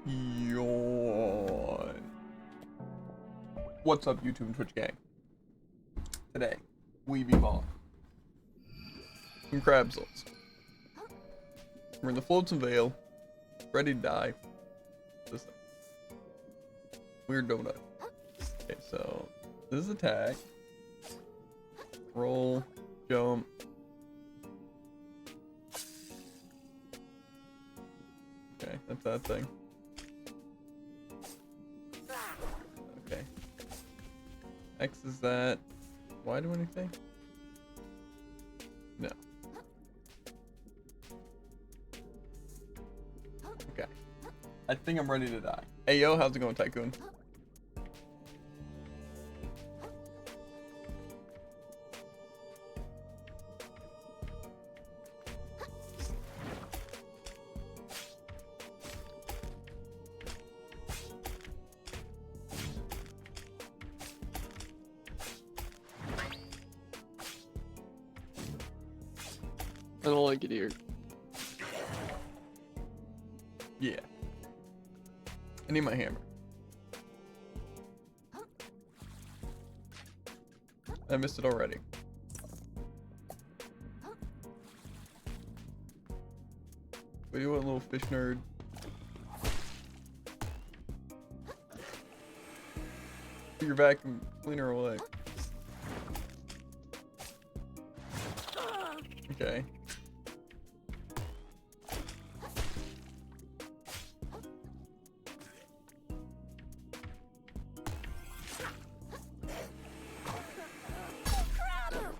Yawn. What's up, YouTube and Twitch gang? Today, we've evolved some Crabsels. We're in the Flotsam Vale, ready to die. Listen. Weird donut. Okay, so this is attack. Roll, jump. Okay, that's that thing. Okay. X is that. Why do anything? No. Okay. I think I'm ready to die. Hey yo, how's it going, Tycoon? I don't like it here. Yeah. I need my hammer. I missed it already. What do you want, little fish nerd? Put your vacuum cleaner away. Okay.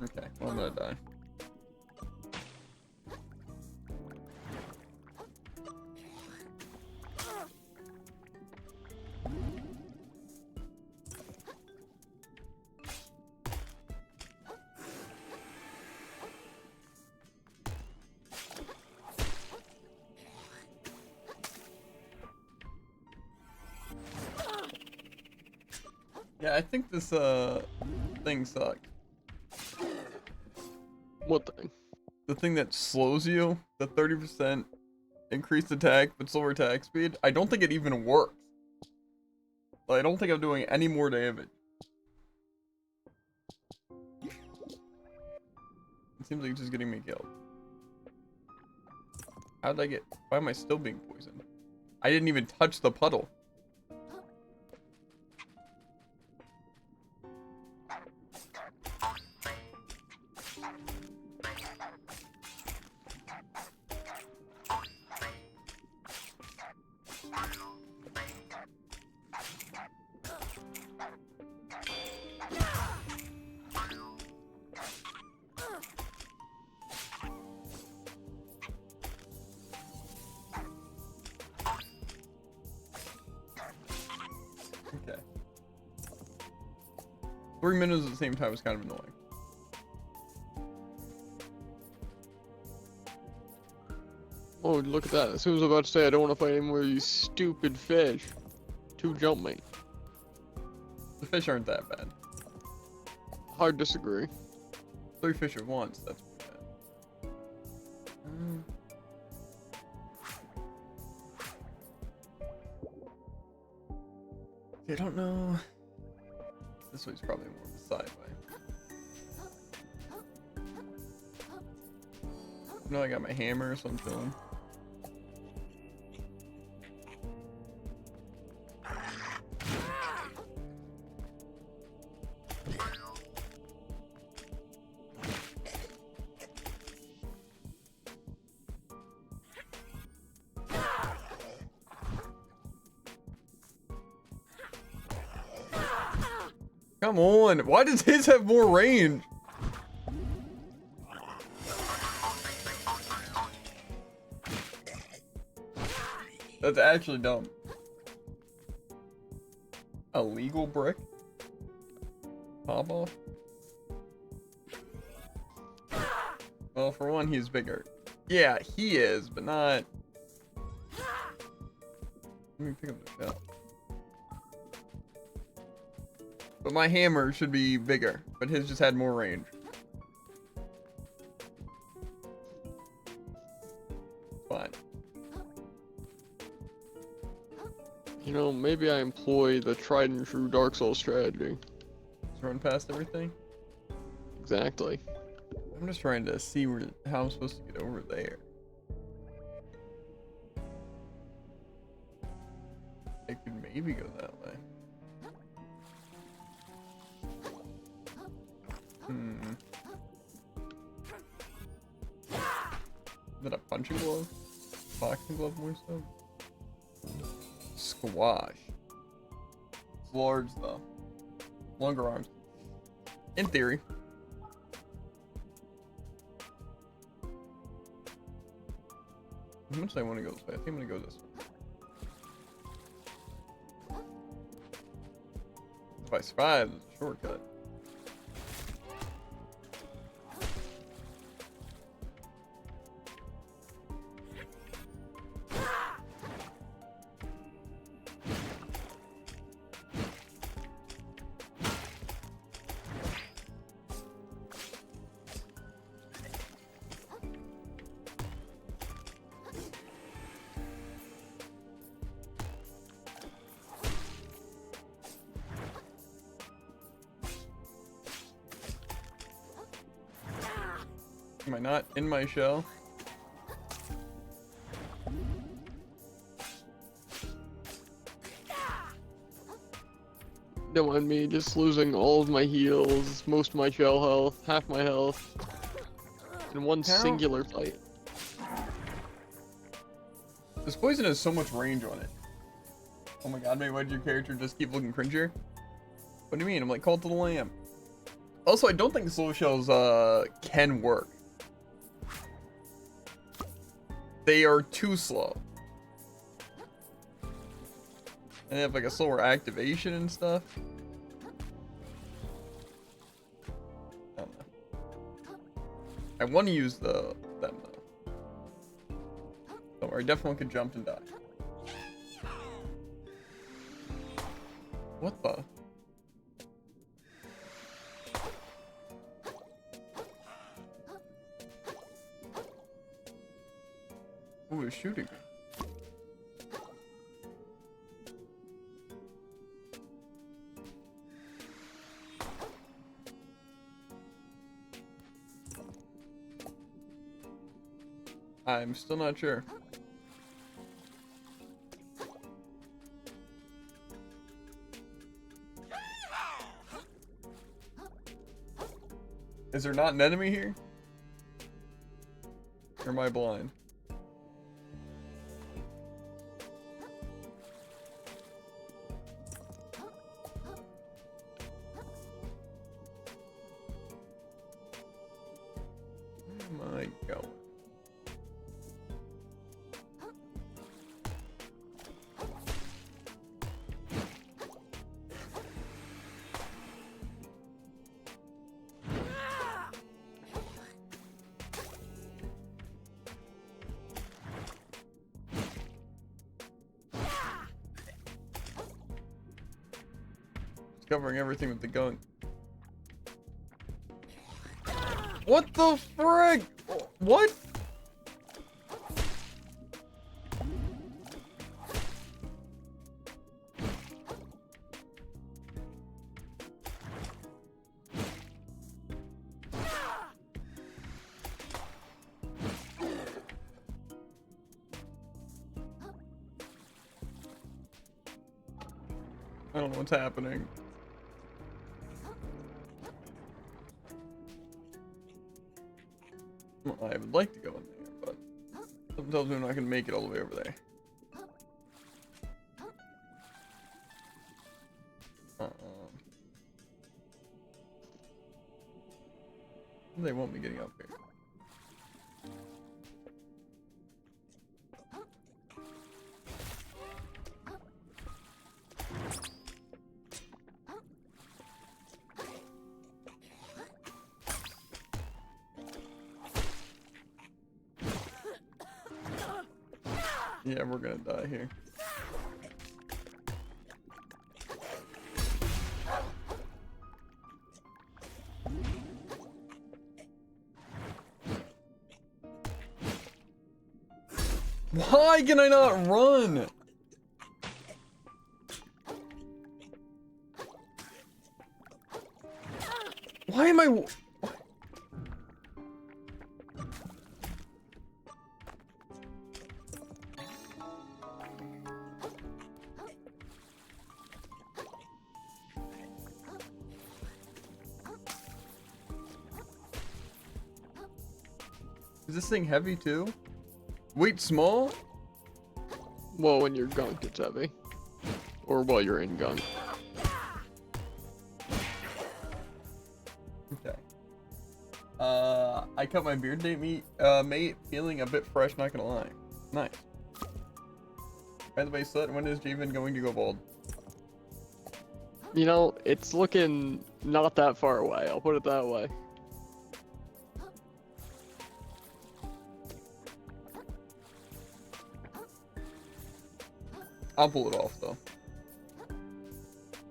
Okay, well, I'm gonna die. Yeah, I think this thing sucked. What thing? The thing that slows you, the 30% increased attack but slower attack speed, I don't think it even works. Like, I don't think I'm doing any more damage. It seems like it's just getting me killed. How did I get... Why am I still being poisoned? I didn't even touch the puddle. Okay. 3 minutes at the same time is kind of annoying. Oh, look at that. As soon as I was about to say I don't want to fight anymore of these stupid fish. 2 jump me. The fish aren't that bad. Hard disagree. 3 fish at once, that's pretty bad. I don't know. This way's probably more of a side way. No, I got my hammer, so I'm chilling. Come on, why does his have more range? That's actually dumb. A legal brick? Pop off? Well, for one, he's bigger. Yeah, he is, but not... Let me pick up the shell. But my hammer should be bigger, but his just had more range. Fine. You know, maybe I employ the tried and true Dark Souls strategy. Just run past everything. Exactly. I'm just trying to see how I'm supposed to get over there. I could maybe go that way. Is that a punching glove? Boxing glove more so? Squash. It's large though. Longer arms. In theory. How much do I want to go this way? I think I'm gonna go this way. If I survive, it's a shortcut. Am I not in my shell? Don't mind me just losing all of my heals, most of my shell health, half my health, in one singular fight. This poison has so much range on it. Oh my god, why did your character just keep looking cringier? What do you mean? I'm like, Cult of the Lamb. Also, I don't think slow shells can work. They are too slow. And they have like a slower activation and stuff. I don't know. I want to use them though. Don't worry, definitely could jump and die. What the? Who is shooting me? I'm still not sure. Is there not an enemy here? Or am I blind? Where am I going? Covering everything with the gun. What the frig? What? I don't know what's happening. Well, I would like to go in there, but something tells me I'm not going to make it all the way over there. They won't be getting up here. Yeah, we're gonna die here. Why can I not run? Why am I? Is this thing heavy too? Weight small? Well, when you're gunk, it's heavy. Or while you're in gunk. Okay. I cut my beard date mate, feeling a bit fresh, not gonna lie. Nice. By the way, Sut, when is Javen going to go bald? You know, it's looking not that far away, I'll put it that way. I'll pull it off though.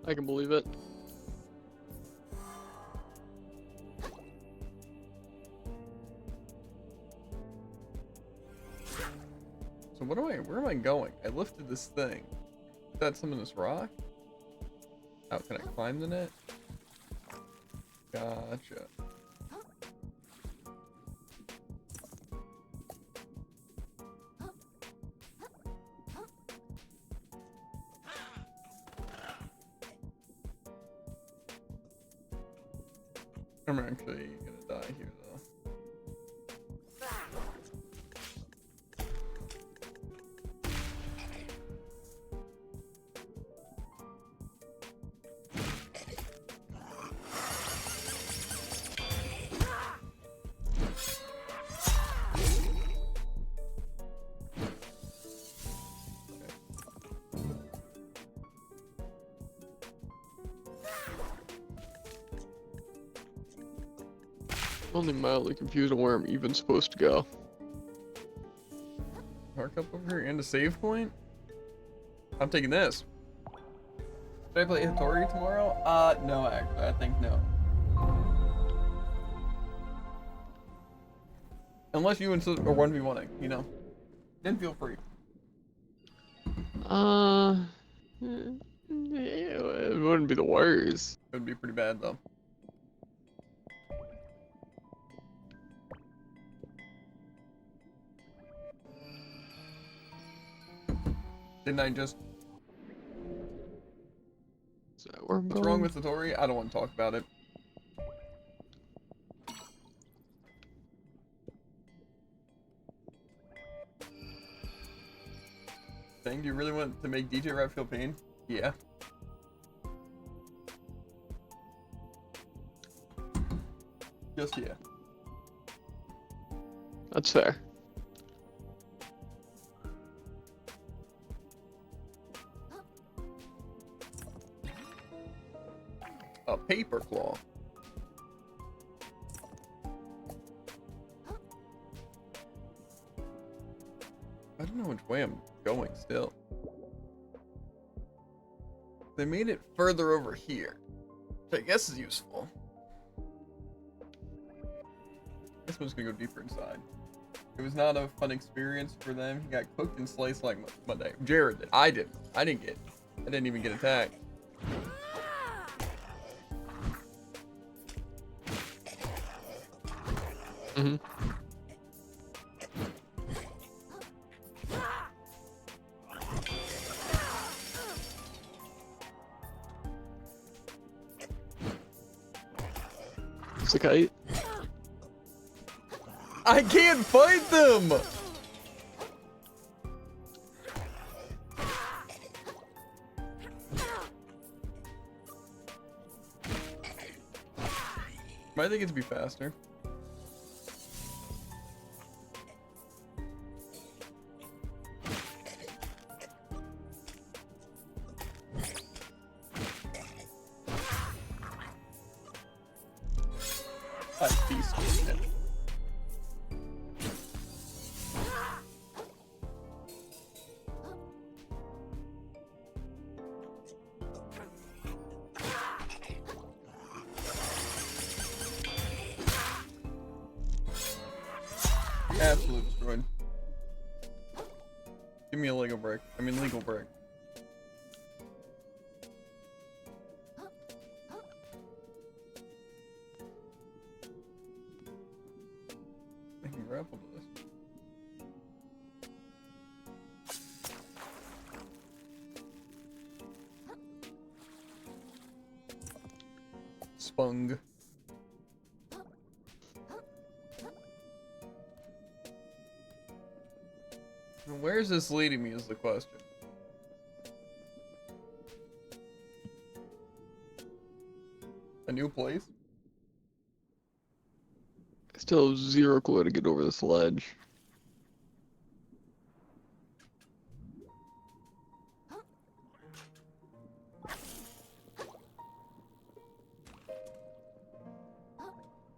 I can believe it. So where am I going? I lifted this thing. Is that some of this rock? How can I climb in it? Gotcha. I'm actually gonna die here though. Only mildly confused on where I'm even supposed to go. Park up over here and a save point? I'm taking this. Should I play Hattori tomorrow? No, actually, I think no. Unless you insist or 1v1ing, you know. Then feel free. It wouldn't be the worst. It would be pretty bad though. Didn't I just... Is that where I'm What's going? wrong with Hattori? I don't want to talk about it. Dang, do you really want to make DJ Rap feel pain? Yeah. Just yeah. That's fair. A paper claw. I don't know which way I'm going still. They made it further over here, which I guess is useful. I guess I'm just gonna go deeper inside. It was not a fun experience for them. He got cooked and sliced like Monday. Jared did. I didn't. I didn't even get attacked. Mm-hmm. It's a kite. I can't fight them! Might think it'd be faster. Absolutely destroyed. Give me a Lego brick. I mean, legal brick. Spung. Where is this leading me is the question. A new place? I still have zero clue how to get over this ledge.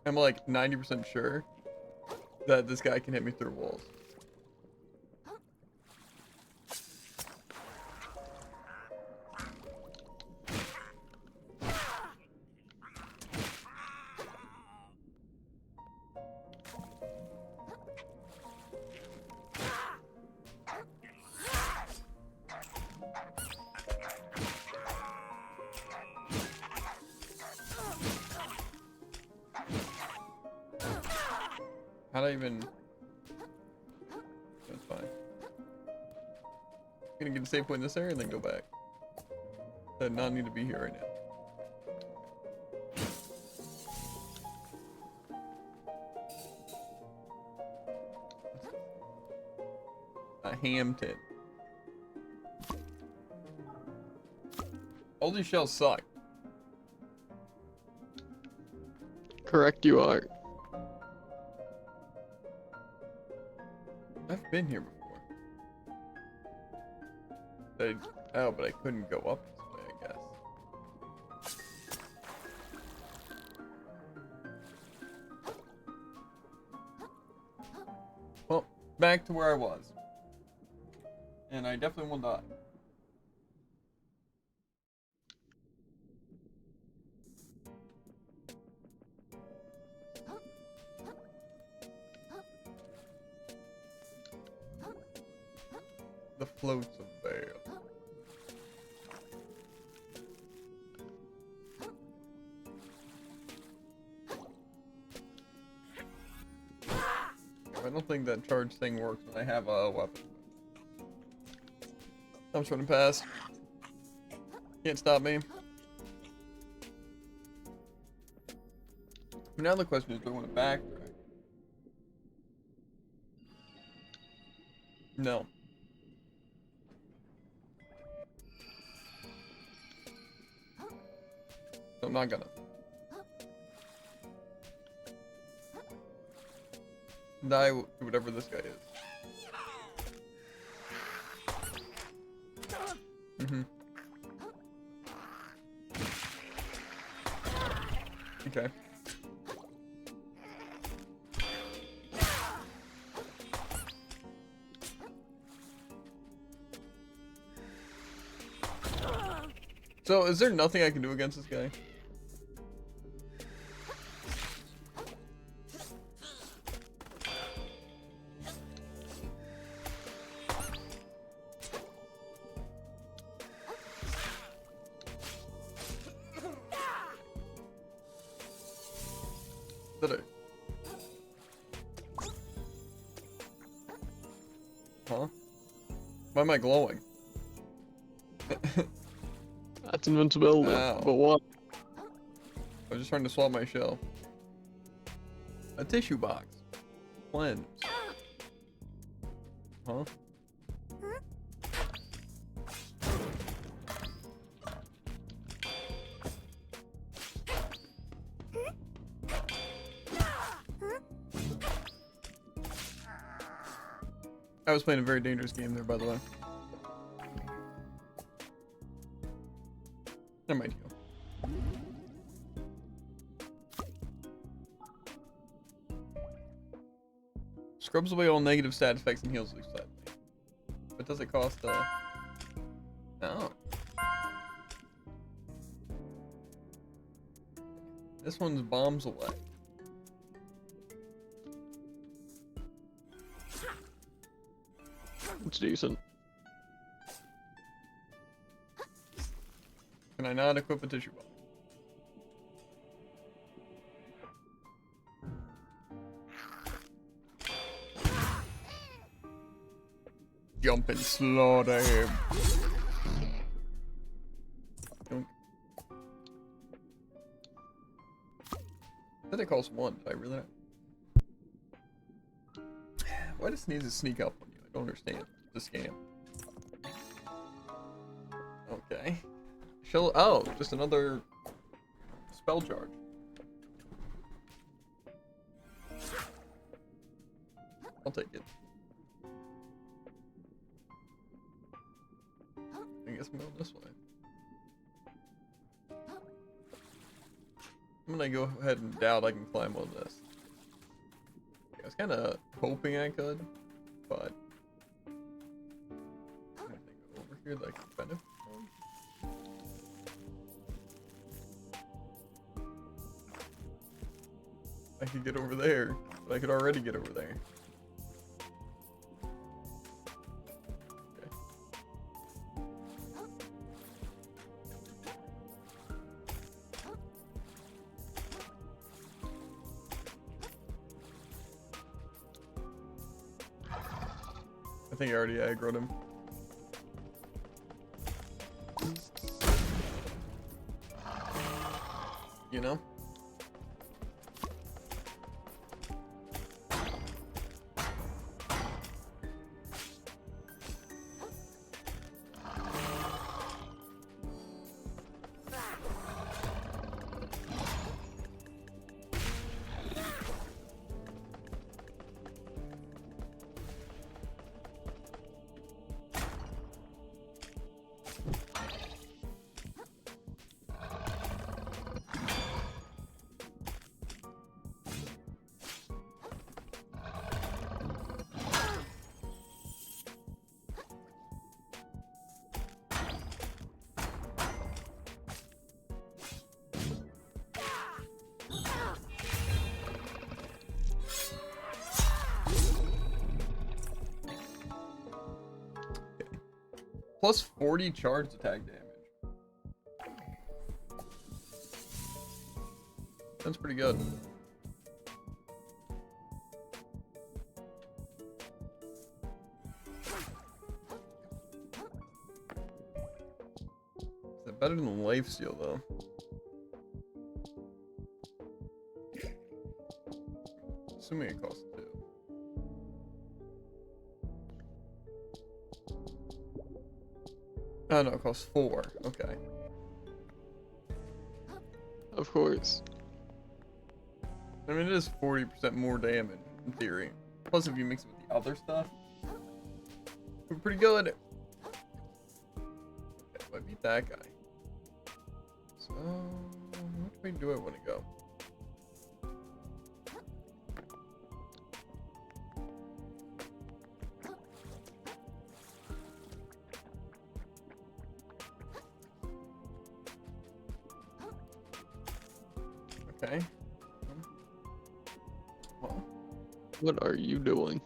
I'm like 90% sure that this guy can hit me through walls. How'd I even... That's fine. I'm gonna get a save point in this area and then go back. I did not need to be here right now. A ham tin. All these shells suck. Correct you are. I've been here before. Oh, but I couldn't go up this way, I guess. Well, back to where I was. And I definitely will die. The floats of Vale. I don't think that charge thing works when I have a weapon. I'm just running past. Can't stop me. Now the question is, do I want to backtrack? No. I'm not gonna. Die whatever this guy is. Okay. So, is there nothing I can do against this guy? Did I? Huh? Why am I glowing? That's invincibility. Ow. But what? I was just trying to swap my shell. A tissue box. Cleanse. Huh? I was playing a very dangerous game there, by the way. Never mind. Scrubs away all negative stat effects and heals loose stat. But does it cost Oh. This one's bombs away. It's decent. Can I not equip a tissue box? Jump and slaughter him. Yoink. said it costs 1. Did I really not? Why does Sneeze sneak up on you? I don't understand. It's a scam. Okay. Oh, just another spell charge. I'll take it. I guess I'm going this way. I'm gonna go ahead and doubt I can climb on this. I was kind of hoping I could, but anything over here that I can benefit from? I could get over there, but I could already get over there. Okay. I think I already aggroed him. You know? Plus 40 charge attack damage. That's pretty good. Is that better than life steal though? Assuming it costs 2. Oh no, it costs 4. Okay. Of course. I mean, it is 40% more damage in theory. Plus, if you mix it with the other stuff, we're pretty good. Okay, I beat that guy. So, which way do I want to go? Okay. Well, What are you doing?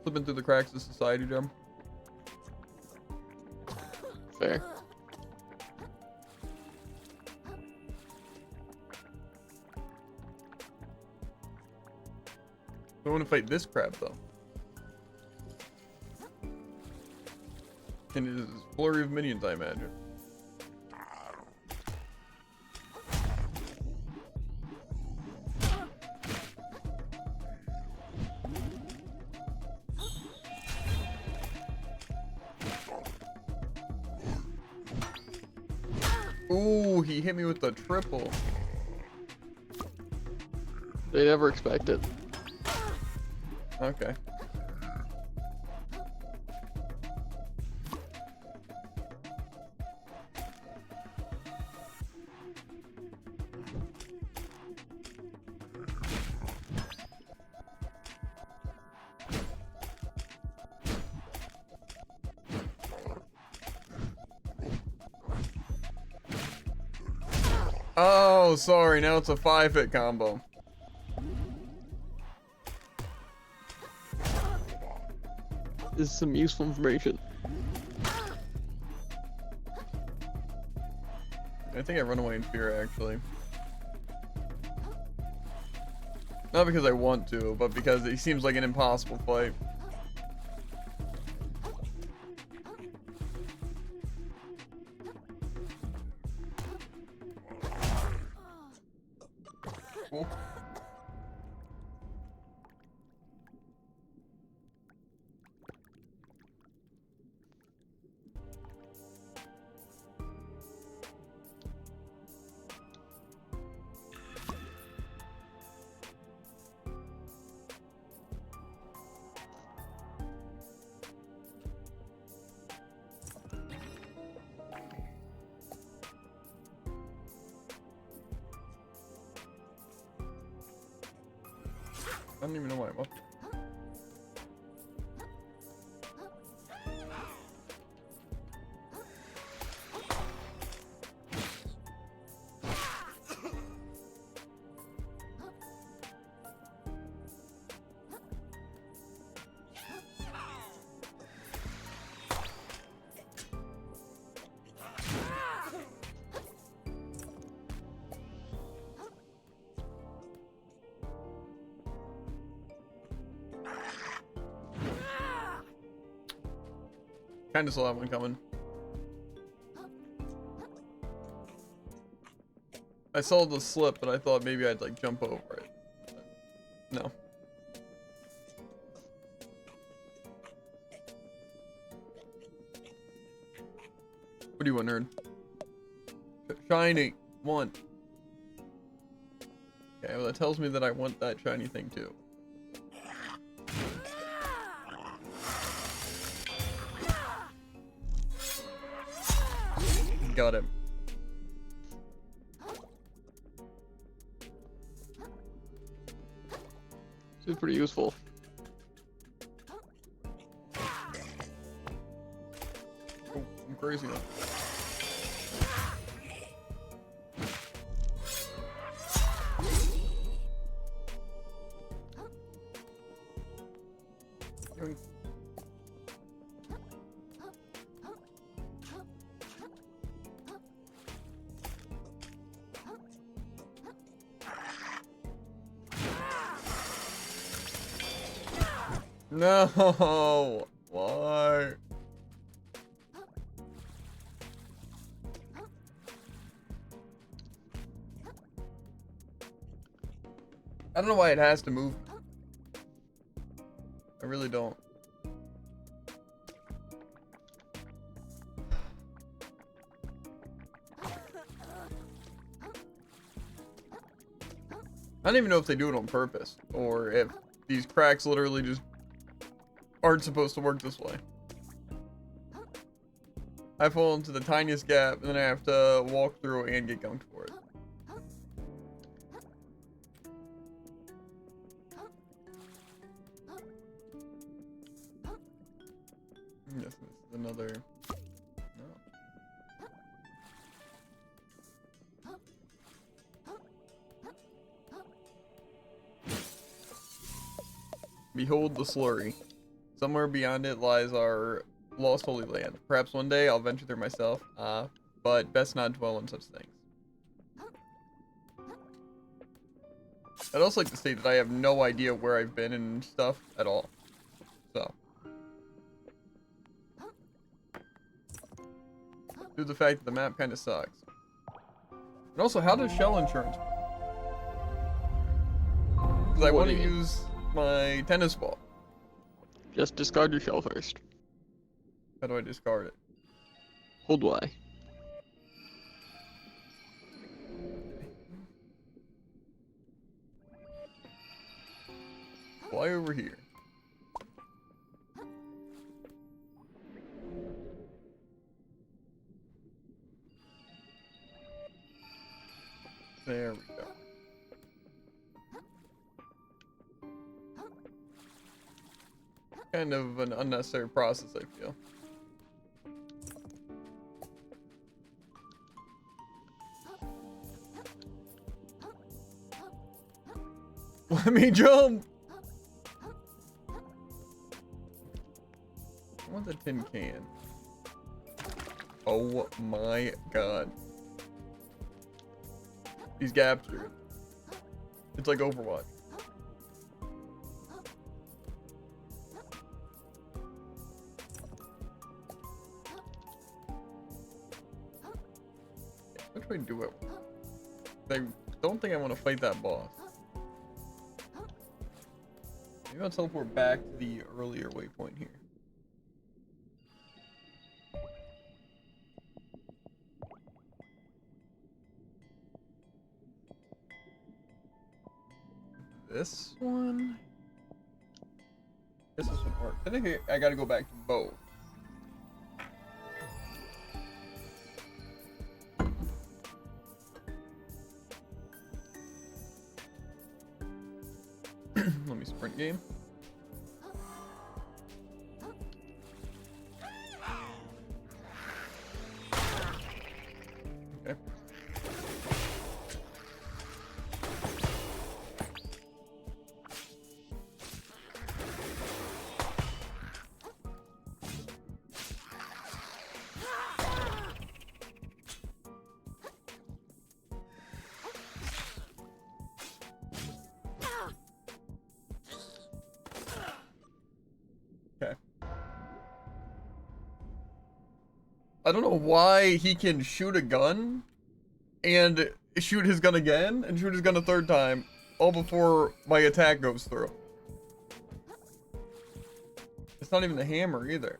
slipping through the cracks of society, Jim. Fair. I want to fight this crab though. And it is a flurry of minions, I imagine. Ooh, he hit me with the triple. They never expect it. Okay. Oh, sorry. Now it's a 5-hit combo. This is some useful information. I think I run away in fear, actually. Not because I want to, but because it seems like an impossible fight. I don't even know why I'm up here. Kinda saw that one coming. I saw the slip, but I thought maybe I'd like jump over it. But no. What do you want, nerd? Shiny. One. Okay, well that tells me that I want that shiny thing too. Got him. This is pretty useful. Oh, I'm crazy now. Yoink. No, why? I don't know why it has to move. I really don't. I don't even know if they do it on purpose or if these cracks literally just aren't supposed to work this way. I fall into the tiniest gap and then I have to walk through and get gunked for it. Yes, this is another. No. Behold the slurry. Somewhere beyond it lies our lost holy land. Perhaps one day I'll venture there myself, but best not dwell on such things. I'd also like to state that I have no idea where I've been and stuff at all. So. Due to the fact that the map kind of sucks. And also, how does shell insurance work? Because I want to use my tennis ball. Just discard your shell first. How do I discard it? Hold Y. Fly over here. There we go. Kind of an unnecessary process, I feel. Let me jump! I want the tin can. Oh my god. These gaps are... It's like Overwatch. Which way do it? I don't think I want to fight that boss. Maybe I'll teleport back to the earlier waypoint here. This one? This one works. I think I gotta go back to both. Let me sprint. different game. Okay. Okay. I don't know why he can shoot a gun and shoot his gun again and shoot his gun a third time all before my attack goes through. It's not even the hammer either.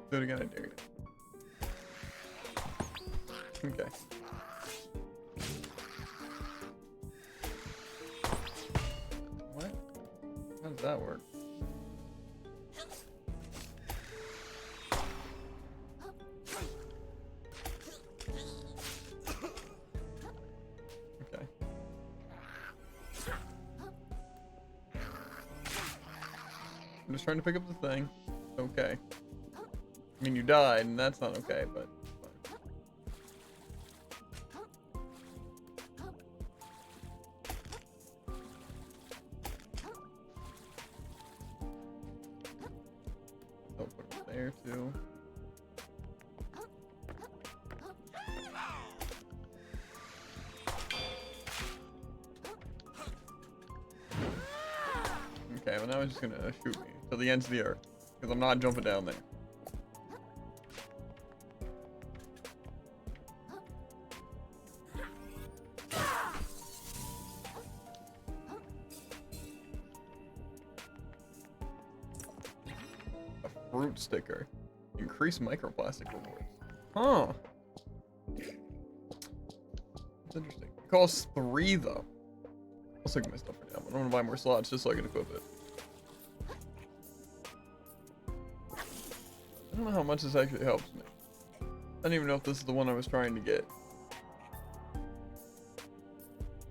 Do it again, I dare you. Okay. What? How does that work? Okay. I'm just trying to pick up the thing. Okay. I mean, you died, and that's not okay, but it's fine. Oh, put it there, too. Okay, well now it's just gonna shoot me to the ends of the earth, because I'm not jumping down there. Fruit sticker. Increase microplastic rewards. Huh. That's interesting. It costs 3 though. I'll stick my stuff for now. I want to buy more slots just so I can equip it. I don't know how much this actually helps me. I don't even know if this is the one I was trying to get.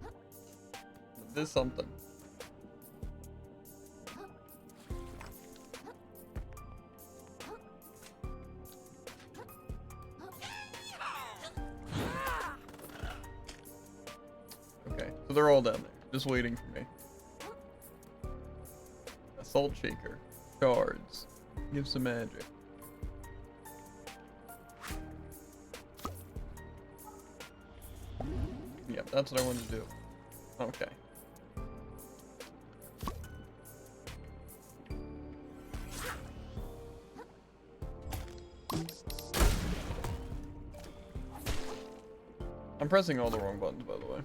But this is something. Okay, so they're all down there, just waiting for me. Assault shaker, shards, give some magic. Yep, that's what I wanted to do. Okay. I'm pressing all the wrong buttons, by the way.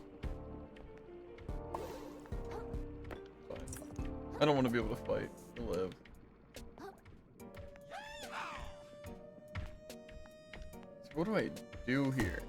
Fine. I don't want to be able to fight to live. So what do I do here?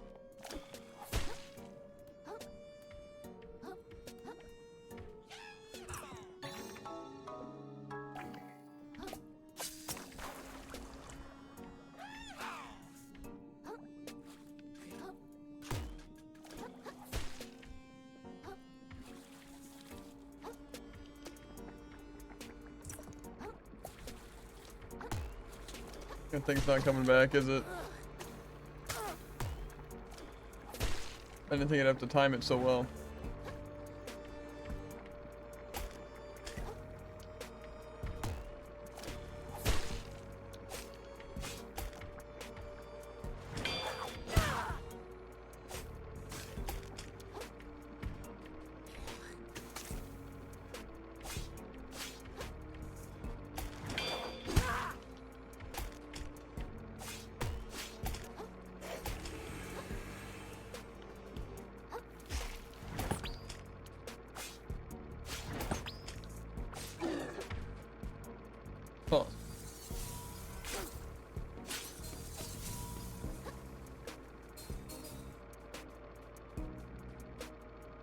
That thing's not coming back, is it? I didn't think I'd have to time it so well.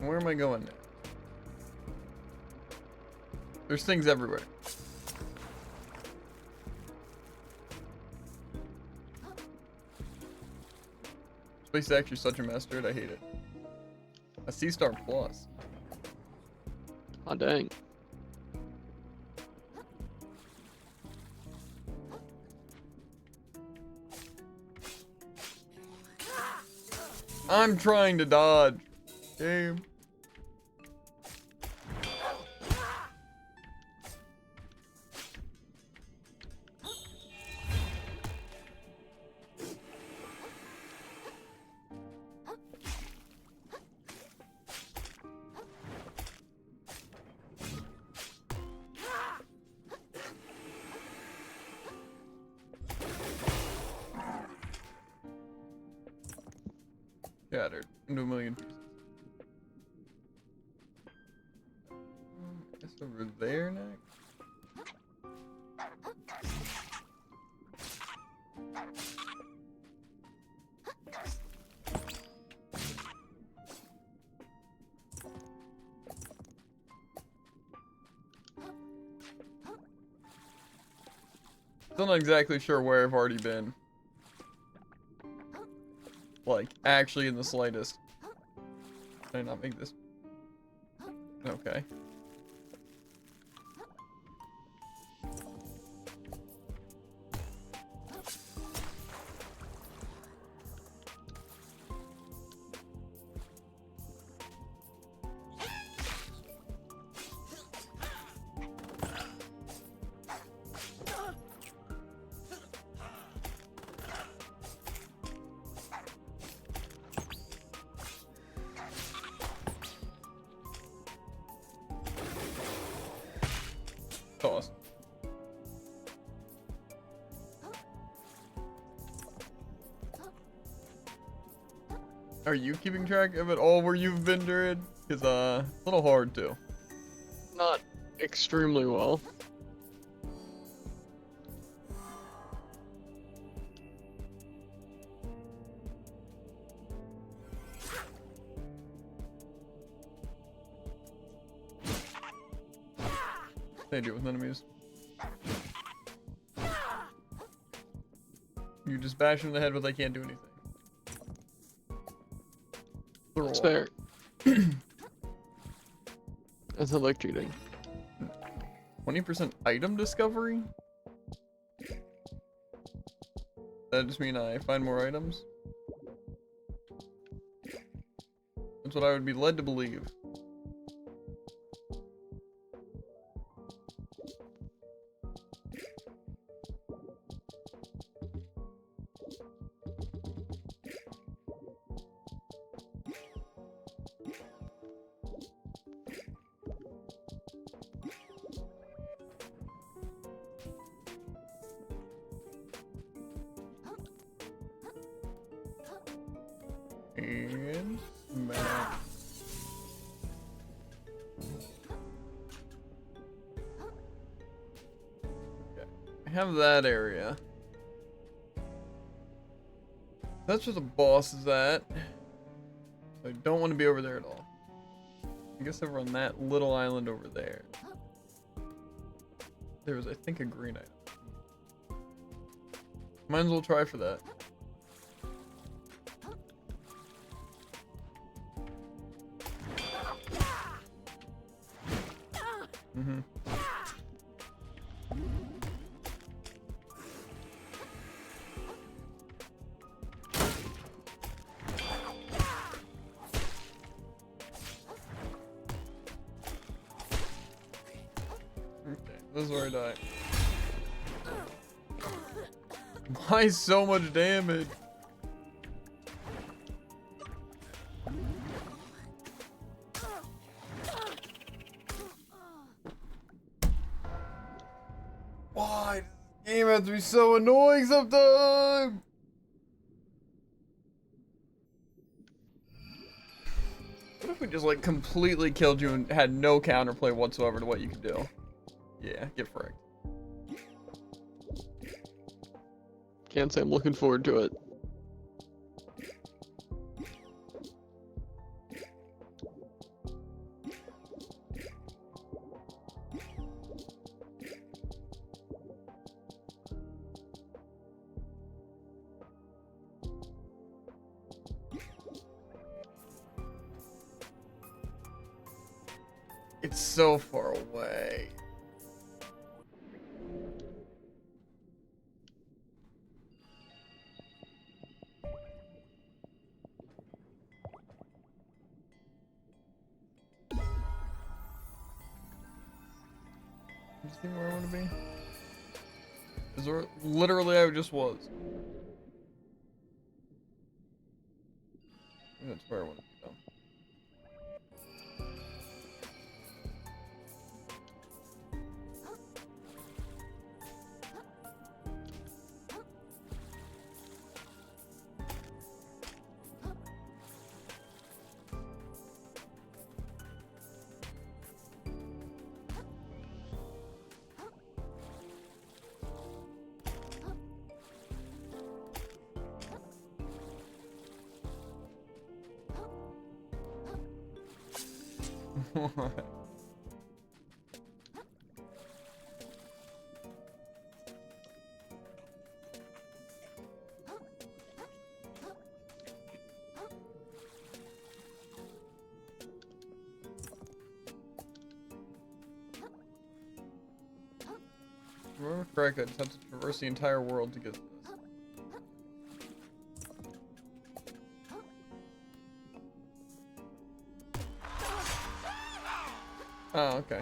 Where am I going now? There's things everywhere. Space actually such a mess, dude. I hate it. A C-Star Plus. Oh dang. I'm trying to dodge. Game. Shattered into a million pieces. I guess over there next. Still not exactly sure where I've already been. Like, actually in the slightest. Can I not make this? Okay. Toss. Are you keeping track of it all where you've been, Druid? Because, a little hard to. Not extremely well. They do with enemies. You just bash them in the head, but they can't do anything. That's fair. That's like cheating. 20% item discovery? That just mean I find more items? That's what I would be led to believe. And map. Okay. I have that area. That's where the boss is at. So I don't want to be over there at all. I guess over on that little island over there. There was, I think, a green item. Might as well try for that. Mm-hmm. Okay, this is where I die. Why so much damage? Why does this game have to be so annoying sometimes? What if we just like completely killed you and had no counterplay whatsoever to what you could do? Yeah, get fricked. Can't say I'm looking forward to it. It's so far away. Is this where I want to be? Is there literally I just was. That's where I want to be though. Remember correct, I just have to traverse the entire world to get to this. Oh, okay.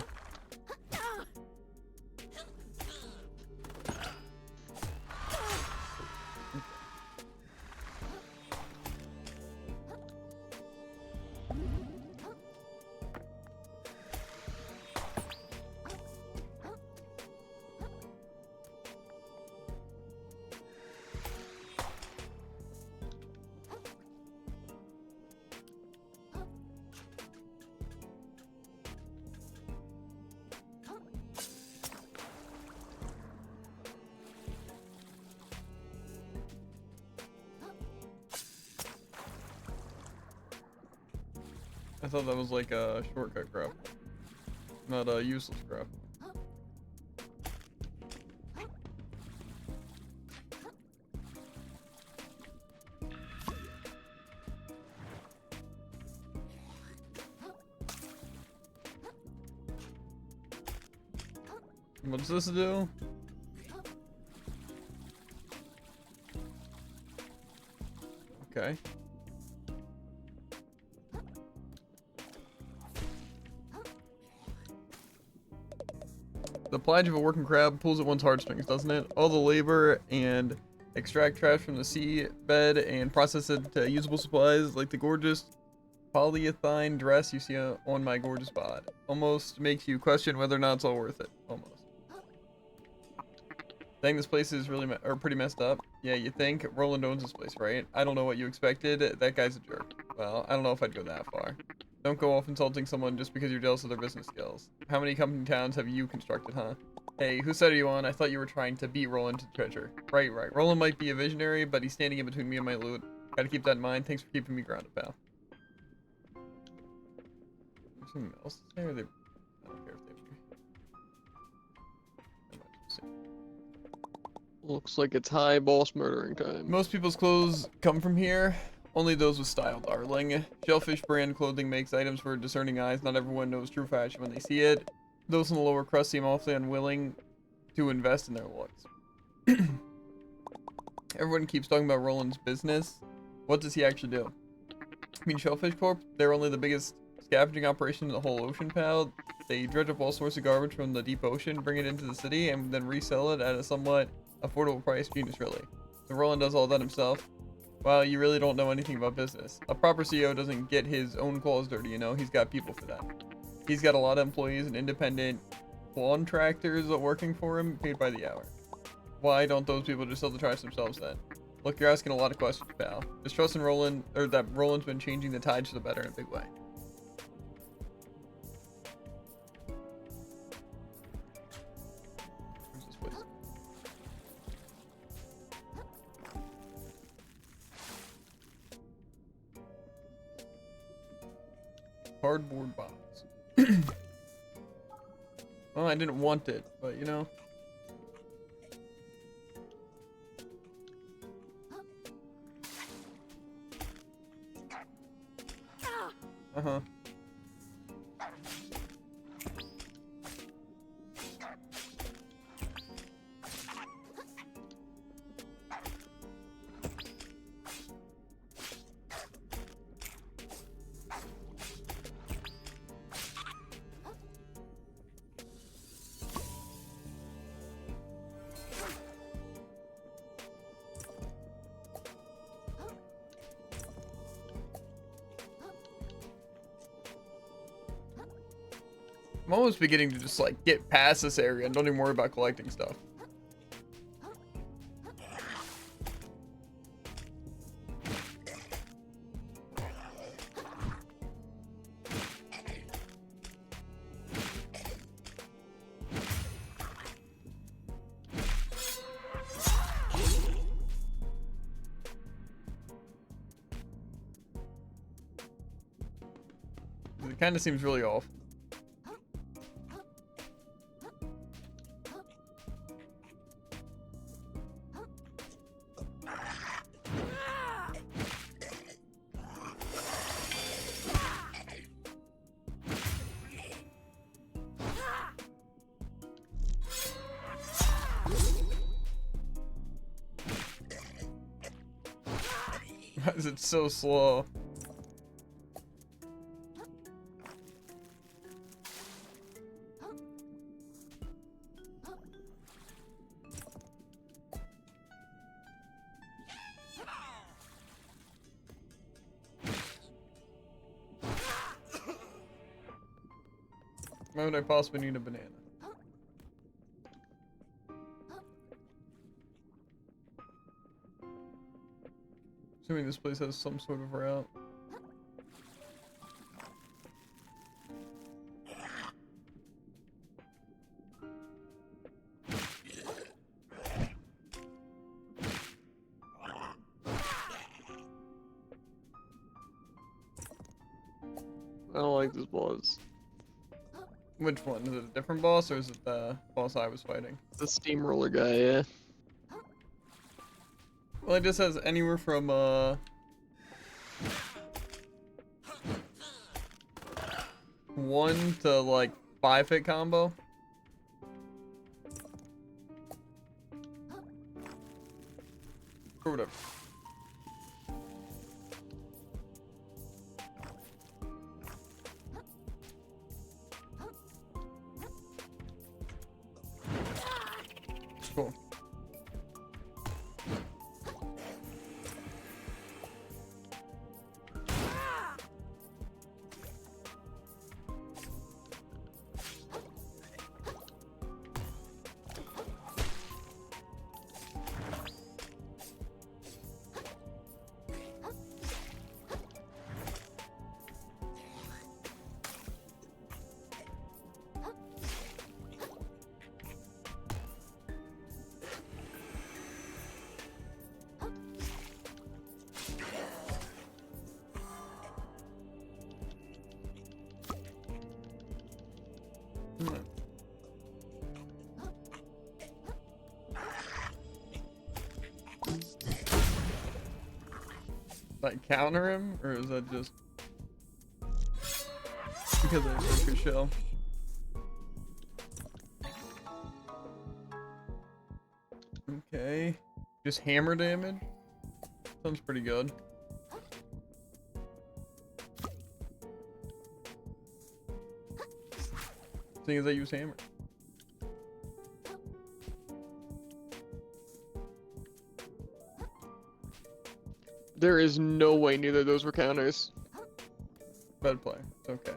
I thought that was like a shortcut grapple, not a useless grapple. What does this do? Okay. The plage of a working crab pulls at one's heartstrings, doesn't it? All the labor and extract trash from the sea bed and process it to usable supplies like the gorgeous polyethylene dress you see on my gorgeous bod. Almost makes you question whether or not it's all worth it. Almost. Dang, this place is really pretty messed up. Yeah, you think? Roland owns this place, right? I don't know what you expected. That guy's a jerk. Well, I don't know if I'd go that far. Don't go off insulting someone just because you're jealous of their business skills. How many company towns have you constructed, huh? Hey, whose side are you on? I thought you were trying to beat Roland to treasure. Right. Roland might be a visionary, but he's standing in between me and my loot. Gotta keep that in mind. Thanks for keeping me grounded, pal. There's something else to say, or they... I don't care if they... Looks like it's high boss murdering time. Most people's clothes come from here. Only those with style, darling. Shellfish brand clothing makes items for discerning eyes. Not everyone knows true fashion when they see it. Those in the lower crust seem awfully unwilling to invest in their looks. Everyone keeps talking about Roland's business. What does he actually do? I mean, Shellfish Corp, they're only the biggest scavenging operation in the whole ocean, pal. They dredge up all sorts of garbage from the deep ocean, bring it into the city, and then resell it at a somewhat affordable price. Genius, really. So Roland does all that himself. Wow, you really don't know anything about business. A proper CEO doesn't get his own claws dirty, you know? He's got people for that. He's got a lot of employees and independent contractors working for him, paid by the hour. Why don't those people just sell the trash themselves then? Look, you're asking a lot of questions, pal. Just trust in Roland, or that Roland's been changing the tides for the better in a big way. Where's this place? Cardboard box. Well, I didn't want it, but you know. Uh-huh. I'm almost beginning to just like get past this area and don't even worry about collecting stuff. It kind of seems really off. Why is it so slow? Why would I possibly need a banana? Assuming this place has some sort of route. I don't like this boss. Which one? Is it a different boss or is it the boss I was fighting? The steamroller guy, yeah. Well, it just has anywhere from 1 to like 5 hit combo. Or whatever. Cool. Like counter him, or is that just because I broke his shell? Okay, just hammer damage. Sounds pretty good. Seeing as I use hammer. There is no way neither of those were counters. Bad play. It's okay.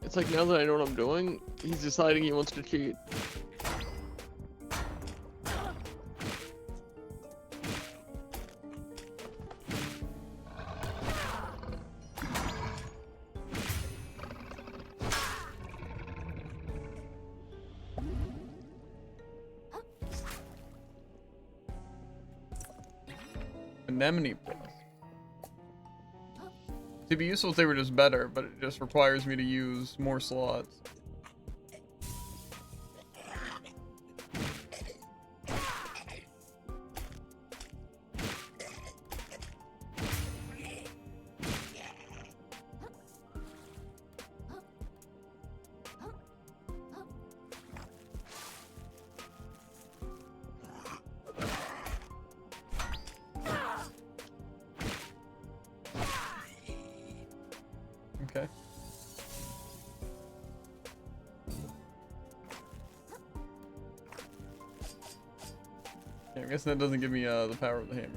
It's like now that I know what I'm doing, he's deciding he wants to cheat. Anemone plus. To be useful if they were just better, but it just requires me to use more slots. Okay. Yeah, I guess that doesn't give me the power of the hammer.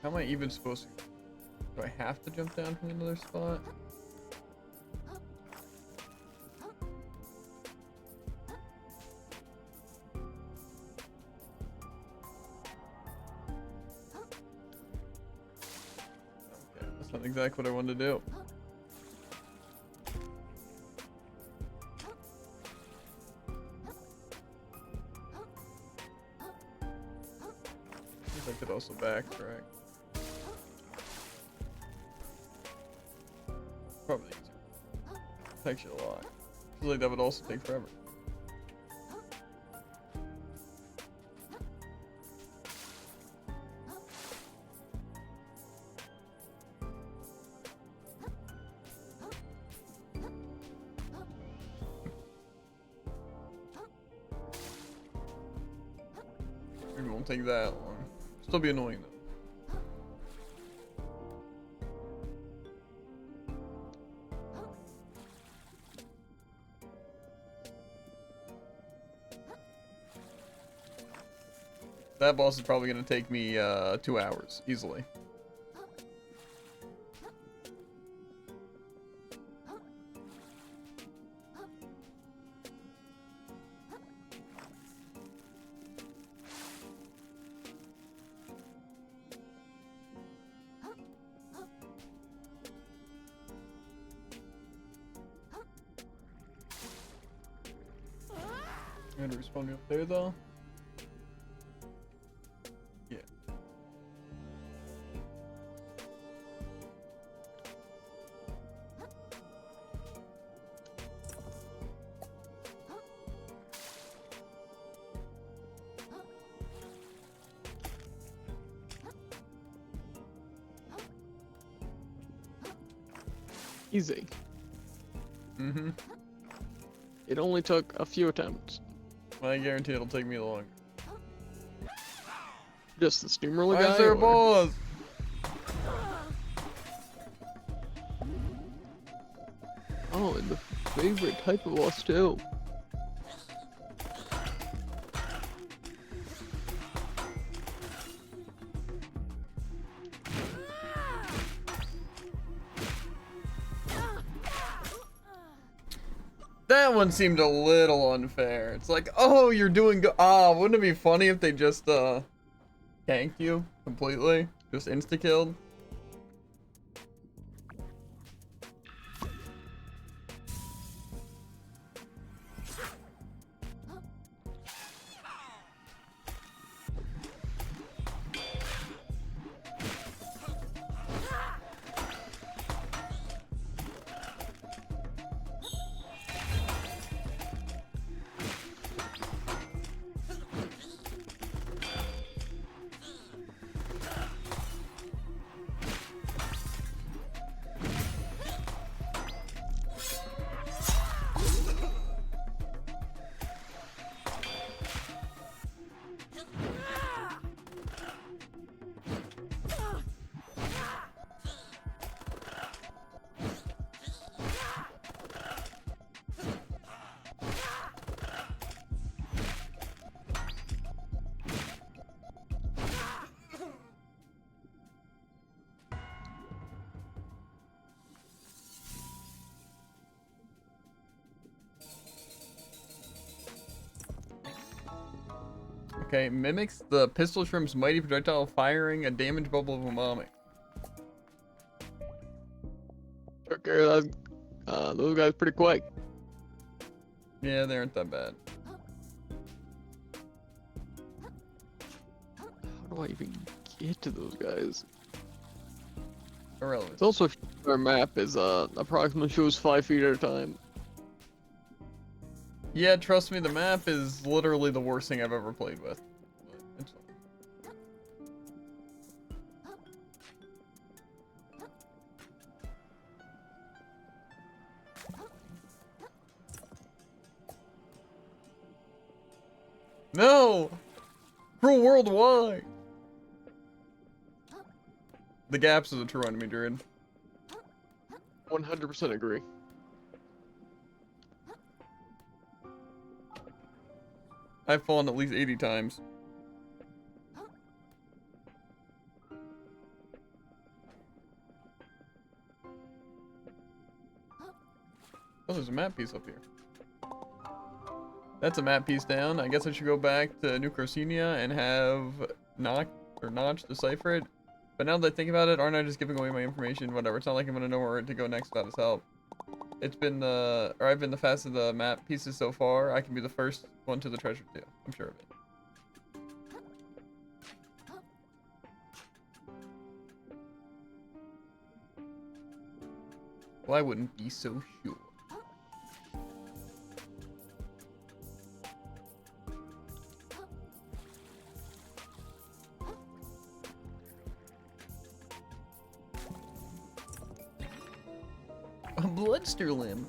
How am I even supposed to? Do I have to jump down from another spot? Okay, that's not exactly what I wanted to do. I could also backtrack. Probably easier. Takes you a lot. I feel like that would also take forever. Maybe it won't take that long. Still be annoying though. That boss is probably gonna take me 2 hours easily. I'm gonna respawn me up there though. Yeah. Easy. Mm-hmm. It only took a few attempts. I guarantee it'll take me longer. Just the steamroller Why guy? is there a or- boss? Oh, and the favorite type of boss too. That one seemed a little unfair. It's like, oh, you're doing good. Ah, wouldn't it be funny if they just tanked you completely? Just insta-killed? Okay, mimics the pistol shrimp's mighty projectile firing a damage bubble of umami. Okay, those guys pretty quick. Yeah, they aren't that bad. How do I even get to those guys? Irrelevant. It's also our map is approximately shows 5 feet at a time. Yeah, trust me, the map is literally the worst thing I've ever played with. But it's fine. No! Cruel World, why? The gaps is a true enemy, Druid. 100% agree. I've fallen at least 80 times. Oh, there's a map piece up here. That's a map piece down. I guess I should go back to New Corsinia and have Notch decipher it. But now that I think about it, aren't I just giving away my information? Whatever. It's not like I'm gonna know where to go next without his help. It's been I've been the fastest of the map pieces so far. I can be the first one to the treasure too. I'm sure of it. Well, I wouldn't be so sure. A bloodster limb.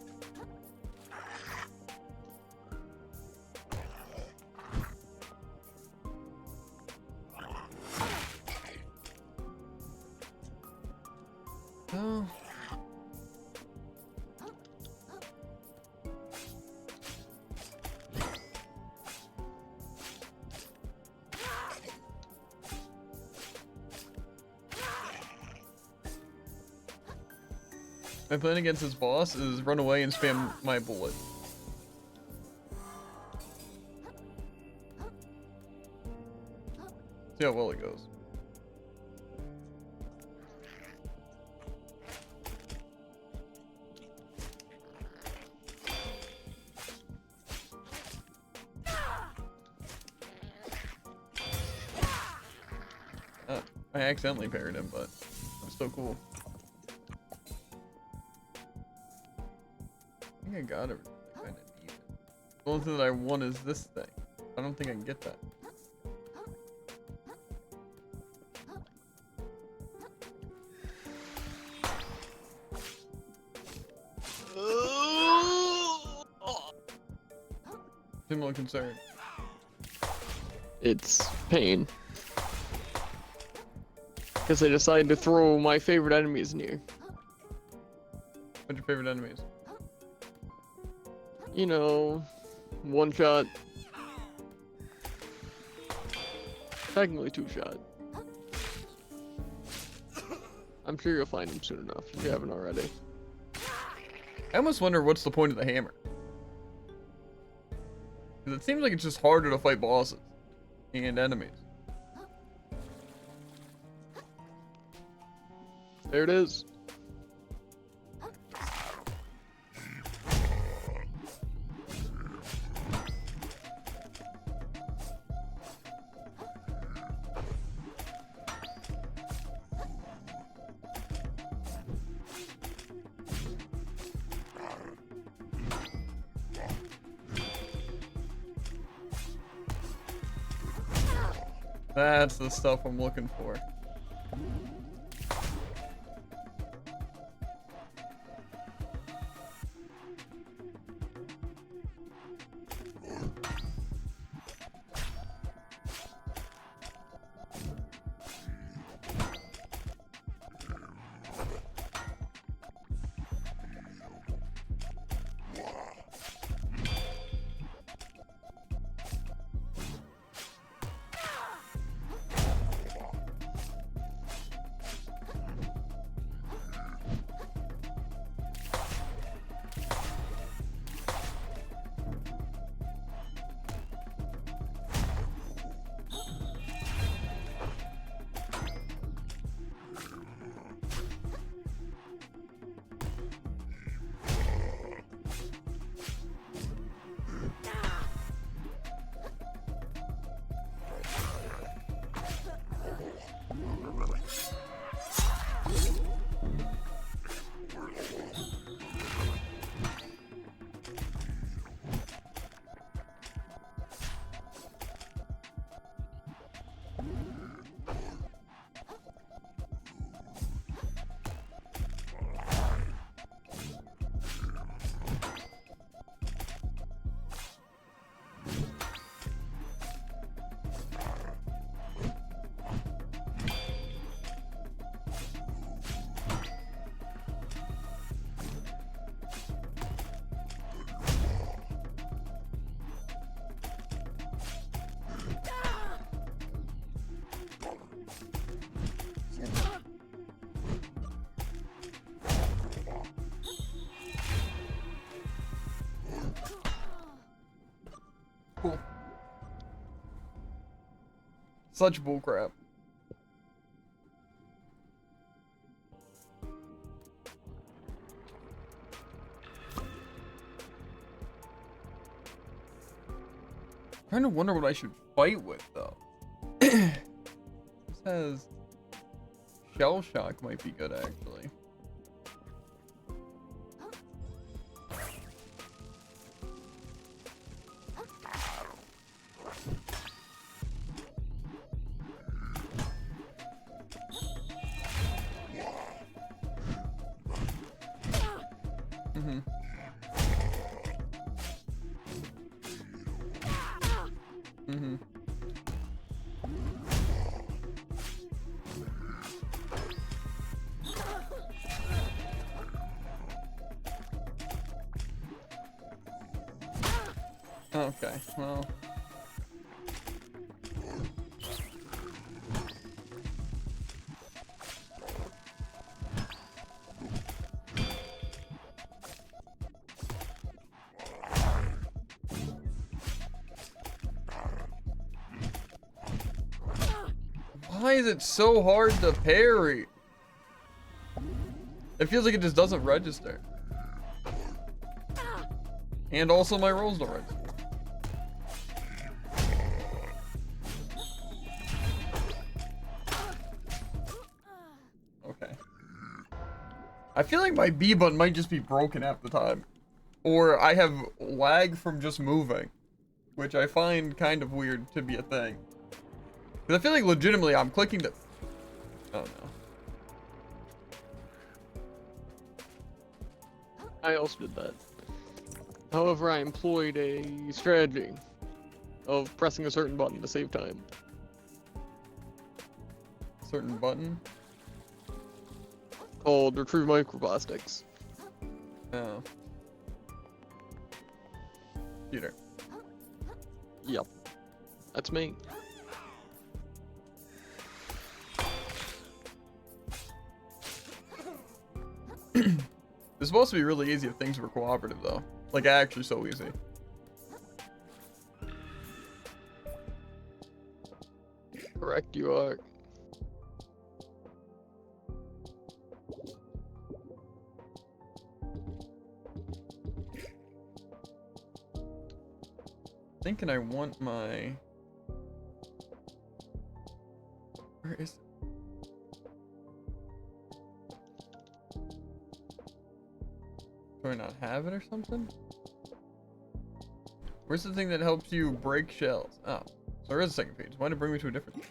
Oh. My plan against this boss is run away and spam my bullet. See how well it goes. I accidentally parried him, but it's still cool. I think I got everything I kind of need. The only thing that I want is this thing. I don't think I can get that. Similar concern. It's pain. Because I decided to throw my favorite enemies in here. What's your favorite enemies? You know, one shot. Technically two shot. I'm sure you'll find him soon enough if you haven't already. I almost wonder what's the point of the hammer. Because it seems like it's just harder to fight bosses and enemies. There it is. That's the stuff I'm looking for. Such bullcrap. Trying to wonder what I should fight with though. This has shell shock might be good actually. Okay, well. Why is it so hard to parry? It feels like it just doesn't register. And also my rolls don't register. Okay. I feel like my B button might just be broken half the time. Or I have lag from just moving. Which I find kind of weird to be a thing. Because I feel like legitimately I'm clicking the... Oh no. I also did that. However, I employed a strategy of pressing a certain button to save time. Certain button? Called Retrieve Microplastics. Oh. Peter. Yep. That's me. It's supposed to be really easy if things were cooperative though. Like actually so easy. Correct, you are. Thinking I want my... Where is it? Do I not have it or something? Where's the thing that helps you break shells? Oh, so there is a second page. Why did it bring me to a different...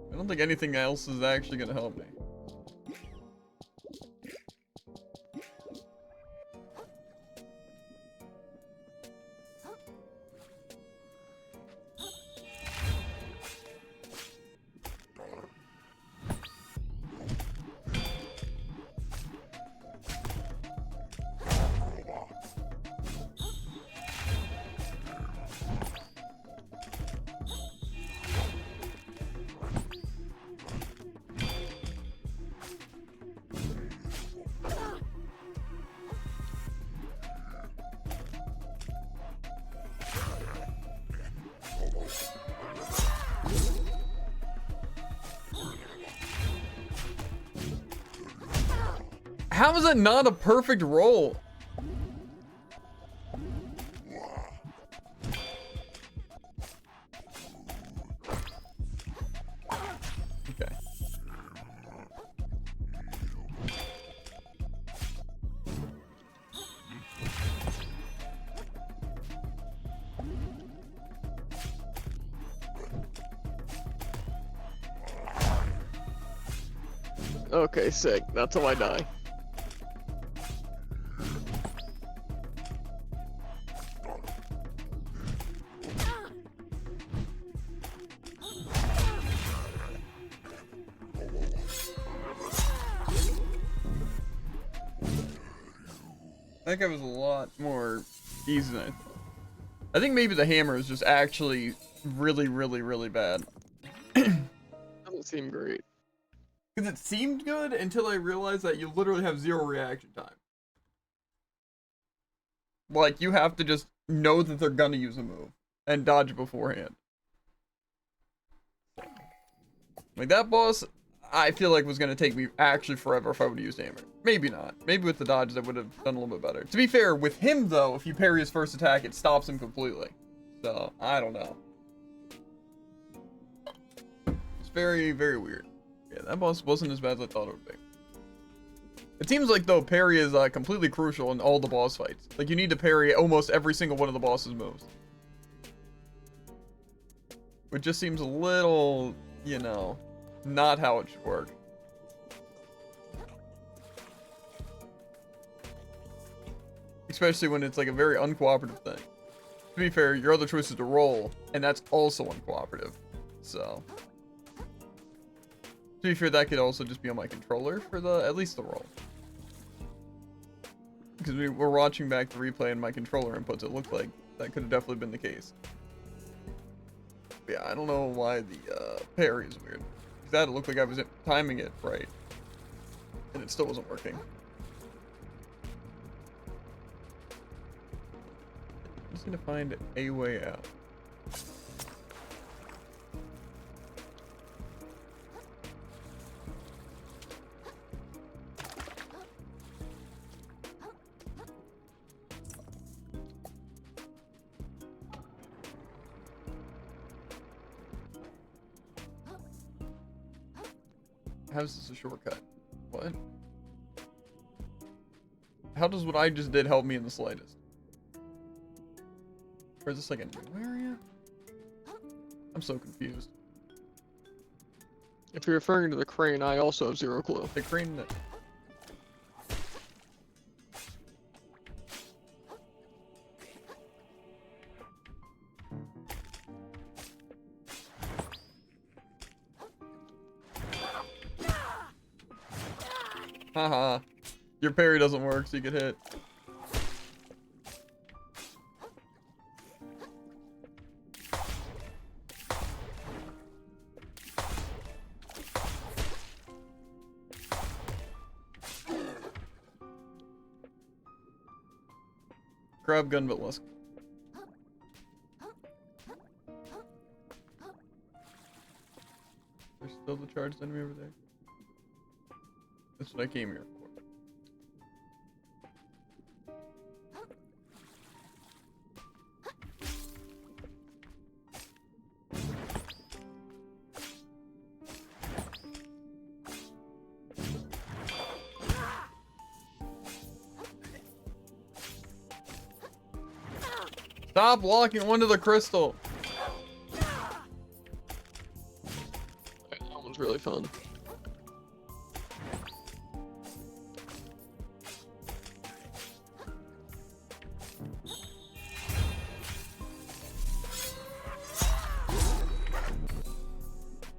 I don't think anything else is actually gonna help me. How is it not a perfect roll? Okay. Okay, sick. That's how I die. I think it was a lot more easy than I thought. I think maybe the hammer is just actually really, really, really bad. Doesn't seem great. Because it seemed good until I realized that you literally have 0 reaction time. Like, you have to just know that they're gonna use a move and dodge beforehand. Like, that boss, I feel like was gonna take me actually forever if I would have used hammer. Maybe not. Maybe with the dodges I would have done a little bit better. To be fair, with him though, if you parry his first attack, it stops him completely. So, I don't know. It's very, very weird. Yeah, that boss wasn't as bad as I thought it would be. It seems like, though, parry is completely crucial in all the boss fights. Like, you need to parry almost every single one of the boss's moves. Which just seems a little, you know, not how it should work. Especially when it's like a very uncooperative thing. To be fair, your other choice is to roll, and that's also uncooperative. So, to be fair, that could also just be on my controller for at least the roll. Because we were watching back the replay and my controller inputs, it looked like that could have definitely been the case. But yeah, I don't know why the parry is weird. That it looked like I was timing it right, and it still wasn't working. I just need to find a way out. How's this a shortcut? What? How does what I just did help me in the slightest? Or is this like a new area? I'm so confused. If you're referring to the crane, I also have 0 clue. The crane that... Haha. Your parry doesn't work, so you get hit. Crab gun, but less. There's still the charged enemy over there. That's what I came here for. Stop locking onto the crystal. That one's really fun.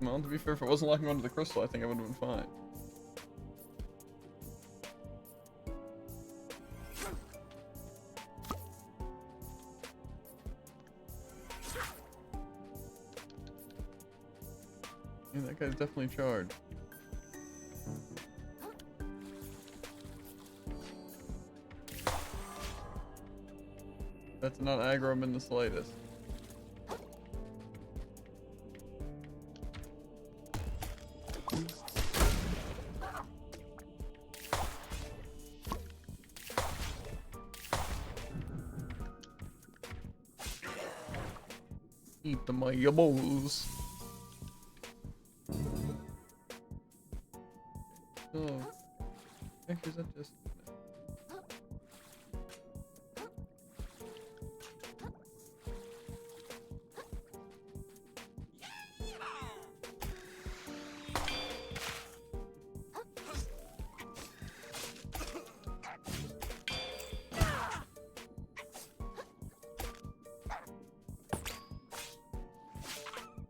Well, to be fair, if it wasn't locking onto the crystal, I think I would have been fine. Yeah, that guy's definitely charged. That's not aggro him in the slightest. Eat the mayabos. Oh. Actually, is that just...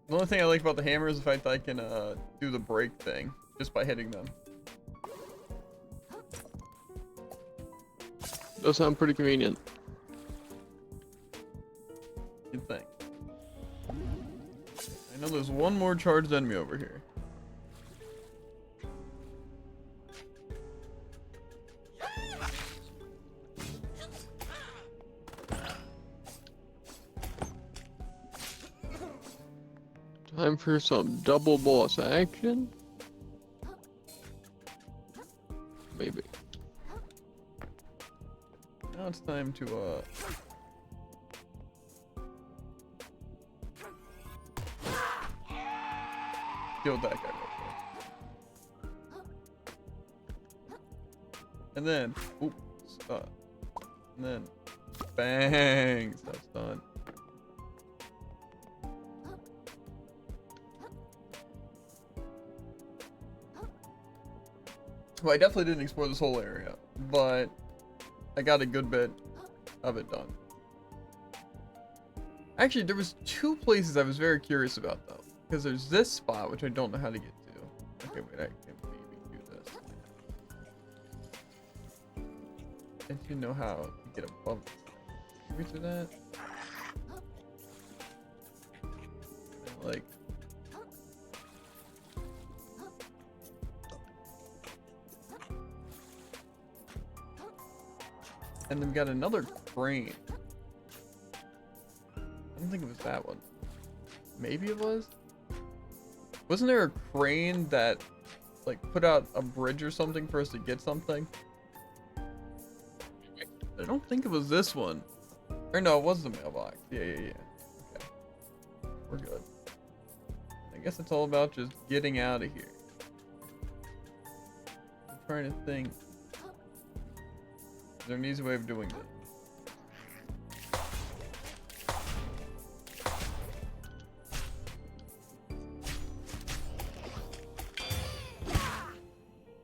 The only thing I like about the hammer is the fact that I can do the break thing just by hitting them. Does sound pretty convenient. You'd think. I know there's one more charged enemy over here. Time for some double boss action? Maybe. Now it's time to deal with that guy real quick. And then, oops, and then, bang, stuff's done. Well, I definitely didn't explore this whole area, but I got a good bit of it done. Actually, there was 2 places I was very curious about though, because there's this spot which I don't know how to get to. Okay, wait, I can maybe do this. I do know how to get above. Can we do that? Like. And then we got another crane. I don't think it was that one. Maybe it was? Wasn't there a crane that like put out a bridge or something for us to get something? I don't think it was this one. Or no, it was the mailbox. Yeah. Okay. We're good. I guess it's all about just getting out of here. I'm trying to think. Is there an easy way of doing this?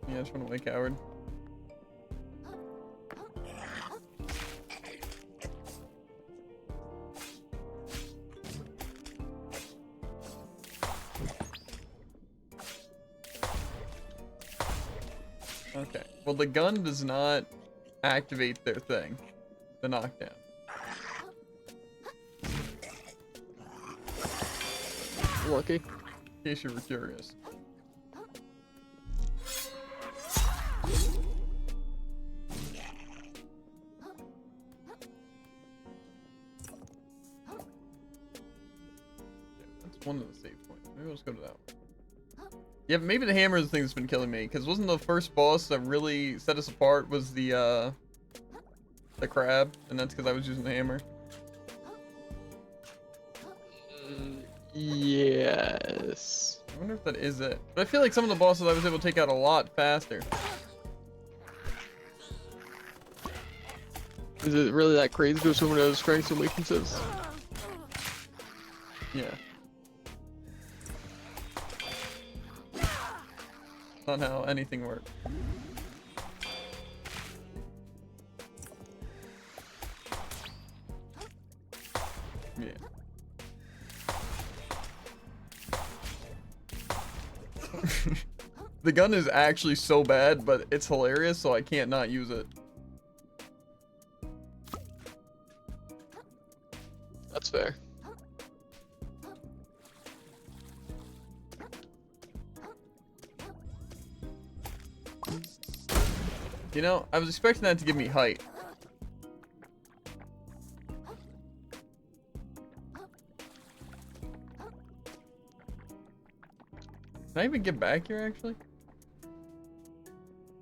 Yeah, just run away, coward. Okay. Well, the gun does not activate their thing. The knockdown. Lucky. In case you were curious. That's one of the save points. Maybe let's go to that one. Yeah, but maybe the hammer is the thing that's been killing me, because wasn't the first boss that really set us apart was the crab, and that's because I was using the hammer. Yes. I wonder if that is it. But I feel like some of the bosses I was able to take out a lot faster. Is it really that crazy to someone who has strengths and weaknesses? Yeah. Not how anything works. Yeah. The gun is actually so bad, but it's hilarious, so I can't not use it. That's fair. You know, I was expecting that to give me height. Can I even get back here, actually?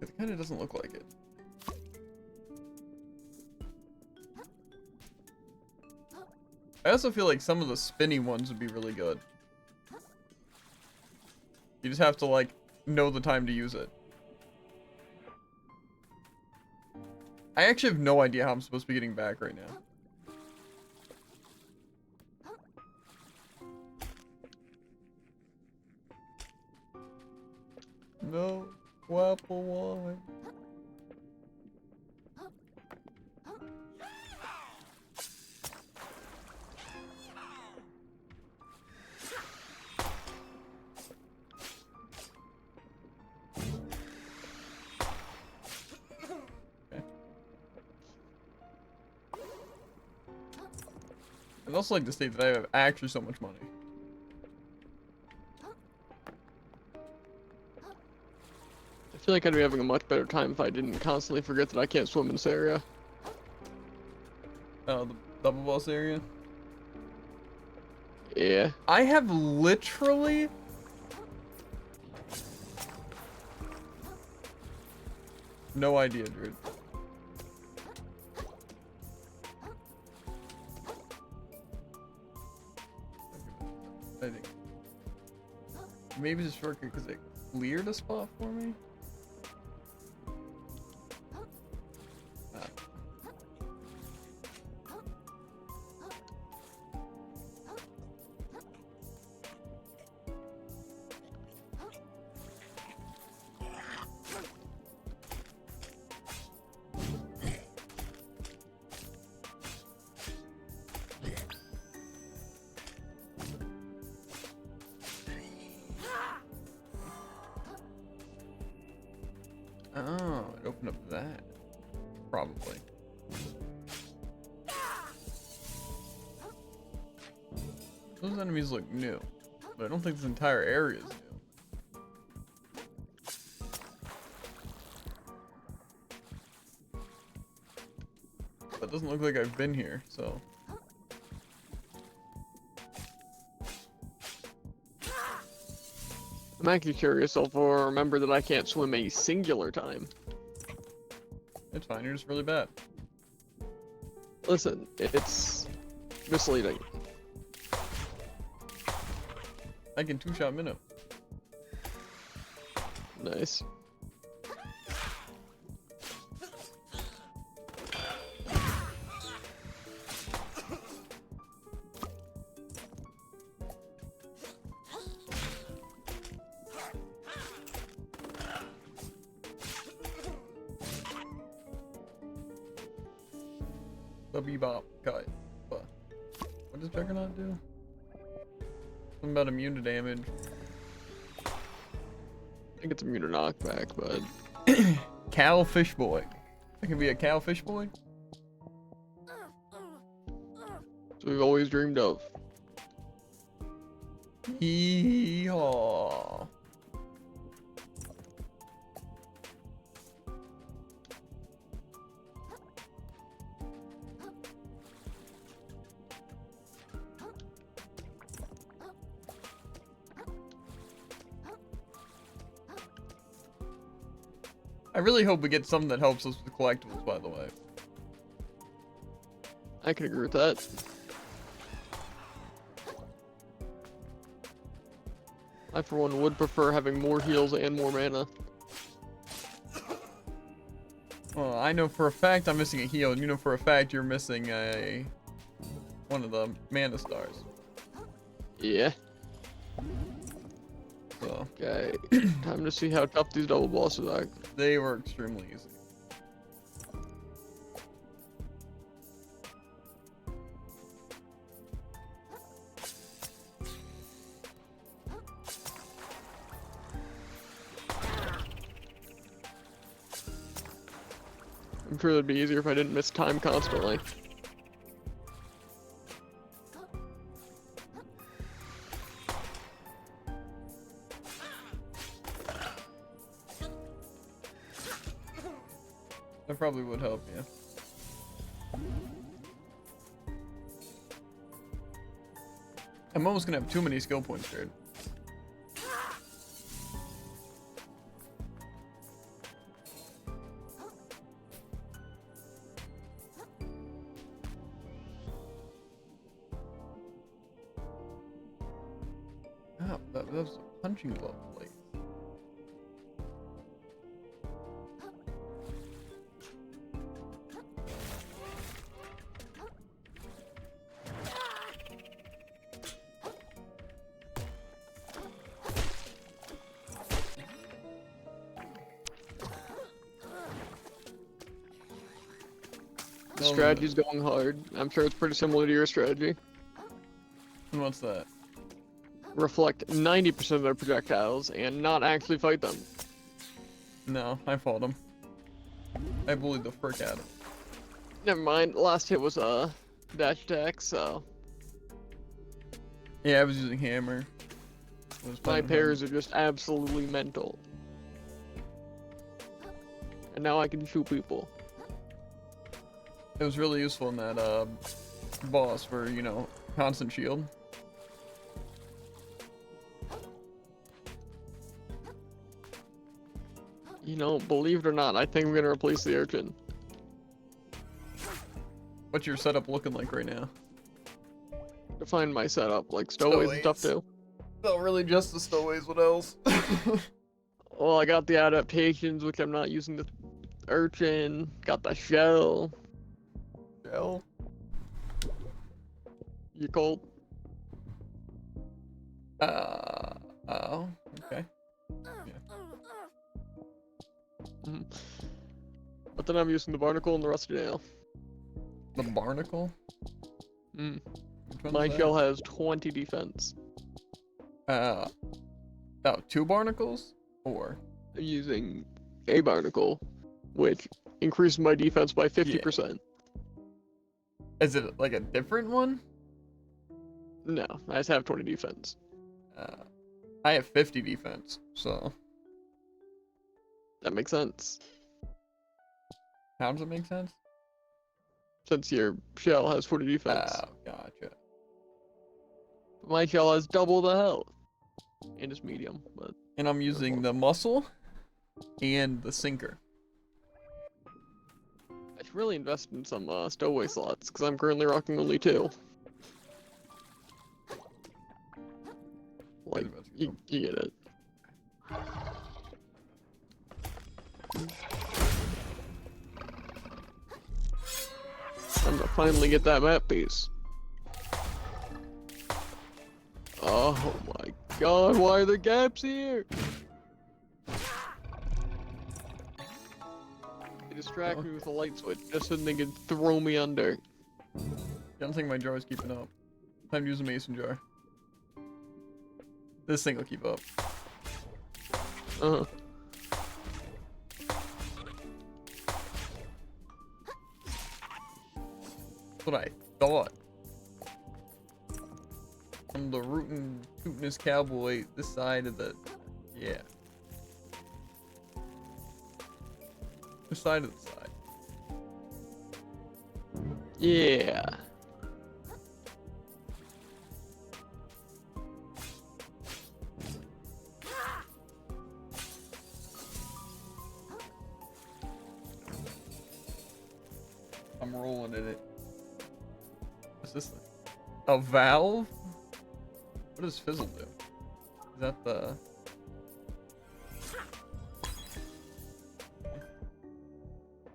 It kind of doesn't look like it. I also feel like some of the spinny ones would be really good. You just have to, like, know the time to use it. I actually have no idea how I'm supposed to be getting back right now. No, Wapple wine. I'd also like to state that I have actually so much money. I feel like I'd be having a much better time if I didn't constantly forget that I can't swim in this area. Oh, the double boss area? Yeah. I have literally no idea, dude. I think maybe it's a shortcut because it cleared a spot for me. Oh, it opened up that. Probably. Those enemies look new, but I don't think this entire area is new. But it doesn't look like I've been here, so. I'm actually curious so far. Remember that I can't swim a singular time. It's fine, you're just really bad. Listen, it's misleading. I can two-shot minnow. Nice. The bebop guy. What does Juggernaut do? Something about immune to damage. I think it's immune to knockback, but Cow fish boy. I can be a cow fish boy. so we've always dreamed of. Hee-haw. I really hope we get something that helps us with collectibles, by the way. I can agree with that. I, for one, would prefer having more heals and more mana. Well, I know for a fact I'm missing a heal, and you know for a fact you're missing one of the mana stars. Yeah. So Okay. Time to see how tough these double bosses are. they were extremely easy. I'm sure it'd be easier if I didn't miss time constantly. That probably would help you. I'm almost gonna have too many skill points, dude. Oh, that was a punching glove plate. The strategy's going hard. I'm sure it's pretty similar to your strategy. And what's that? Reflect 90% of their projectiles and not actually fight them. No, I fought him. I bullied the frick out of him. Never mind, last hit was dash attack, so Yeah, I was using hammer. I was my playing pairs are just absolutely mental. And now I can shoot people. It was really useful in that boss for, you know, constant shield. You know, believe it or not, I think I'm gonna replace the urchin. What's your setup looking like right now? Define my setup, like stowaways and stuff Stowaways. too. Not really just the stowaways, what else? Well, I got the adaptations, which I'm not using the urchin. Got the shell. Shell? You cold? Oh, okay. But then I'm using the barnacle and the rusty nail. The barnacle? Mm. Which one's My that? shell has 20 defense. Oh, 2 barnacles? Or? I'm using a barnacle, which increases my defense by 50%. Is it like a different one? No, I just have 20 defense. I have 50 defense, so That makes sense. how does it make sense? Since your shell has 40 defense. Oh, gotcha. My shell has double the health. And it's medium, but And I'm using the muscle and the sinker. I should really invest in some stowaway slots, because I'm currently rocking only 2. Like, you get it. I'm gonna finally get that map piece. Oh my god, why are there gaps here? They distract me with a light switch just so they can throw me under. I don't think my jar is keeping up. Time to use a mason jar. This thing will keep up. Uh-huh. That's what I thought. I'm the rootin' tootin'est cowboy this side of the... Yeah. This side of the side. Yeah. I'm rolling in it. What's this thing? A valve? What does fizzle do? Is that the...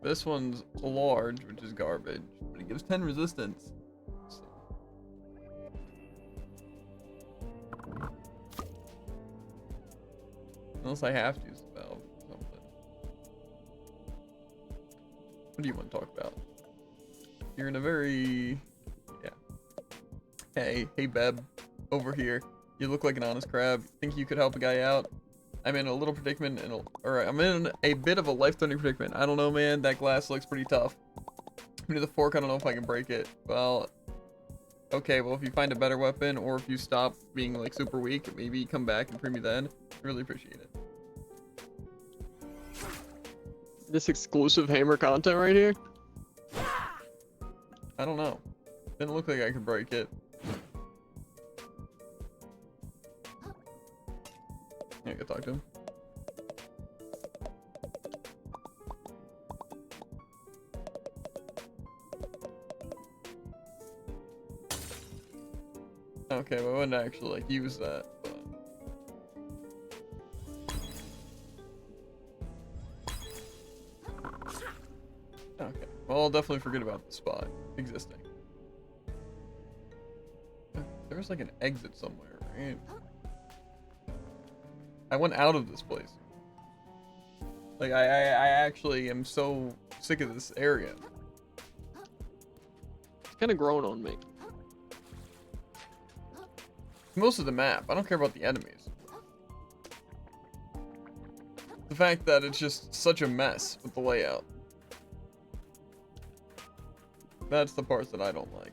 This one's large, which is garbage, but it gives 10 resistance. So. Unless I have to use the valve or something. What do you want to talk about? You're in a very... Yeah. Hey Beb. Over here. You look like an honest crab. Think you could help a guy out? I'm in a little predicament, I'm in a bit of a life-threatening predicament. I don't know, man. That glass looks pretty tough. I need the fork. I don't know if I can break it. Well, okay. Well, if you find a better weapon, or if you stop being like super weak, maybe come back and free me then. Really appreciate it. This exclusive hammer content right here? I don't know. Didn't look like I could break it. Yeah, go talk to him. Okay, well, I wouldn't actually like use that, but... Okay, well, I'll definitely forget about the spot existing. There's like an exit somewhere, right? I went out of this place. Like, I actually am so sick of this area. It's kind of grown on me. Most of the map. I don't care about the enemies. The fact that it's just such a mess with the layout. That's the part that I don't like.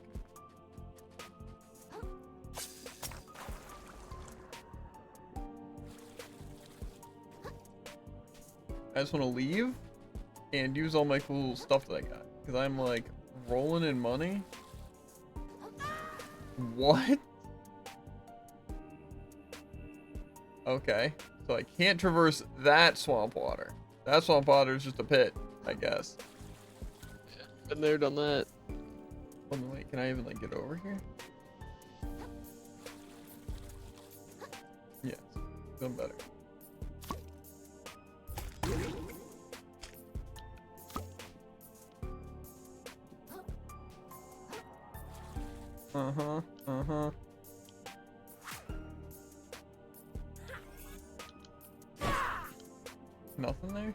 I just want to leave and use all my cool stuff that I got. Because I'm like rolling in money. What? Okay. So I can't traverse that swamp water. That swamp water is just a pit, I guess. Been there, done that. Hold on, wait, can I even like get over here? Yes, feeling better. Uh-huh, uh-huh. Nothing there?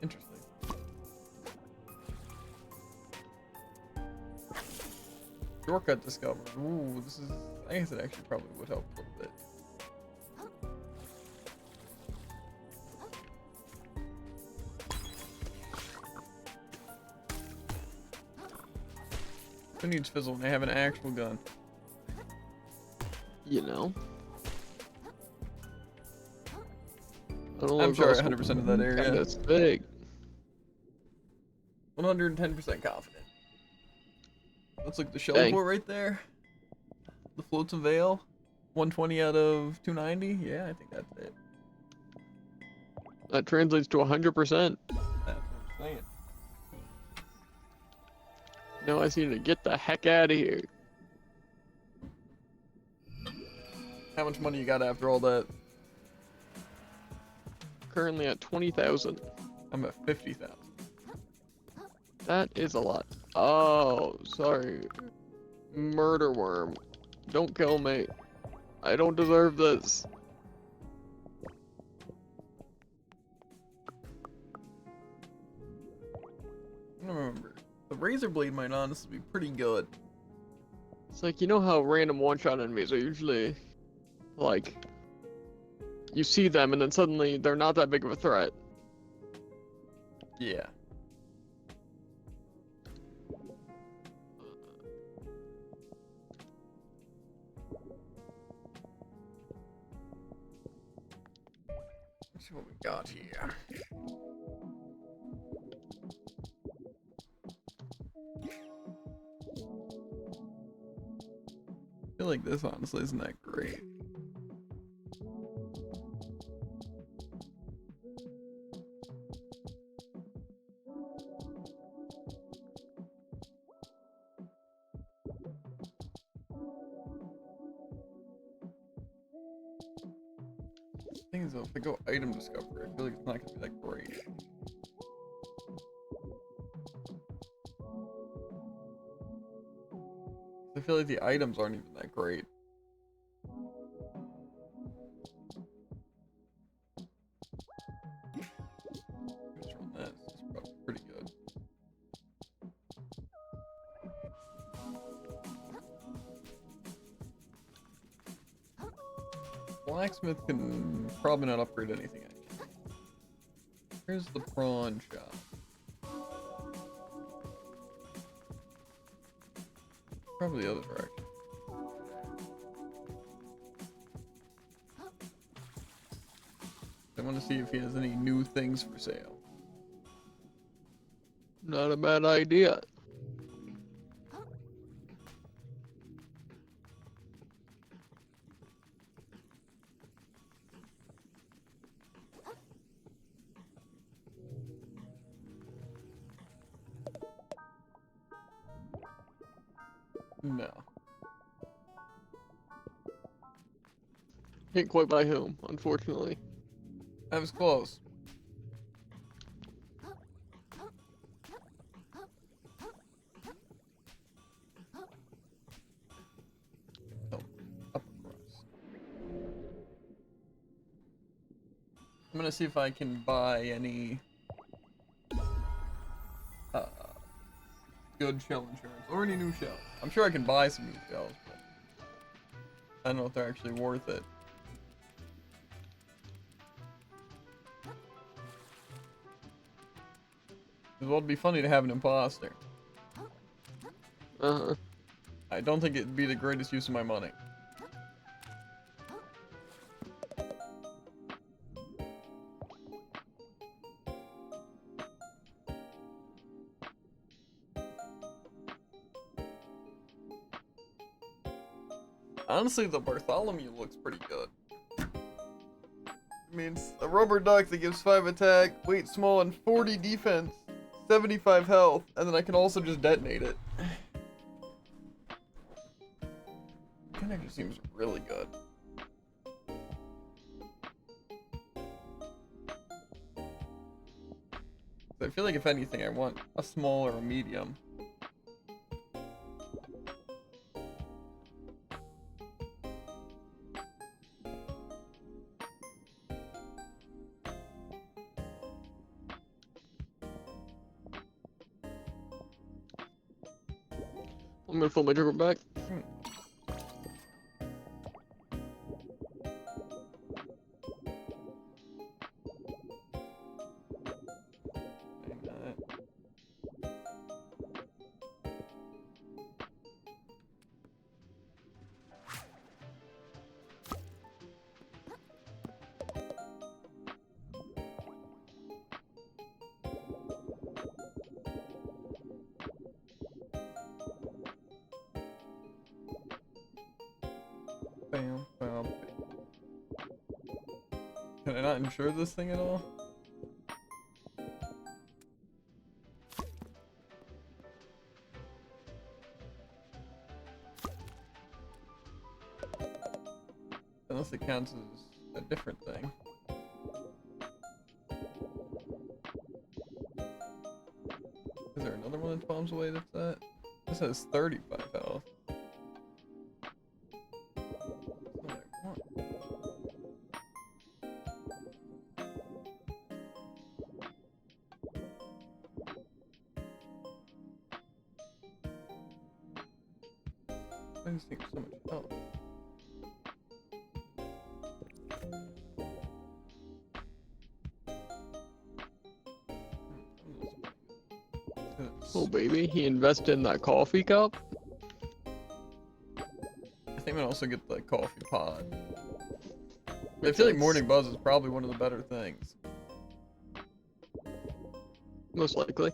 Interesting. Shortcut discovered. Ooh, this is... I guess it actually probably would help a little bit. Who needs fizzle when they have an actual gun? You know. I don't I'm know sure if 100% of that area. That's big. 110% confident. That's like the shell Dang. port right there. The Flotsam Vale. 120 out of 290. Yeah, I think that's it. That translates to 100%. That's what I'm saying. Now I just need to get the heck out of here. How much money you got after all that? Currently at 20,000. I'm at 50,000. That is a lot. Oh, sorry. Murder worm. Don't kill me. I don't deserve this. I don't remember. The Razor Blade might honestly be pretty good. It's like, you know how random one-shot enemies are usually, like, you see them and then suddenly they're not that big of a threat. Yeah. Let's see what we got here. I feel like this honestly isn't that great. Thing is though, if I go item discovery, I feel like it's not gonna be that great. I feel like the items aren't even that great. Just run this. It's probably pretty good. Blacksmith can probably not upgrade anything actually. Here's the prawn shop. Probably the other direction. I want to see if he has any new things for sale. Not a bad idea. No. Can't quite buy home, unfortunately. That was close. Oh, upper crust. I'm gonna see if I can buy any good shell insurance or any new shells. I'm sure I can buy some new shells, but I don't know if they're actually worth it. Well, it'd be funny to have an imposter. Uh-huh. I don't think it'd be the greatest use of my money. Honestly, the Bartholomew looks pretty good. means a rubber duck that gives 5 attack, weight small, and 40 defense, 75 health, and then I can also just detonate it. That actually seems really good. I feel like if anything, I want a small or a medium. I'm gonna flip my trigger back. Bam, bam, bam. Can I not insure this thing at all? Unless it counts as a different thing. Is there another one that bombs away that's that? This has 35 health. That's not what I want. I just think so much health. Oh baby, he invested in that coffee cup? I think we also get the coffee pod. I Makes feel like sense. Morning Buzz is probably one of the better things. Most likely.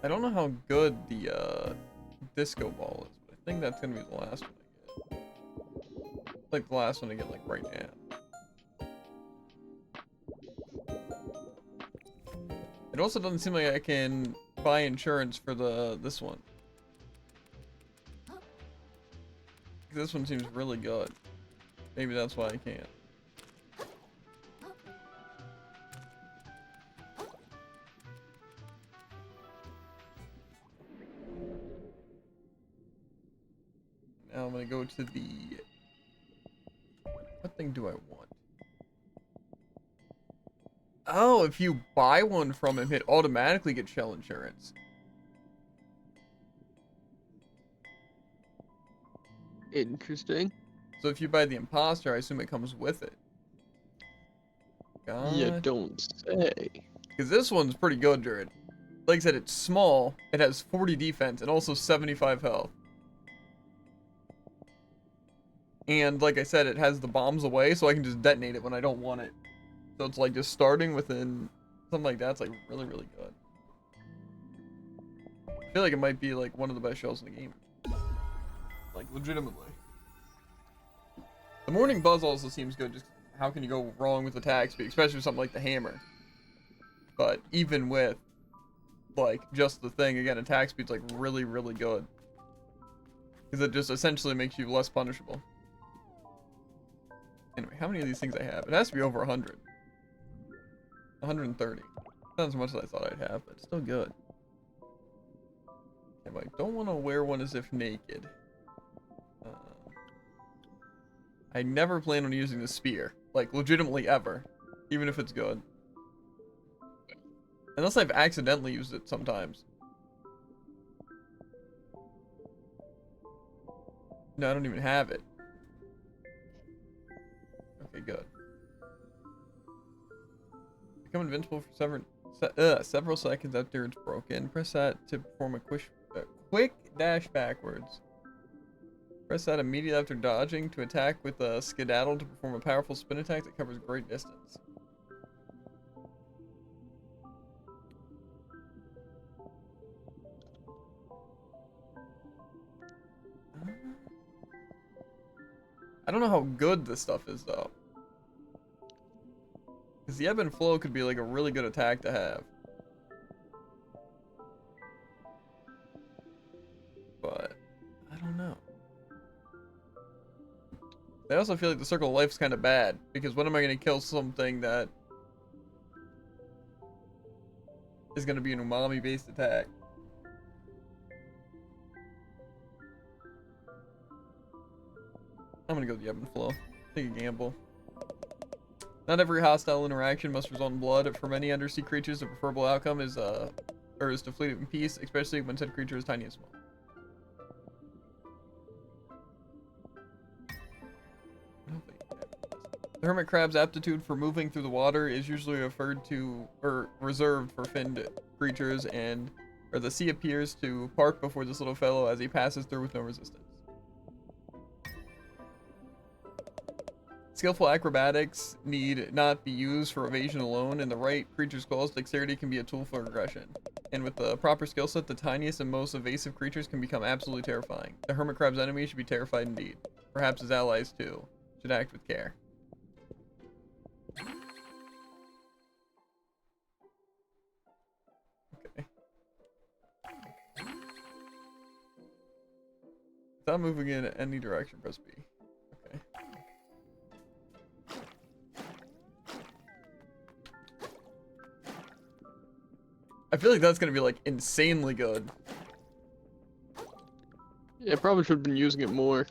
I don't know how good the disco ball is, but I think that's gonna be the last one I get. Like the last one I get like right now. It also doesn't seem like I can buy insurance for this one. This one seems really good. Maybe that's why I can't. Now I'm gonna go to the... What thing do I want? Oh, if you buy one from him, it automatically gets shell insurance. Interesting. So if you buy the imposter, I assume it comes with it. You God. don't say. Because this one's pretty good, Jared. Like I said, it's small, it has 40 defense, and also 75 health. And like I said, it has the bombs away, so I can just detonate it when I don't want it. So it's like just starting within something like that's like really, really good. I feel like it might be like one of the best shells in the game. Like legitimately. The Morning Buzz also seems good, just how can you go wrong with attack speed, especially with something like the hammer. But even with like just the thing, again, attack speed's like really, really good. Because it just essentially makes you less punishable. Anyway, how many of these things I have? It has to be over 100. 130. Not as much as I thought I'd have, but still good. And I don't want to wear one as if naked. I never plan on using the spear. Like, legitimately ever. Even if it's good. Unless I've accidentally used it sometimes. No, I don't even have it. Okay, good. Become invincible for several seconds after it's broken. Press that to perform a quick dash backwards. Press that immediately after dodging to attack with a skedaddle to perform a powerful spin attack that covers great distance. I don't know how good this stuff is though. the ebb and flow could be like a really good attack to have. But I don't know. I also feel like the circle of life is kind of bad, because when am I going to kill something that is going to be an umami based attack? I'm going to go with the ebb and flow. Take a gamble. Not every hostile interaction must result in blood. For many undersea creatures, the preferable outcome is to flee in peace, especially when said creature is tiny and small. The hermit crab's aptitude for moving through the water is usually referred to or reserved for finned creatures, or the sea appears to part before this little fellow as he passes through with no resistance. Skillful acrobatics need not be used for evasion alone, and the right creature's claws dexterity can be a tool for aggression. And with the proper skill set, the tiniest and most evasive creatures can become absolutely terrifying. The hermit crab's enemies should be terrified indeed. Perhaps his allies too should act with care. Okay. Without moving in any direction, press B. Okay. I feel like that's gonna be like insanely good. Yeah, probably should have been using it more.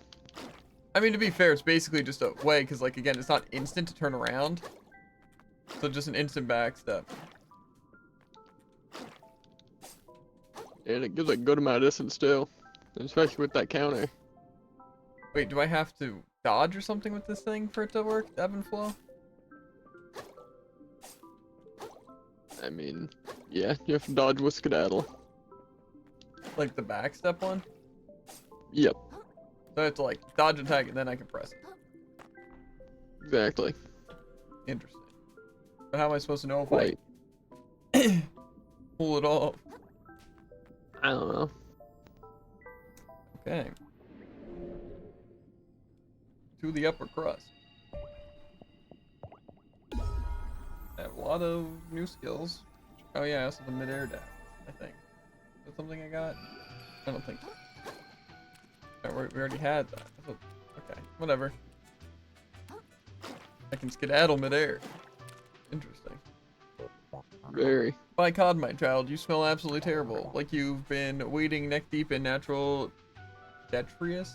I mean, to be fair, it's basically just a way, because like again, it's not instant to turn around, so just an instant back step. And it gives a good amount of distance still, especially with that counter. Wait, do I have to dodge or something with this thing for it to work? Ebb and flow? I mean, yeah, you have to dodge with skedaddle. Like the back step one? Yep, So I have to like dodge attack and then I can press it. exactly. Interesting. But how am I supposed to know if Wait, I pull it off? I don't know. Okay. To the upper crust. I have a lot of new skills. Oh yeah, also the mid-air dash, I think. Is that something I got? I don't think so. Alright, we already had that. Okay, whatever. I can skedaddle mid-air. Interesting. Very. By God, my child, you smell absolutely terrible. Like you've been wading neck deep in natural detritus?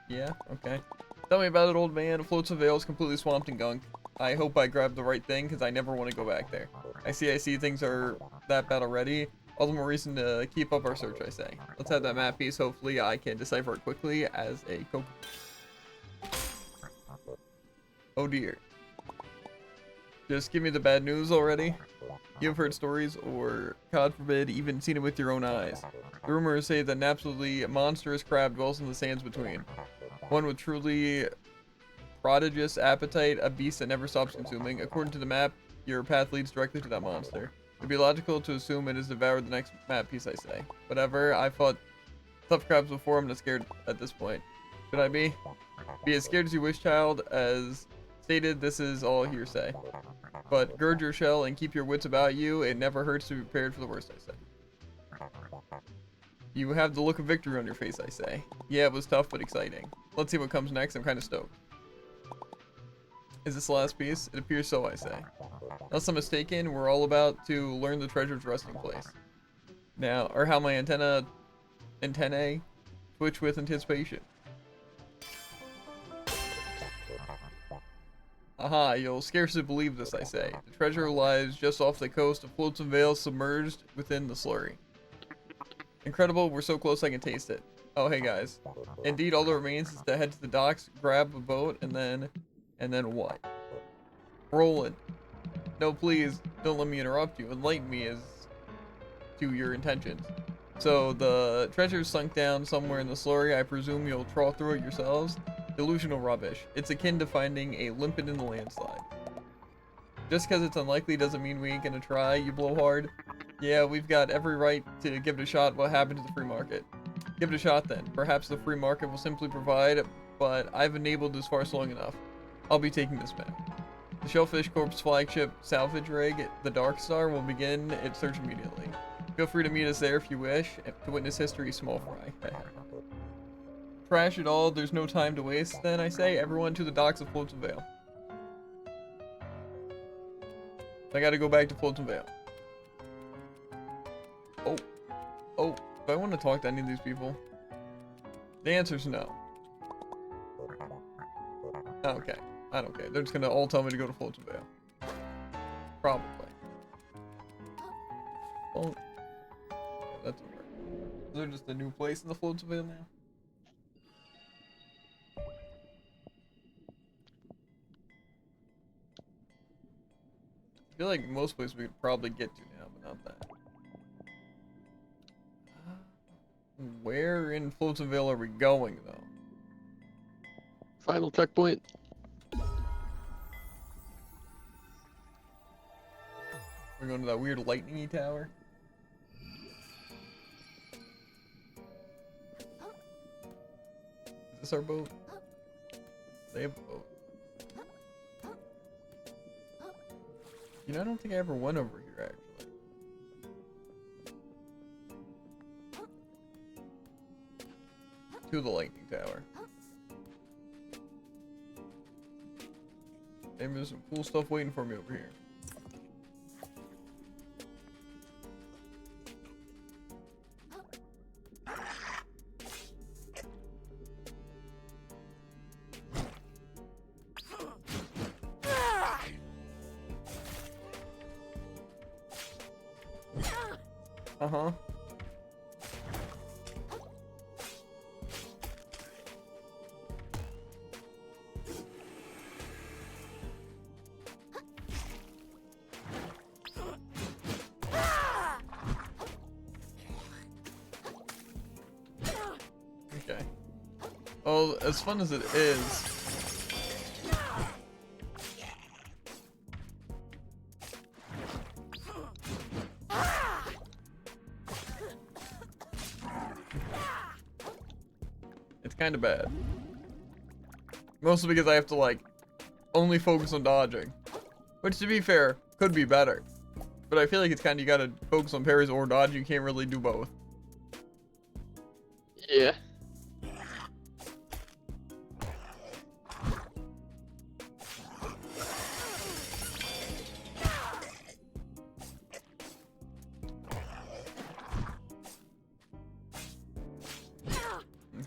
Yeah, okay. Tell me about it, old man. Floats and veils completely swamped in gunk. I hope I grabbed the right thing, because I never want to go back there. I see things are that bad already. All the more reason to keep up our search, I say. Let's have that map piece. Hopefully I can decipher it quickly as a coke. Oh dear. Just give me the bad news already. You've heard stories, or, God forbid, even seen it with your own eyes. The rumors say that an absolutely monstrous crab dwells in the sands between. One with truly prodigious appetite, a beast that never stops consuming. According to the map, your path leads directly to that monster. It'd be logical to assume it has devoured the next map piece, I say. Whatever, I fought tough crabs before, I'm not scared at this point. Should I be? Be as scared as you wish, child. As stated, this is all hearsay. But gird your shell and keep your wits about you. It never hurts to be prepared for the worst, I say. You have the look of victory on your face, I say. Yeah, it was tough, but exciting. Let's see what comes next. I'm kind of stoked. Is this the last piece? It appears so, I say. Unless I'm mistaken, we're all about to learn the treasure's resting place. Now, or how my antennae twitch with anticipation. Aha, you'll scarcely believe this, I say. The treasure lies just off the coast of Floats and Veils, submerged within the slurry. Incredible, we're so close I can taste it. Oh, hey guys. Indeed, all that remains is to head to the docks, grab a boat, and then what? Roland. No, please, don't let me interrupt you. Enlighten me as to your intentions. So, the treasure's sunk down somewhere in the slurry. I presume you'll trawl through it yourselves? Delusional rubbish. It's akin to finding a limpet in the landslide. Just because it's unlikely doesn't mean we ain't gonna try, you blowhard. Yeah, we've got every right to give it a shot. What happened to the free market? Give it a shot then. Perhaps the free market will simply provide, but I've enabled this farce long enough. I'll be taking this map. The Shellfish Corp's flagship salvage rig, the Dark Star, will begin its search immediately. Feel free to meet us there if you wish, to witness history's small fry. Trash it all, there's no time to waste then, I say. Everyone to the docks of Flotsam Vale. I gotta go back to Flotsam Vale. Oh, do I want to talk to any of these people? The answer's no. Okay, I don't care. They're just gonna all tell me to go to Flotsam Vale. Probably. Well, yeah, that's alright. Is there just a new place in the Flotsam Vale now? I feel like most places we could probably get to now, but not that. Where in Flotsam Vale are we going, though? Final checkpoint. We're going to that weird lightning-y tower? Is this our boat? They have a boat. You know, I don't think I ever went over here, actually. To the lightning tower. Maybe there's some cool stuff waiting for me over here. Uh-huh. Okay. Well, as fun as it is, it's kind of bad. Mostly because I have to, like, only focus on dodging. Which, to be fair, could be better. But I feel like it's kind of, you gotta focus on parries or dodge, you can't really do both. Yeah.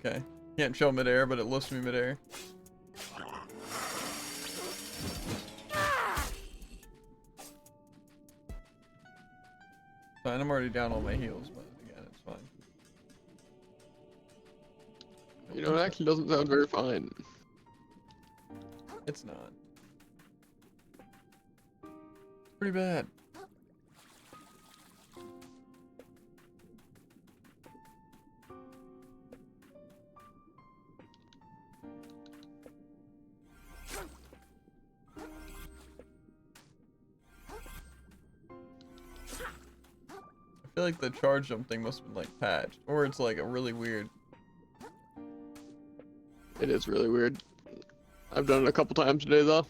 Okay. Can't show midair, but it lifts me midair. Fine, I'm already down on my heels, but again, it's fine. You know, it actually doesn't sound very fine. It's not. It's pretty bad. I feel like the charge jump thing must have been like patched, or it's like a really weird. It is really weird. I've done it a couple times today, though.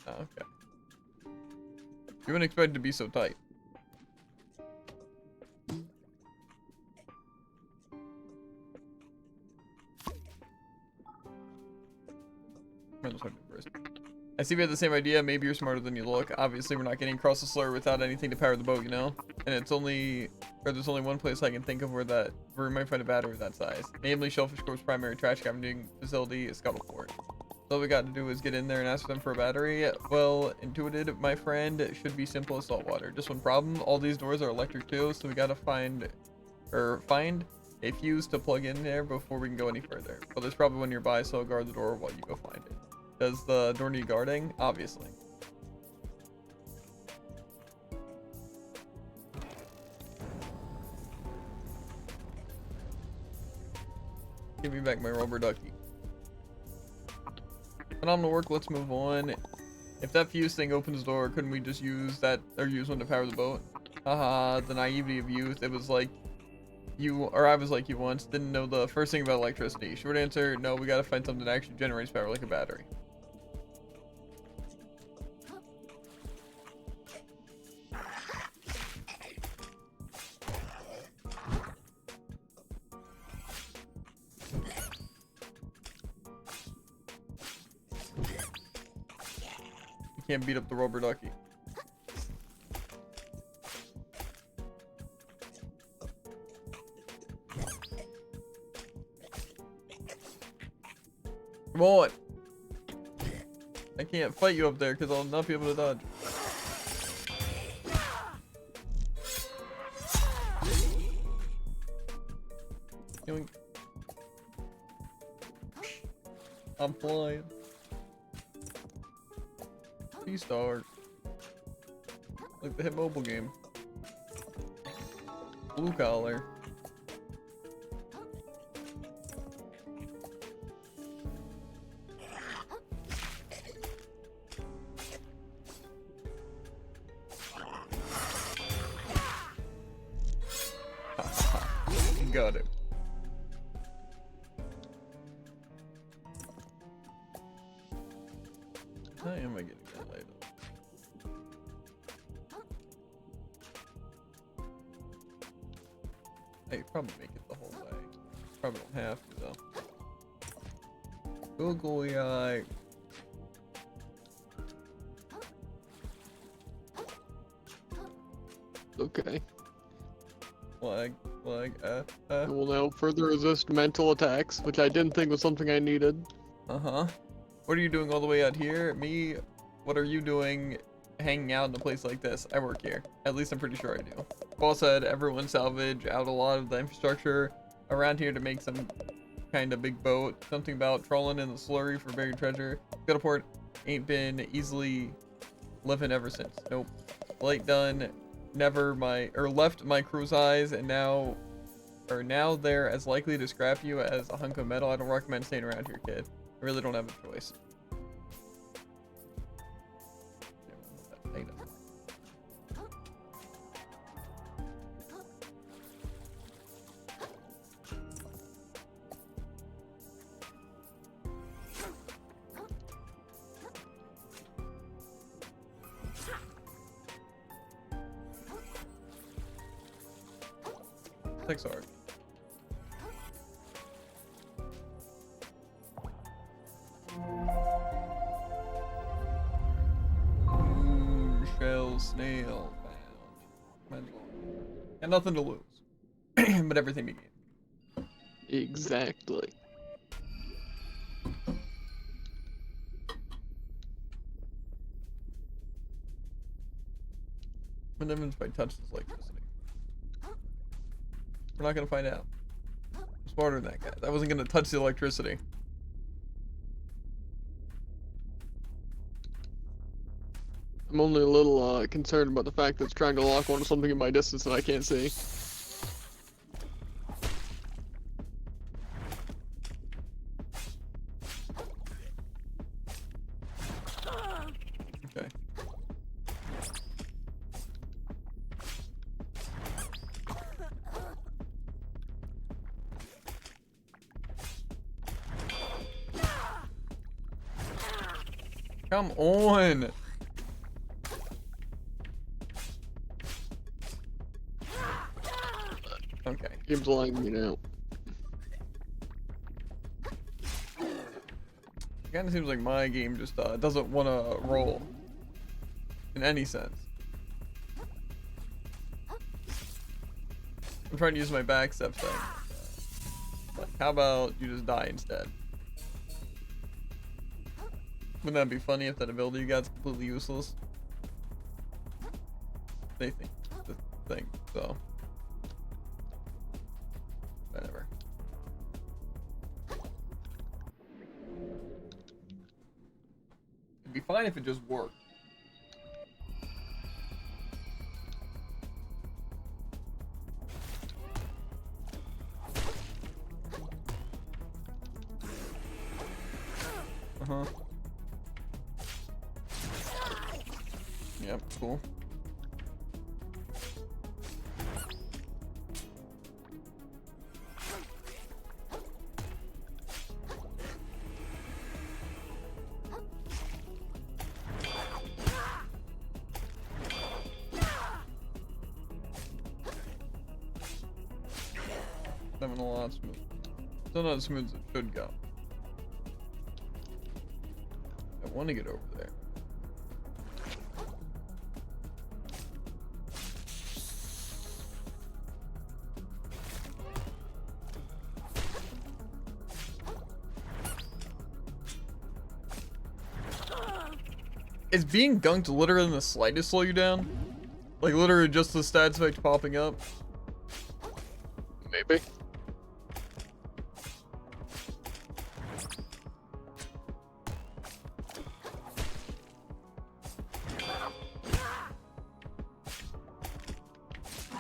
Oh, okay. You wouldn't expect it to be so tight. I see we have the same idea. Maybe you're smarter than you look. Obviously, we're not getting across the slur without anything to power the boat, you know? And it's only, or there's only one place I can think of where we might find a battery of that size. Namely, Shellfish Corp's primary trash scavenging facility is Scuttlefort. So all we got to do is get in there and ask them for a battery. Well, intuited, my friend, it should be simple as salt water. Just one problem, all these doors are electric too, so we gotta find a fuse to plug in there before we can go any further. But there's probably one nearby, so I'll guard the door while you go find it. Does the door need guarding? Obviously. Give me back my rubber ducky. Phenomenal work, let's move on. If that fuse thing opens the door, couldn't we just use that, or use one to power the boat? Haha, the naivety of youth. It was like you, or I was like you once, didn't know the first thing about electricity. Short answer, no, we gotta find something that actually generates power like a battery. You can't beat up the rubber ducky. Come on! I can't fight you up there because I'll not be able to dodge. Yoink. I'm flying. P-Star. Like the Hit Mobile game. Blue collar. Got it. How am I getting that light up? Hey, probably make it the whole way. Probably don't have to though. Googly eye. Okay. Flag. I will now further resist mental attacks, which I didn't think was something I needed. Uh-huh. What are you doing all the way out here? Me? What are you doing hanging out in a place like this? I work here. At least I'm pretty sure I do. Paul said everyone salvage out a lot of the infrastructure around here to make some kind of big boat. Something about trolling in the slurry for buried treasure. Scuttleport ain't been easily living ever since. Nope. Light done. Never left my crew's eyes, and now they're as likely to scrap you as a hunk of metal. I don't recommend staying around here, kid. I really don't have a choice. Thanks, Art. Ooh, shell snail found. Got nothing to lose, but everything to gain. Exactly. What happens if I touch this electricity? We're not gonna find out. I'm smarter than that guy. I wasn't gonna touch the electricity. I'm only a little concerned about the fact that it's trying to lock onto something in my distance that I can't see. Okay. Come on! Okay. Game's lagging me now. It kind of seems like my game just doesn't want to roll in any sense. I'm trying to use my backstep thing. Like, how about you just die instead? Wouldn't that be funny if that ability you got's completely useless? They think the thing, so whatever. It'd be fine if it just worked. Uh-huh. Yep, cool. a lot smoother. Still not as smooth as it should go. I want to get over there. Is being gunked literally in the slightest slow you down? Like literally just the stats effect popping up? Maybe.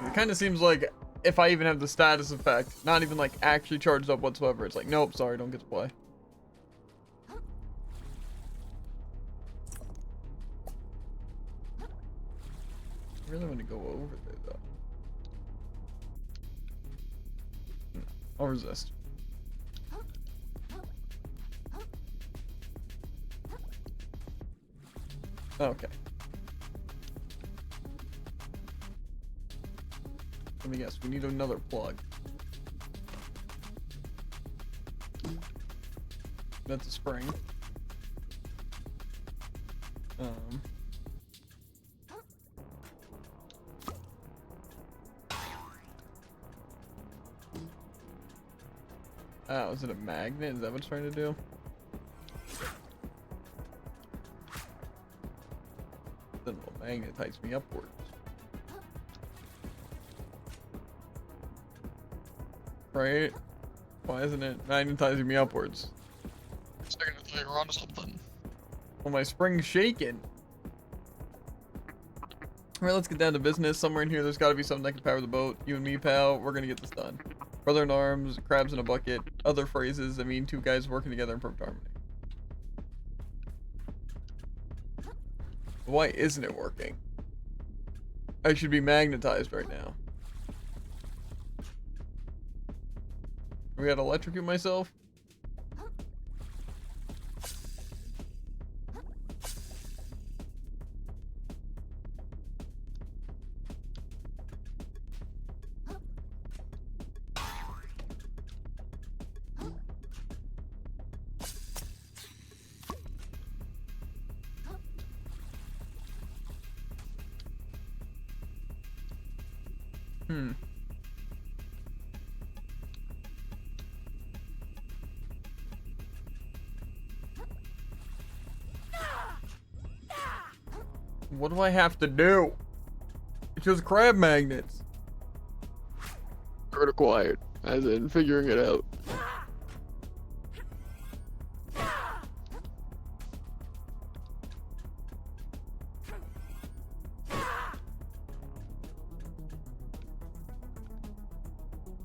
It kind of seems like if I even have the status effect, not even like actually charged up whatsoever, it's like, nope, sorry, don't get to play. I really want to go over there though. No, I'll resist. Okay. Let me guess, we need another plug. That's a spring. Oh, is it a magnet? Is that what it's trying to do? Then it will magnetize me upwards. Right? Why isn't it magnetizing me upwards? Second, I thought you were onto something. Well, my spring's shaking. Alright, let's get down to business. Somewhere in here, there's gotta be something that can power the boat. You and me, pal, we're gonna get this done. Brother in arms, crabs in a bucket, other phrases that mean two guys working together in perfect harmony. Why isn't it working? I should be magnetized right now. We gotta electrocute myself? What do I have to do? It's just crab magnets. Heard acquired, as in figuring it out.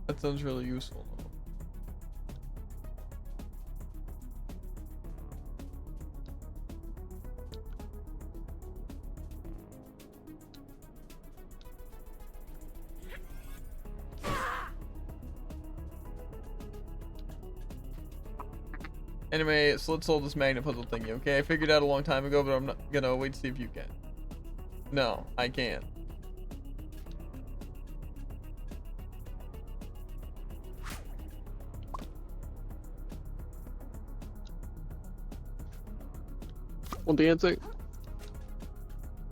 That sounds really useful. Anyway, so let's solve this magnet puzzle thingy, okay? I figured out a long time ago, but I'm not gonna wait to see if you can. No, I can't. Want the answer?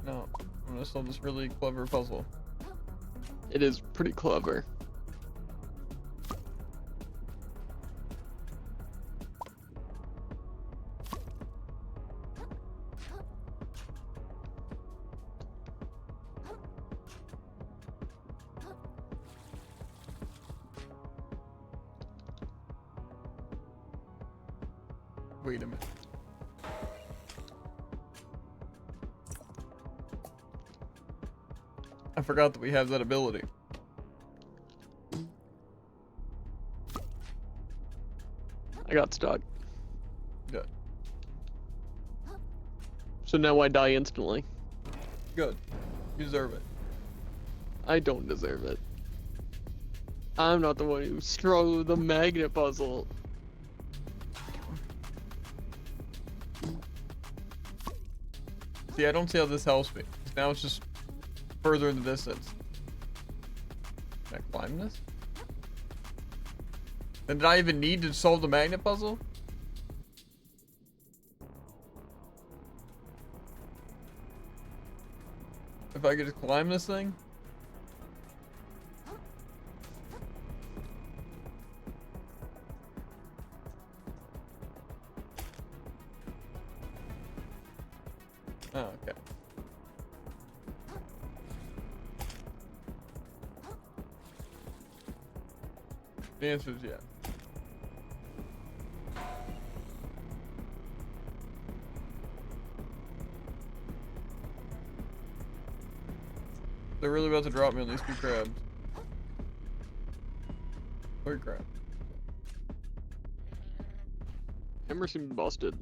No, I'm gonna solve this really clever puzzle. It is pretty clever. Wait a minute. I forgot that we have that ability. I got stuck. Good. So now I die instantly. Good. You deserve it. I don't deserve it. I'm not the one who struggled with the magnet puzzle. See, I don't see how this helps me. Now it's just further in the distance. Can I climb this? Then did I even need to solve the magnet puzzle? If I could just climb this thing? Oh, okay. The answer is yes. They're really about to drop me on these two crabs. Where crab? Hammer seems busted.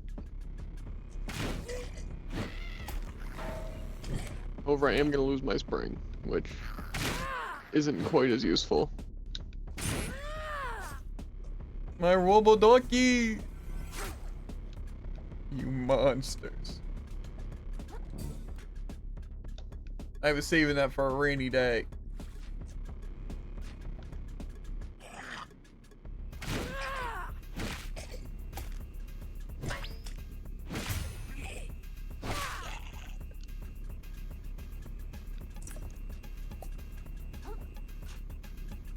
However, I am gonna lose my spring, which isn't quite as useful. My Robodoki! You monsters. I was saving that for a rainy day.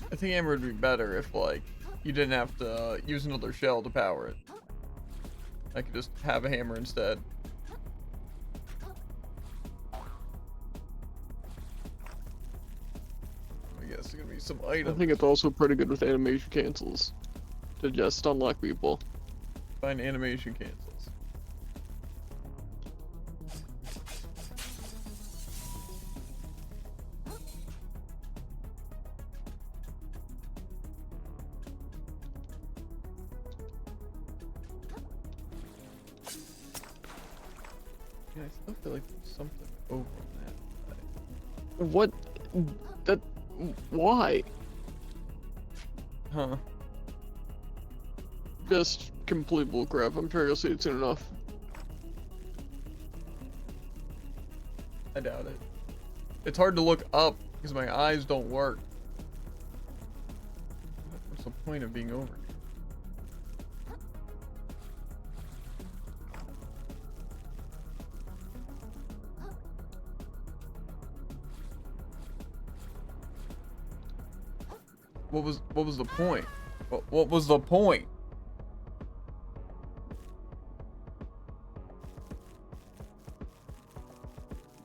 I think Hammer would be better if, like, you didn't have to use another shell to power it. I could just have a hammer instead. I guess there's gonna be some I items. think it's also pretty good with animation cancels to just unlock people. Find animation cancels. Yeah, I still feel like there's something over on that side. What? That? Why? Huh. Just complete bullcrap. I'm sure you'll see it soon enough. I doubt it. It's hard to look up because my eyes don't work. What's the point of being over here? What was the point? What was the point?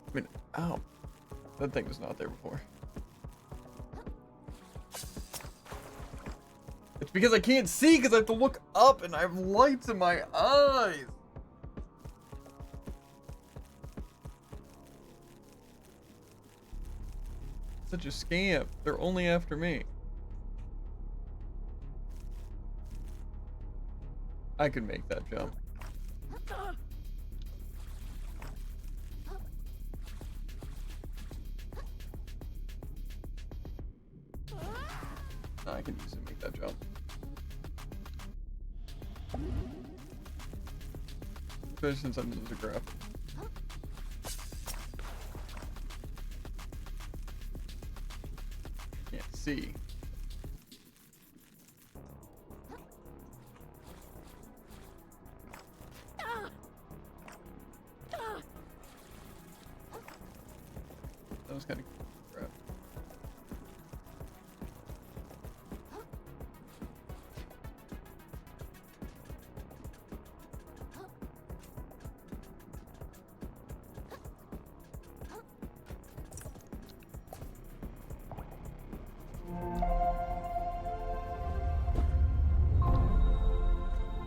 I mean, ow. That thing was not there before. It's because I can't see because I have to look up and I have lights in my eyes. Such a scam. They're only after me. I could make that jump. I can easily make that jump. Especially since I'm in the graph. Can't see. That was kind of crap.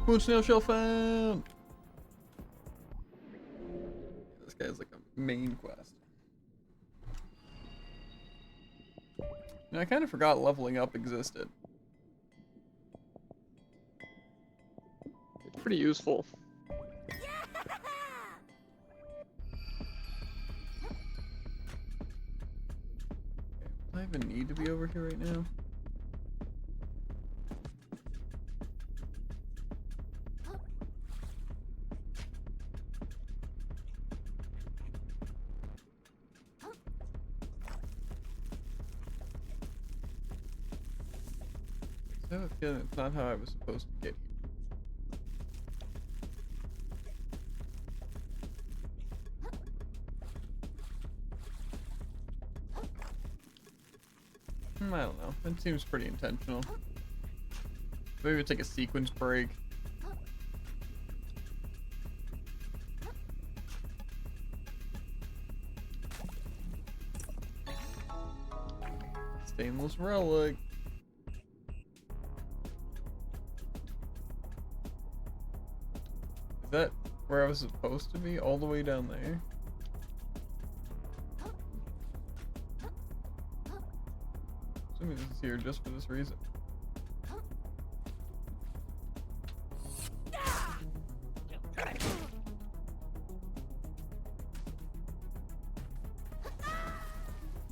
Moon snail shell found. This guy's like a main quest. And I kind of forgot leveling up existed. It's pretty useful. Do I even need to be over here right now? I have a feeling it's not how I was supposed to get here. I don't know. It seems pretty intentional. Maybe it's like a sequence break. Stainless relic. Is that where I was supposed to be? All the way down there? Assuming this is here just for this reason.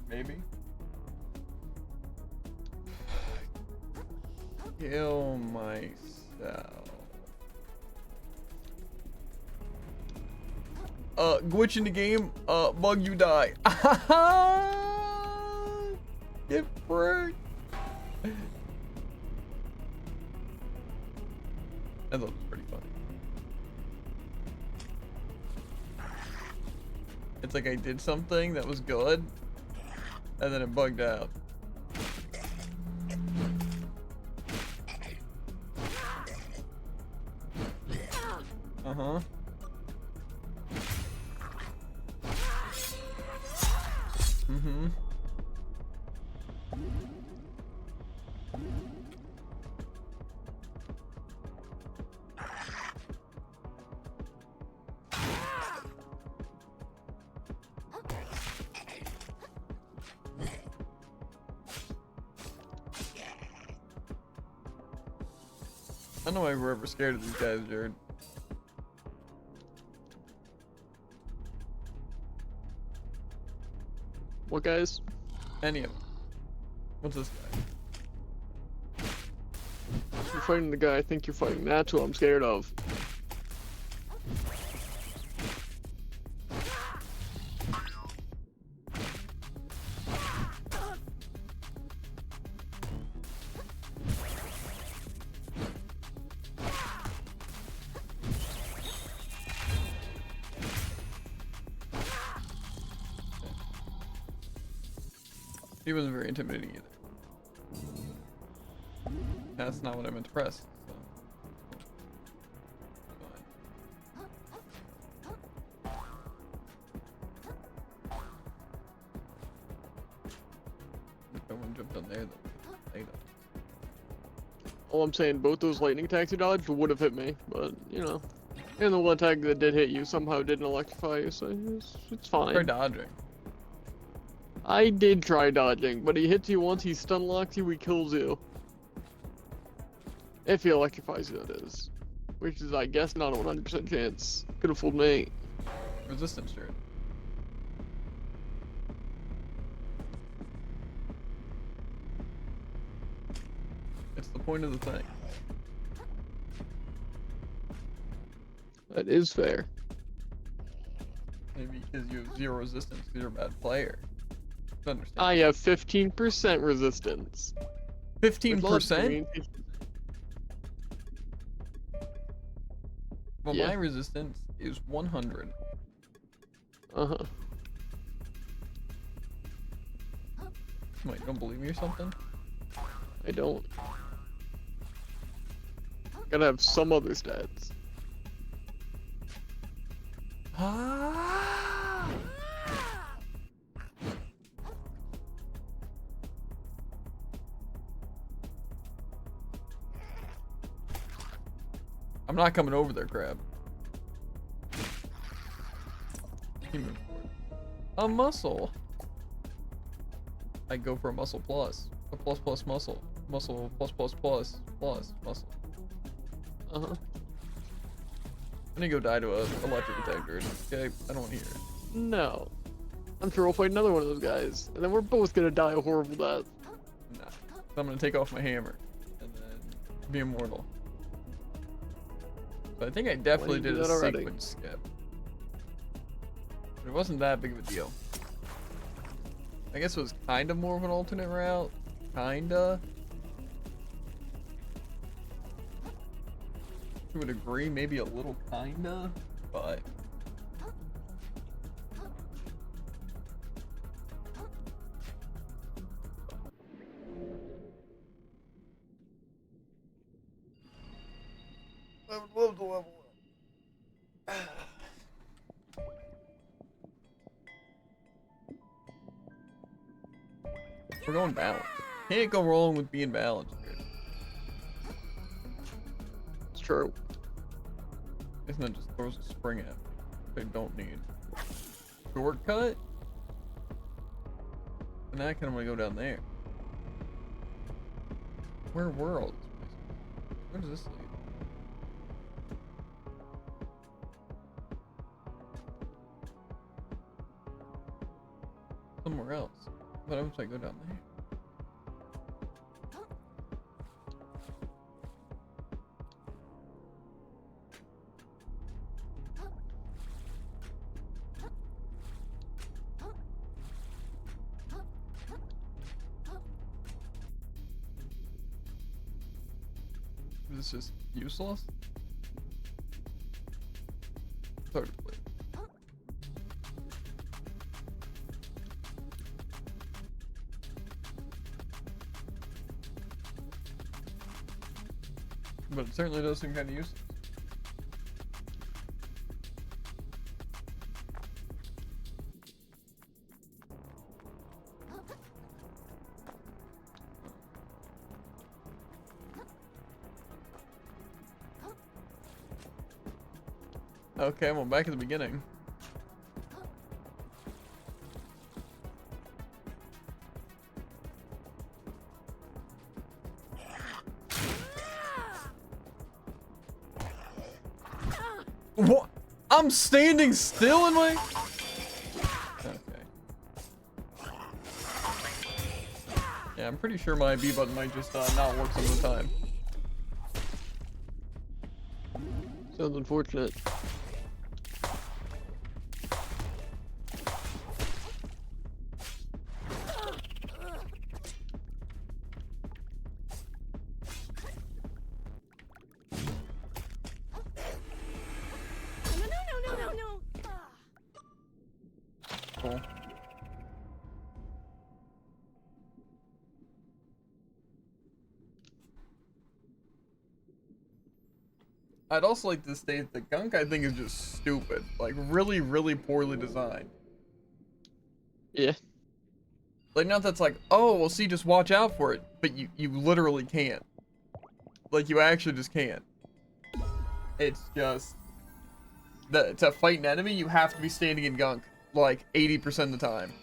Maybe. Kill myself. Glitch in the game. Bug, you die. Get fricked. That looks pretty fun. It's like I did something that was good, and then it bugged out. Uh-huh. Mm-hmm. I don't know why we're ever scared of these guys, Jared. What guys? Any of them. What's this guy? You're fighting the guy I think you're fighting. That's who I'm scared of. He wasn't very intimidating either. That's not what I meant to press. So. If I wouldn't jumped on there, then All I'm saying, both those lightning attacks you dodged would have hit me, but you know, and the one attack that did hit you somehow didn't electrify you, so it's fine. try dodging. I did try dodging, but he hits you once, he stun locks you, he kills you. If he electrifies you, that is. Which is, I guess, not a 100% chance. Could have fooled me. Resistance, Jared. It's the point of the thing. That is fair. Maybe because you have 0 resistance because you're a bad player. Understand. I have 15% resistance. 15%? Well, Yeah. my resistance is 100. Uh-huh. Wait, you don't believe me or something? I don't. Gotta have some other stats. Ah! I'm not coming over there, Crab. You move forward. A muscle. I go for a muscle plus. A plus plus muscle. Muscle plus plus plus plus muscle. Uh-huh. I'm gonna go die to a electric detector. Okay, I don't want to hear it. No. I'm sure we'll fight another one of those guys, and then we're both gonna die a horrible death. Nah. I'm gonna take off my hammer and then be immortal. But I think I definitely Why did you did do a that already? sequence skip. But it wasn't that big of a deal. I guess it was kind of more of an alternate route. Kinda. to a degree, maybe a little kinda, but I would love to level up. We're going balanced. Can't go wrong with being balanced, dude. It's true. Isn't that just throws a spring at me? They don't need. Shortcut? And I kind of want to go down there. Where were all these places? Where does this lead? Somewhere else. But I'm trying to go down there. Is this just useless? It's hard to play. But it certainly does seem kind of useless. Okay, well, back at the beginning. What? I'm standing still in my... Okay. Yeah, I'm pretty sure my B button might just not work some of the time. Sounds unfortunate. Cool. I'd also like to state that Gunk, I think, is just stupid. Like, really, really poorly designed. Yeah. Like, not that's like, oh, well, see, just watch out for it. But you literally can't. Like, you actually just can't. It's just... to fight an enemy, you have to be standing in Gunk. Like, 80% of the time.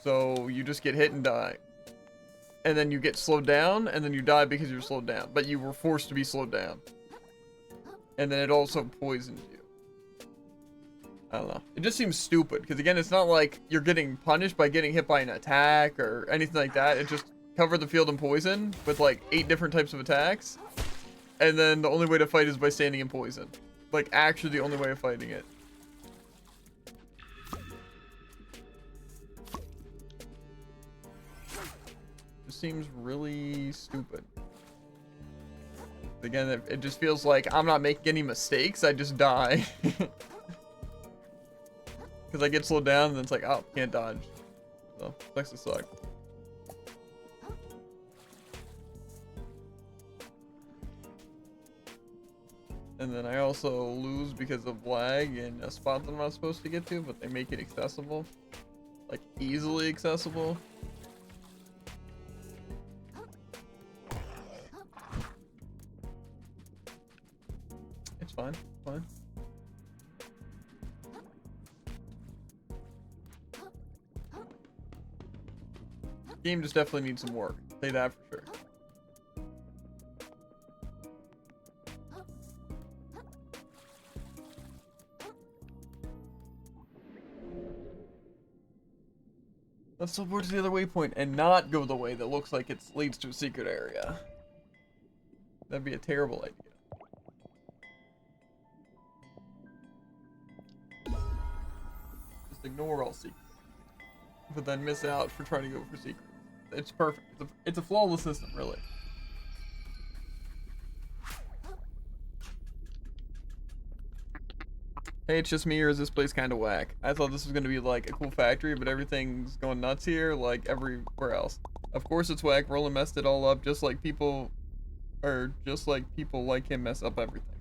So, you just get hit and die. And then you get slowed down, and then you die because you're slowed down. But you were forced to be slowed down. And then it also poisons you. I don't know. It just seems stupid, because again, it's not like you're getting punished by getting hit by an attack or anything like that. It just covered the field in poison with like 8 different types of attacks. And then the only way to fight is by standing in poison. Like, actually the only way of fighting it. It seems really stupid. Again, it just feels like I'm not making any mistakes, I just die. Because I get slowed down and then it's like, oh, can't dodge. So, sucks to suck. And then I also lose because of lag in a spot that I'm not supposed to get to, but they make it accessible. Like, easily accessible. It's fine, fine. Game just definitely needs some work. Say that for sure. Let's teleport to the other waypoint and not go the way that looks like it leads to a secret area. That'd be a terrible idea. Just ignore all secrets. But then miss out for trying to go for secrets. It's perfect. It's a flawless system, really. Hey, it's just me, or is this place kind of whack? I thought this was gonna be like a cool factory, but everything's going nuts here, like everywhere else. Of course it's whack. Roland messed it all up, just like people like him mess up everything.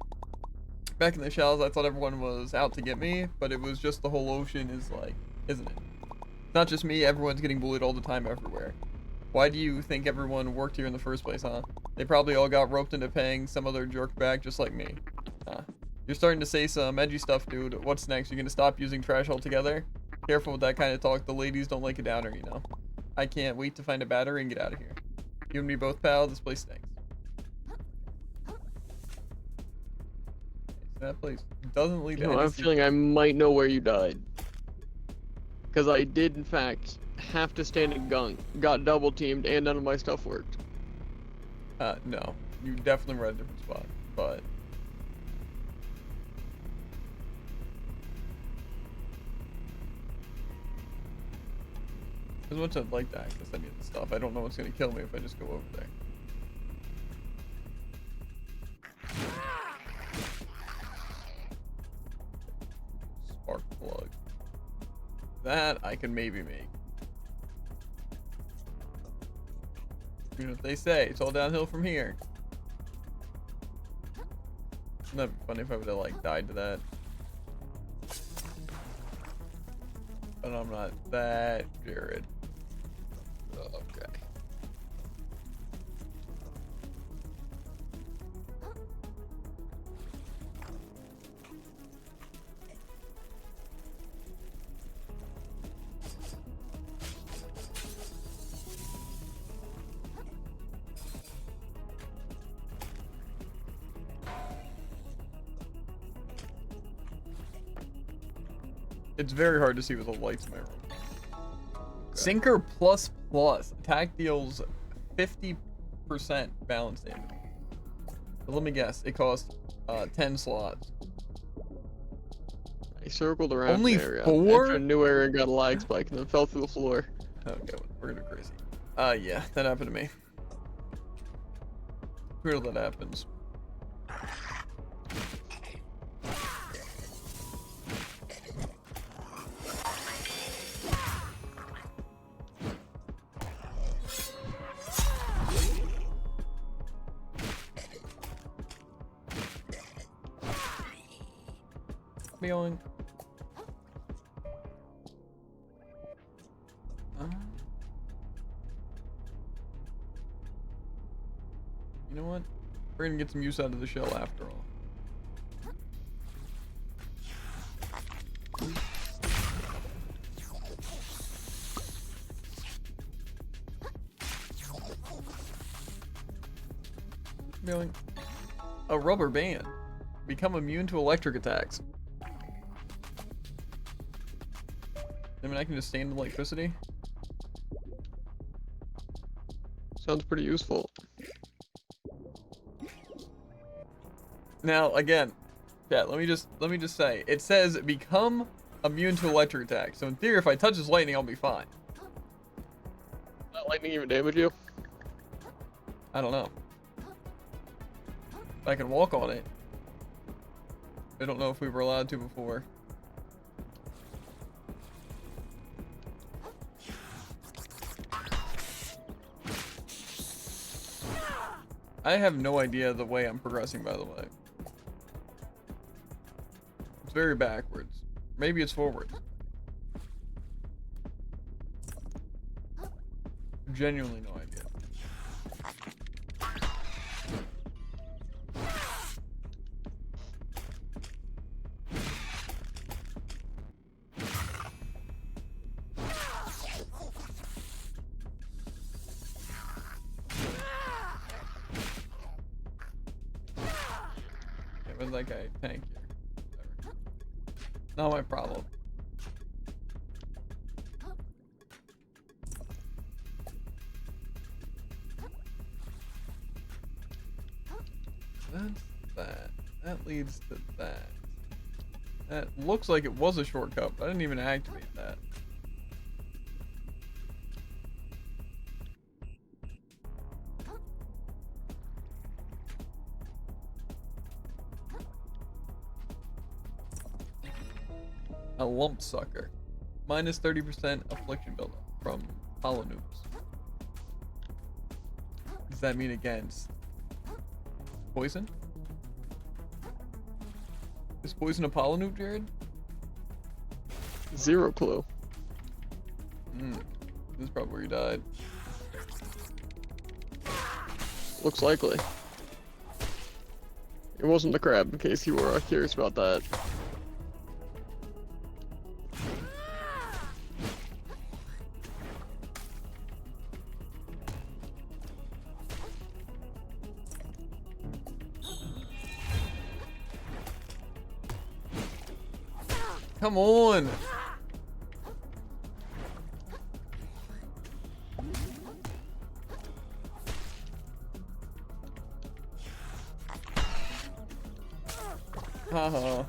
Back in the shells, I thought everyone was out to get me, but it was just the whole ocean is like, isn't it? It's not just me. Everyone's getting bullied all the time everywhere. Why do you think everyone worked here in the first place, huh? They probably all got roped into paying some other jerk back just like me. You're starting to say some edgy stuff, dude. What's next? You're gonna stop using trash altogether? Careful with that kind of talk. The ladies don't like a downer, you know. I can't wait to find a battery and get out of here. You and me both, pal. This place stinks. That place doesn't lead to You know, I'm feeling I might know where you died. Because I did, in fact, have to stand in gunk, got double teamed, and none of my stuff worked. No. You definitely were at a different spot, but... As much as I'd like to access any of the stuff, I don't know what's gonna kill me if I just go over there. Spark plug. That I can maybe make. You know what they say, it's all downhill from here. Wouldn't that be funny if I would have like died to that? But I'm not that Jared. Okay. It's very hard to see with the lights in my room. Sinker plus plus. Attack deals 50% balance damage. But let me guess, it costs 10 slots. I circled around Only the area, 4? entered a new area and got a lag spike, and then fell through the floor. Okay, we're gonna go crazy. Yeah, that happened to me. Weird that happens. Going. You know what? We're gonna get some use out of the shell after all. Going. A rubber band. Become immune to electric attacks. I mean, I can just stand in electricity. Sounds pretty useful. Now, again, yeah, let me just say, it says become immune to electric attacks. So in theory, if I touch this lightning, I'll be fine. That lightning even damage you? I don't know. I can walk on it. I don't know if we were allowed to before. I have no idea the way I'm progressing, by the way. It's very backwards. Maybe it's forwards. Genuinely no idea. Where's that guy? Tank here. Whatever. Not my problem. That's that. That leads to that. That looks like it was a shortcut, but I didn't even activate that. A lump sucker. Minus 30% affliction buildup from Polynoops. Does that mean against poison? Is poison a Polynoop, Jared? Zero clue. This is probably where you died. Looks likely. It wasn't the crab, in case you were curious about that. Come on! Haha.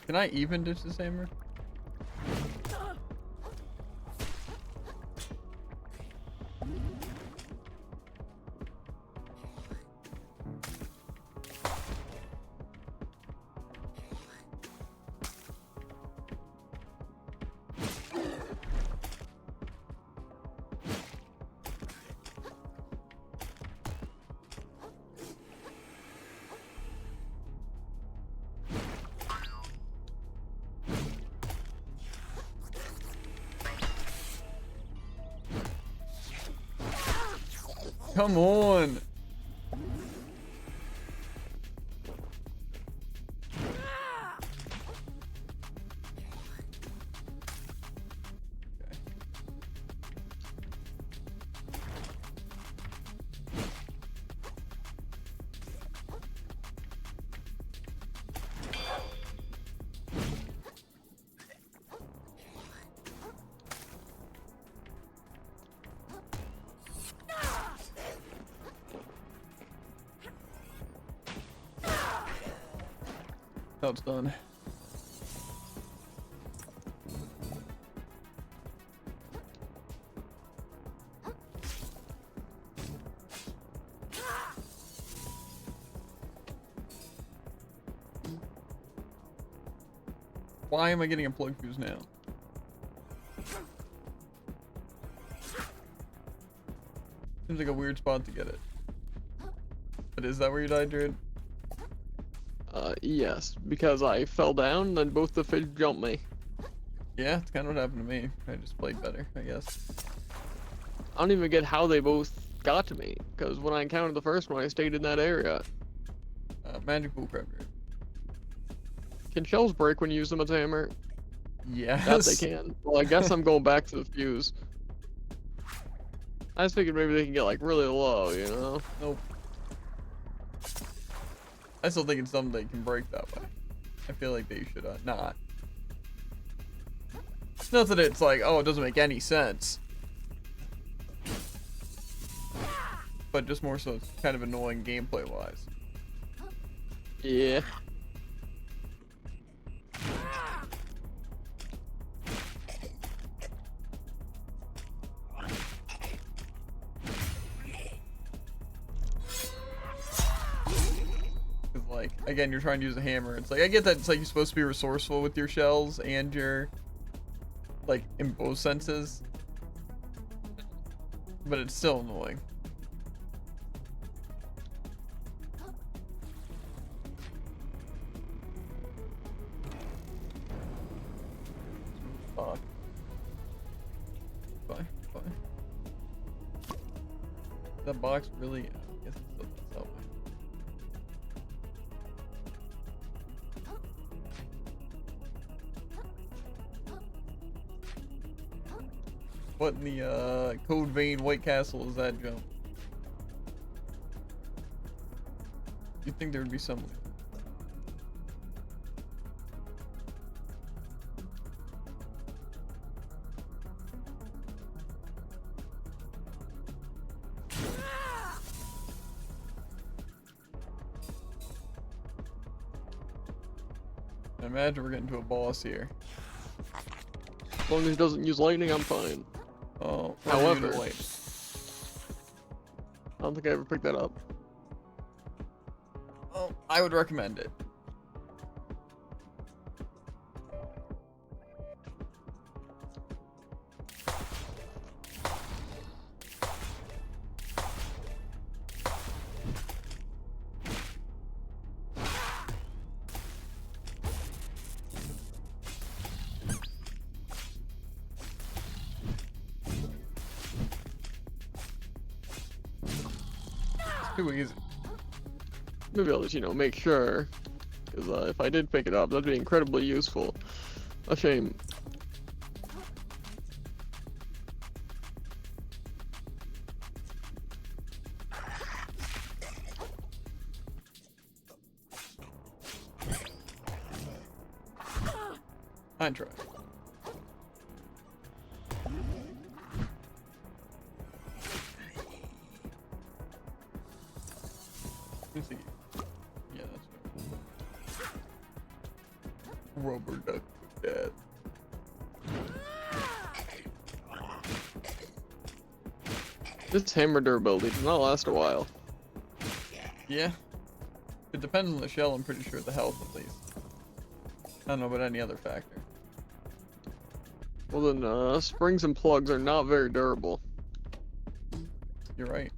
Can I even ditch this hammer? Come on! Now it's done. Why am I getting a plug fuse now? Seems like a weird spot to get it. But is that where you died, Jared? Yes, because I fell down, and then both the fish jumped me. Yeah, it's kind of what happened to me. I just played better, I guess. I don't even get how they both got to me, because when I encountered the first one, I stayed in that area. Magic bull crab, Jared. Can shells break when you use them as a hammer? Yes. That they can. Well, I guess I'm going back to the fuse. I was thinking maybe they can get, like, really low, you know? Nope. I still think it's something they can break that way. I feel like they should not. Not that it's like, oh, it doesn't make any sense. But just more so it's kind of annoying gameplay wise. Yeah. Like, again, you're trying to use a hammer. It's like, I get that it's like you're supposed to be resourceful with your shells and your, like, in both senses. But it's still annoying. Fuck. Fine, fine. That box really, I guess it still does help me. What in the Code Vein White Castle is that jump? You'd think there would be some. I imagine we're getting to a boss here. As long as he doesn't use lightning, I'm fine. Oh, However, wait. I don't think I ever picked that up. Oh, I would recommend it. Too easy. Maybe I'll just, make sure. Because if I did pick it up, that'd be incredibly useful. A shame. I tried. Let me see. Yeah, that's right. Rubber duck with that. This hammer durability does not last a while. Yeah. It depends on the shell, I'm pretty sure, the health at least. I don't know about any other factor. Well then, springs and plugs are not very durable. You're right.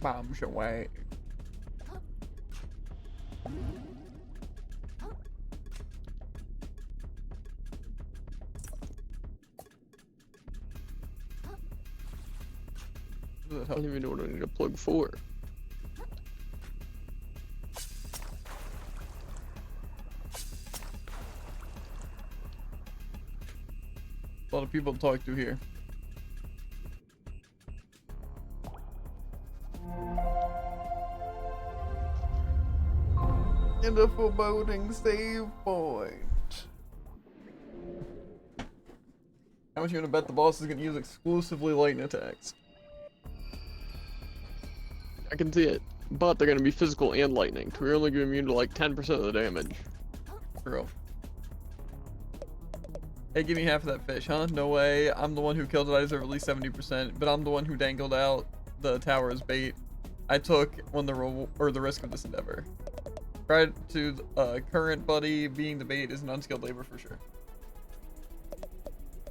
Bombs away. I don't even know what I need a plug for. A lot of people to talk to here. And a foreboding save point. How much you gonna bet the boss is gonna use exclusively lightning attacks? I can see it. But they're gonna be physical and lightning. We're only gonna be immune to like 10% of the damage. True. Hey, give me half of that fish, huh? No way. I'm the one who killed it. I deserve at least 70%, but I'm the one who dangled out the tower as bait. I took the risk of this endeavor. Prior to current buddy, being the bait is an unskilled labor for sure.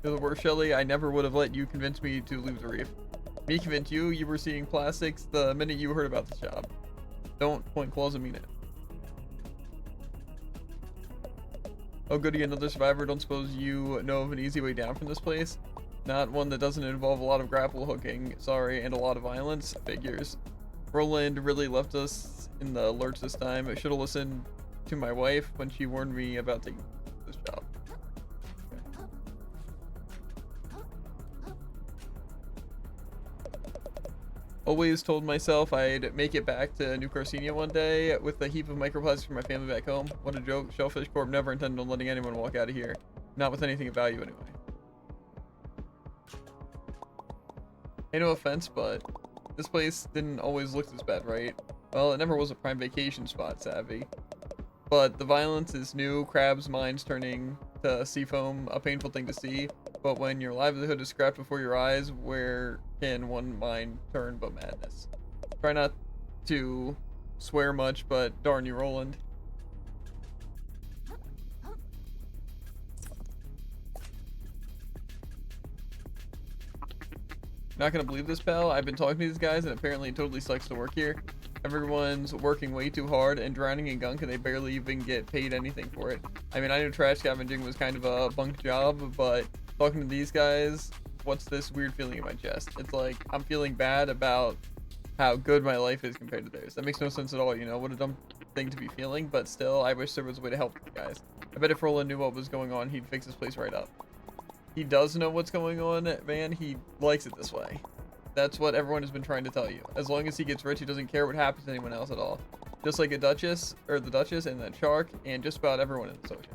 You're the worst, Shelly. I never would have let you convince me to leave the reef. Me convince you, you were seeing plastics the minute you heard about this job. Don't point claws at me now. Oh goody, another survivor. Don't suppose you know of an easy way down from this place? Not one that doesn't involve a lot of grapple hooking, sorry, and a lot of violence? Figures. Roland really left us in the lurch this time. I should have listened to my wife when she warned me about taking this job. Always told myself I'd make it back to New Carcinia one day with a heap of microplastics for my family back home. What a joke. Shellfish Corp never intended on letting anyone walk out of here. Not with anything of value anyway. Hey, no offense, but this place didn't always look this bad, right? Well, it never was a prime vacation spot, Savvy. But the violence is new, crabs, mines turning to sea foam, a painful thing to see. But when your livelihood is scrapped before your eyes, where can one mind turn but madness? Try not to swear much, but darn you, Roland. Not gonna believe this, pal. I've been talking to these guys, and apparently it totally sucks to work here. Everyone's working way too hard and drowning in gunk, and they barely even get paid anything for it. I mean, I knew trash scavenging was kind of a bunk job, but talking to these guys, what's this weird feeling in my chest? It's like I'm feeling bad about how good my life is compared to theirs. That makes no sense at all, you know? What a dumb thing to be feeling, but still, I wish there was a way to help these guys. I bet if Roland knew what was going on, he'd fix this place right up. He does know what's going on, man. He likes it this way. That's what everyone has been trying to tell you. As long as he gets rich, he doesn't care what happens to anyone else at all. Just like the Duchess and that shark, and just about everyone in this ocean.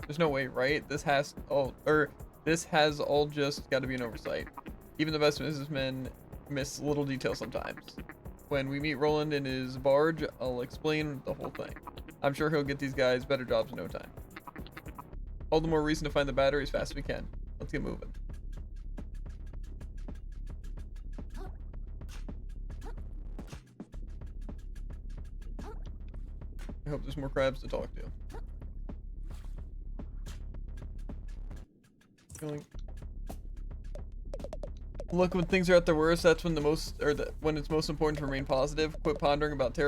There's no way, right? This has all just got to be an oversight. Even the best businessmen miss little details sometimes. When we meet Roland in his barge, I'll explain the whole thing. I'm sure he'll get these guys better jobs in no time. All the more reason to find the battery as fast as we can. Let's get moving. I hope there's more crabs to talk to. Going. Look, when things are at their worst, that's when when it's most important to remain positive. Quit pondering about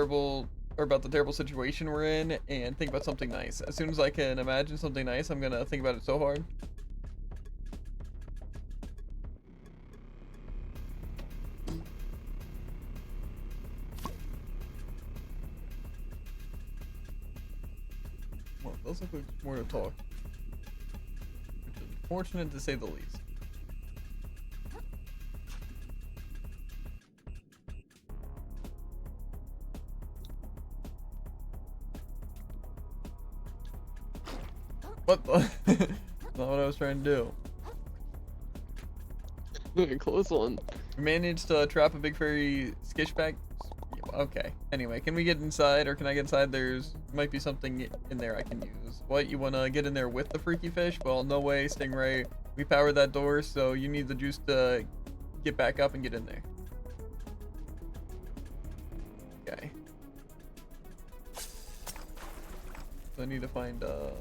about the terrible situation we're in, and think about something nice. As soon as I can imagine something nice, I'm gonna think about it so hard. Well, those look like more to talk, which is unfortunate to say the least. What the? That's not what I was trying to do. Close one. We managed to trap a big fairy skitchback. Okay. Anyway, can we get inside, or can I get inside? There's might be something in there I can use. What, you wanna get in there with the freaky fish? Well, no way, Stingray. We powered that door, so you need the juice to get back up and get in there. Okay. So I need to find a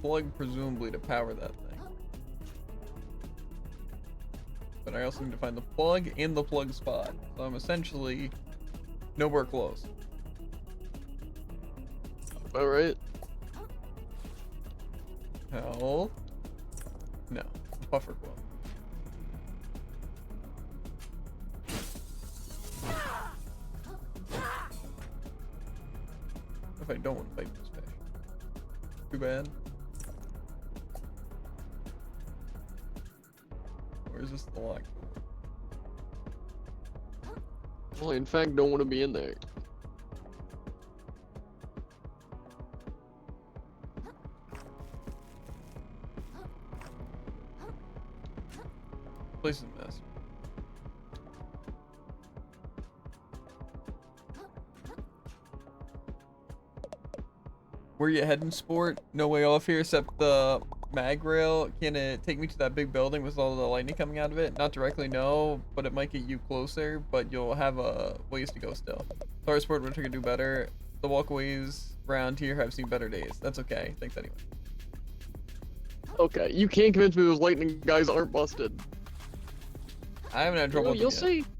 plug, presumably, to power that thing. But I also need to find the plug and the plug spot. So I'm essentially nowhere close. Alright. Hell. No. Puffer quill. If I don't want to fight this fish. Too bad. Or is this the lock? Well, I in fact don't want to be in there. Place is a mess. Where you heading, Sport? No way off here except the mag rail. Can it take me to that big building with all the lightning coming out of it? Not directly, no, but it might get you closer, but you'll have a ways to go still. Sorry, Sport, wish I could do better. The walkways around here have seen better days. That's okay. Thanks anyway. Okay, you can't convince me those lightning guys aren't busted. I haven't had trouble with You'll them yet. see.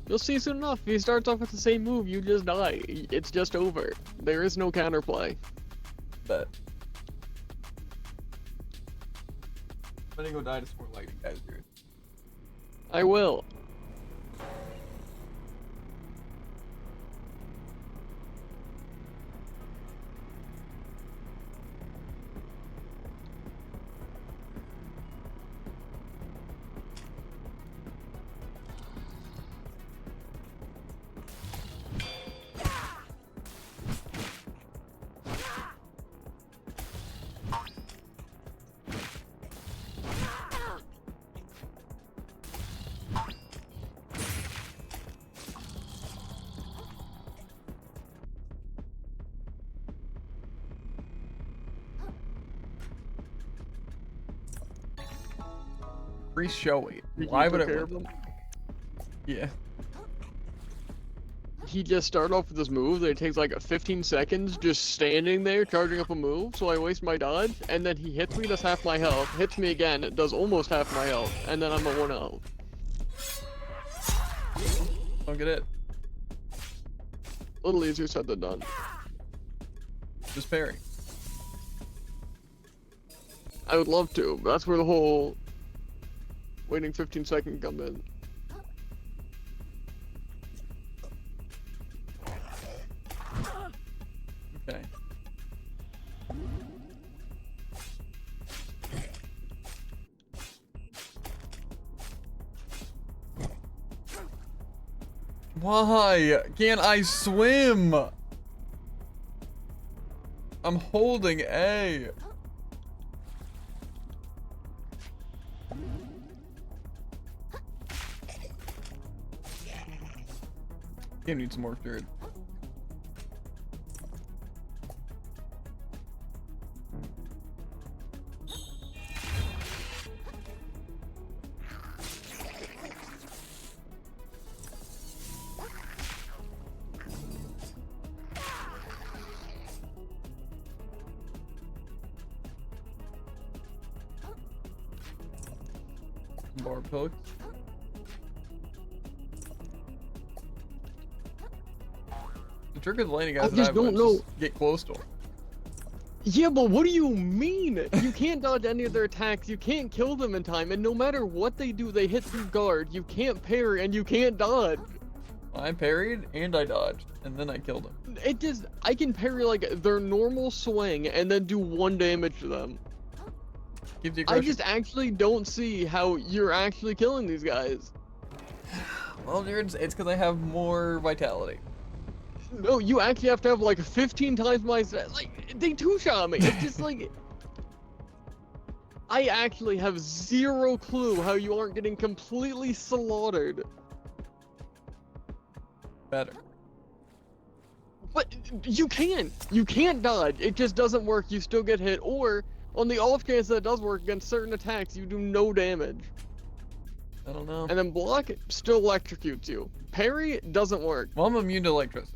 You'll see soon enough. If he starts off with the same move, you just die. It's just over. There is no counterplay. Bet. I'm gonna go die to some more lightning guys, dude. I will. Free show weight. You Why would took I care want of them? him? Yeah. He just started off with this move that takes like 15 seconds just standing there charging up a move, so I waste my dodge, and then he hits me, does half my health, hits me again, it does almost half my health, and then I'm at 1 health. Don't get it. A little easier said than done. Just parry. I would love to, but that's where the whole waiting 15 seconds come in. Okay. Why can't I swim? I'm holding A. Game needs some more fluid. Barb hooks. The trick of the laning guys I that just I've don't is know. just get close to them. Yeah, but what do you mean? You can't dodge any of their attacks, you can't kill them in time, and no matter what they do, they hit through guard, you can't parry, and you can't dodge. I parried and I dodged, and then I killed him. It just, I can parry like their normal swing and then do 1 damage to them. Gives you I aggression. just actually don't see how you're actually killing these guys. Well, dude, it's because I have more vitality. No, you actually have to have like 15 times my like they two-shot me. It's just like I actually have zero clue how you aren't getting completely slaughtered. Better. But you can't dodge. It just doesn't work. You still get hit, or on the off chance that it does work against certain attacks, you do no damage. I don't know. And then block still electrocutes you. Parry doesn't work. Well, I'm immune to electricity.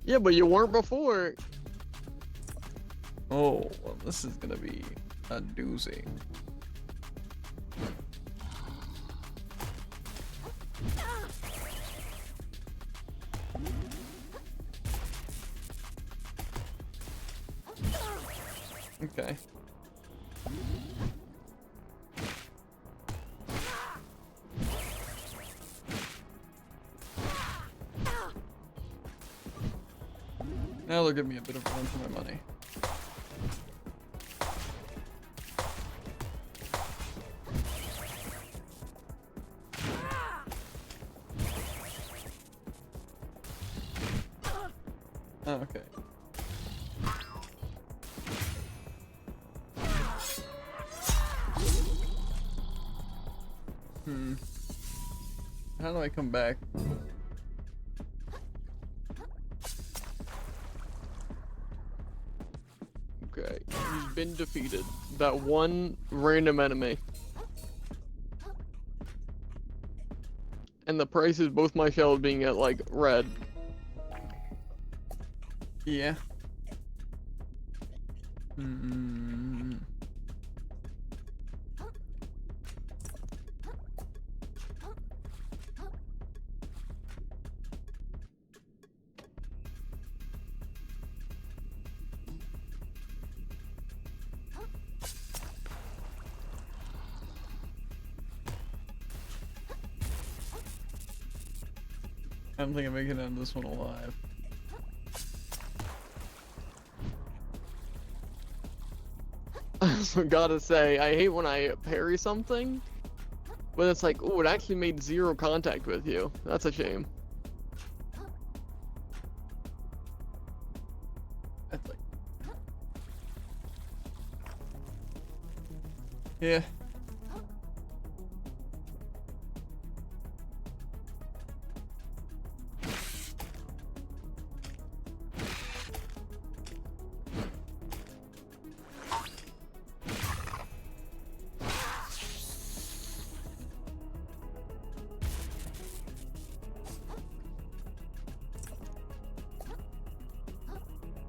Yeah, but you weren't before. Oh, well, this is gonna be a doozy. Okay. Now they'll give me a bit of a run for my money. Oh, okay. How do I come back? Okay, he's been defeated. That one random enemy. And the price is both my shells being at like red. Yeah. Hmm. I don't think I'm making it out of this one alive. I gotta say, I hate when I parry something, but it's like, oh, it actually made zero contact with you. That's a shame. That's like... Yeah.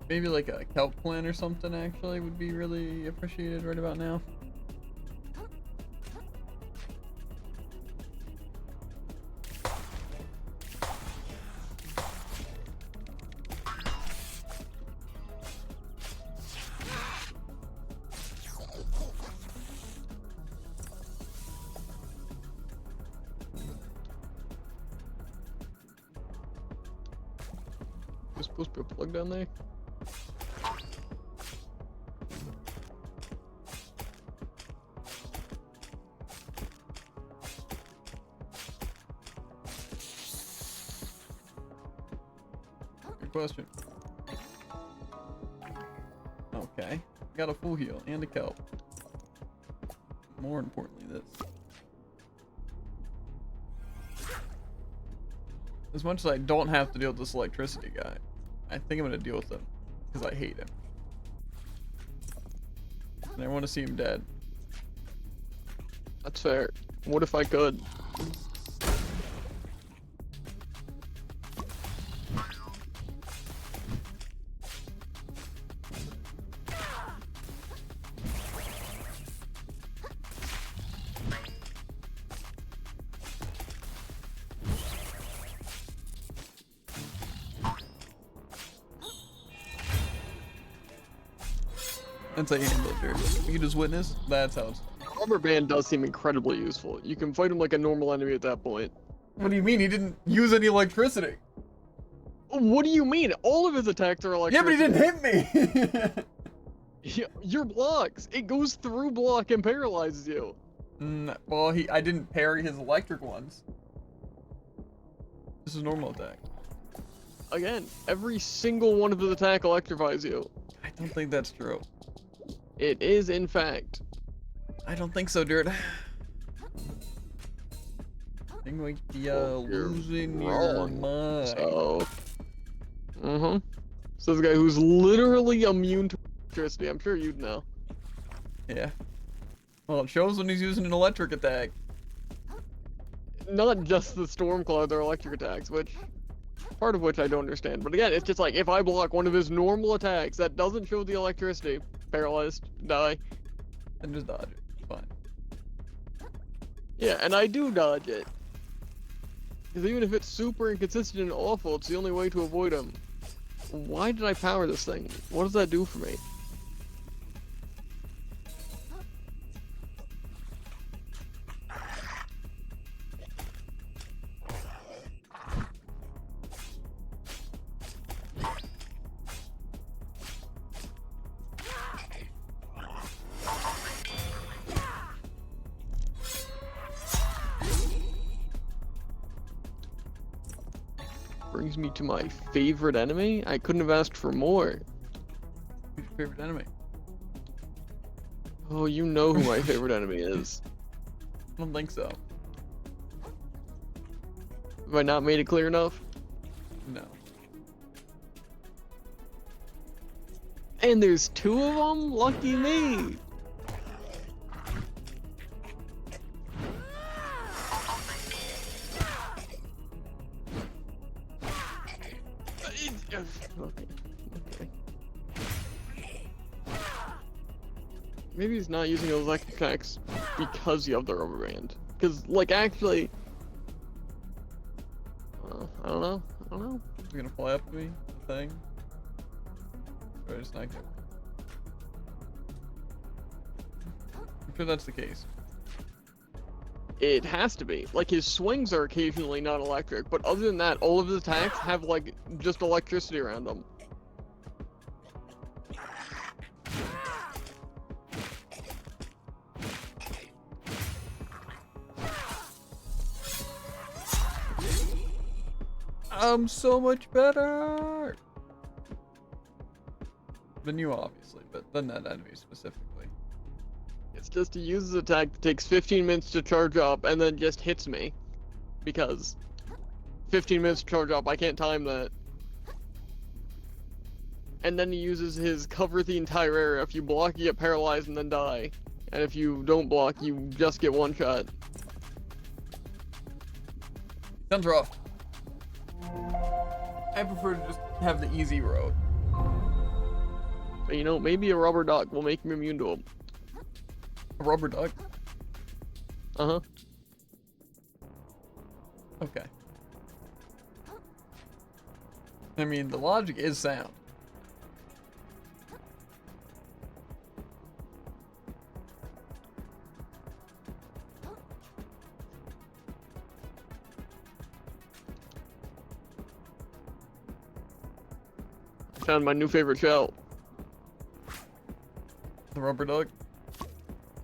Maybe like a kelp plant or something actually would be really appreciated right about now. There's supposed to be a plug down there. Good question. Okay. Got a full heal and a kelp. More importantly, this. As much as I don't have to deal with this electricity guy, I think I'm gonna deal with him because I hate him. And I want to see him dead. That's fair. What if I could? That's how you handle it, Jared. You just witness. That's how it's. Rubber band does seem incredibly useful. You can fight him like a normal enemy at that point. What do you mean? He didn't use any electricity. What do you mean? All of his attacks are Yeah, electricity. but he didn't hit me. Yeah, your blocks. It goes through block and paralyzes you. Well, I didn't parry his electric ones. This is normal attack. Again, every single one of his attack electrifies you. I don't think that's true. It is, in fact. I don't think so, Jared. I think we might be losing your wrong. mind. So, So this guy who's literally immune to electricity. I'm sure you'd know. Yeah. Well, it shows when he's using an electric attack. Not just the storm clouds or electric attacks, part of which I don't understand. But again, it's just like if I block one of his normal attacks that doesn't show the electricity, paralyzed, die. Then just dodge it. It's fine. Yeah, and I do dodge it. Because even if it's super inconsistent and awful, it's the only way to avoid him. Why did I power this thing? What does that do for me? Brings me to my favorite enemy? I couldn't have asked for more. Who's your favorite enemy? Oh, you know who my favorite enemy is. I don't think so. Have I not made it clear enough? No. And there's two of them? Lucky me! Okay. Maybe he's not using those electric attacks because you have the rubber band. Because, like, actually... I don't know. He's gonna fly up to me, the thing. Or just not get. I'm sure that's the case. It has to be. Like, his swings are occasionally not electric, but other than that, all of his attacks have, like, just electricity around them. I'm so much better than you, obviously, but than that enemy specifically. It's just he uses attack that takes 15 minutes to charge up and then just hits me. Because 15 minutes to charge up, I can't time that. And then he uses his cover the entire area. If you block, you get paralyzed and then die. And if you don't block, you just get one shot. Sounds rough. I prefer to just have the easy road. But you know, maybe a rubber duck will make me immune to him. A rubber duck? Uh-huh. Okay. I mean, the logic is sound. Found my new favorite shell. The rubber duck?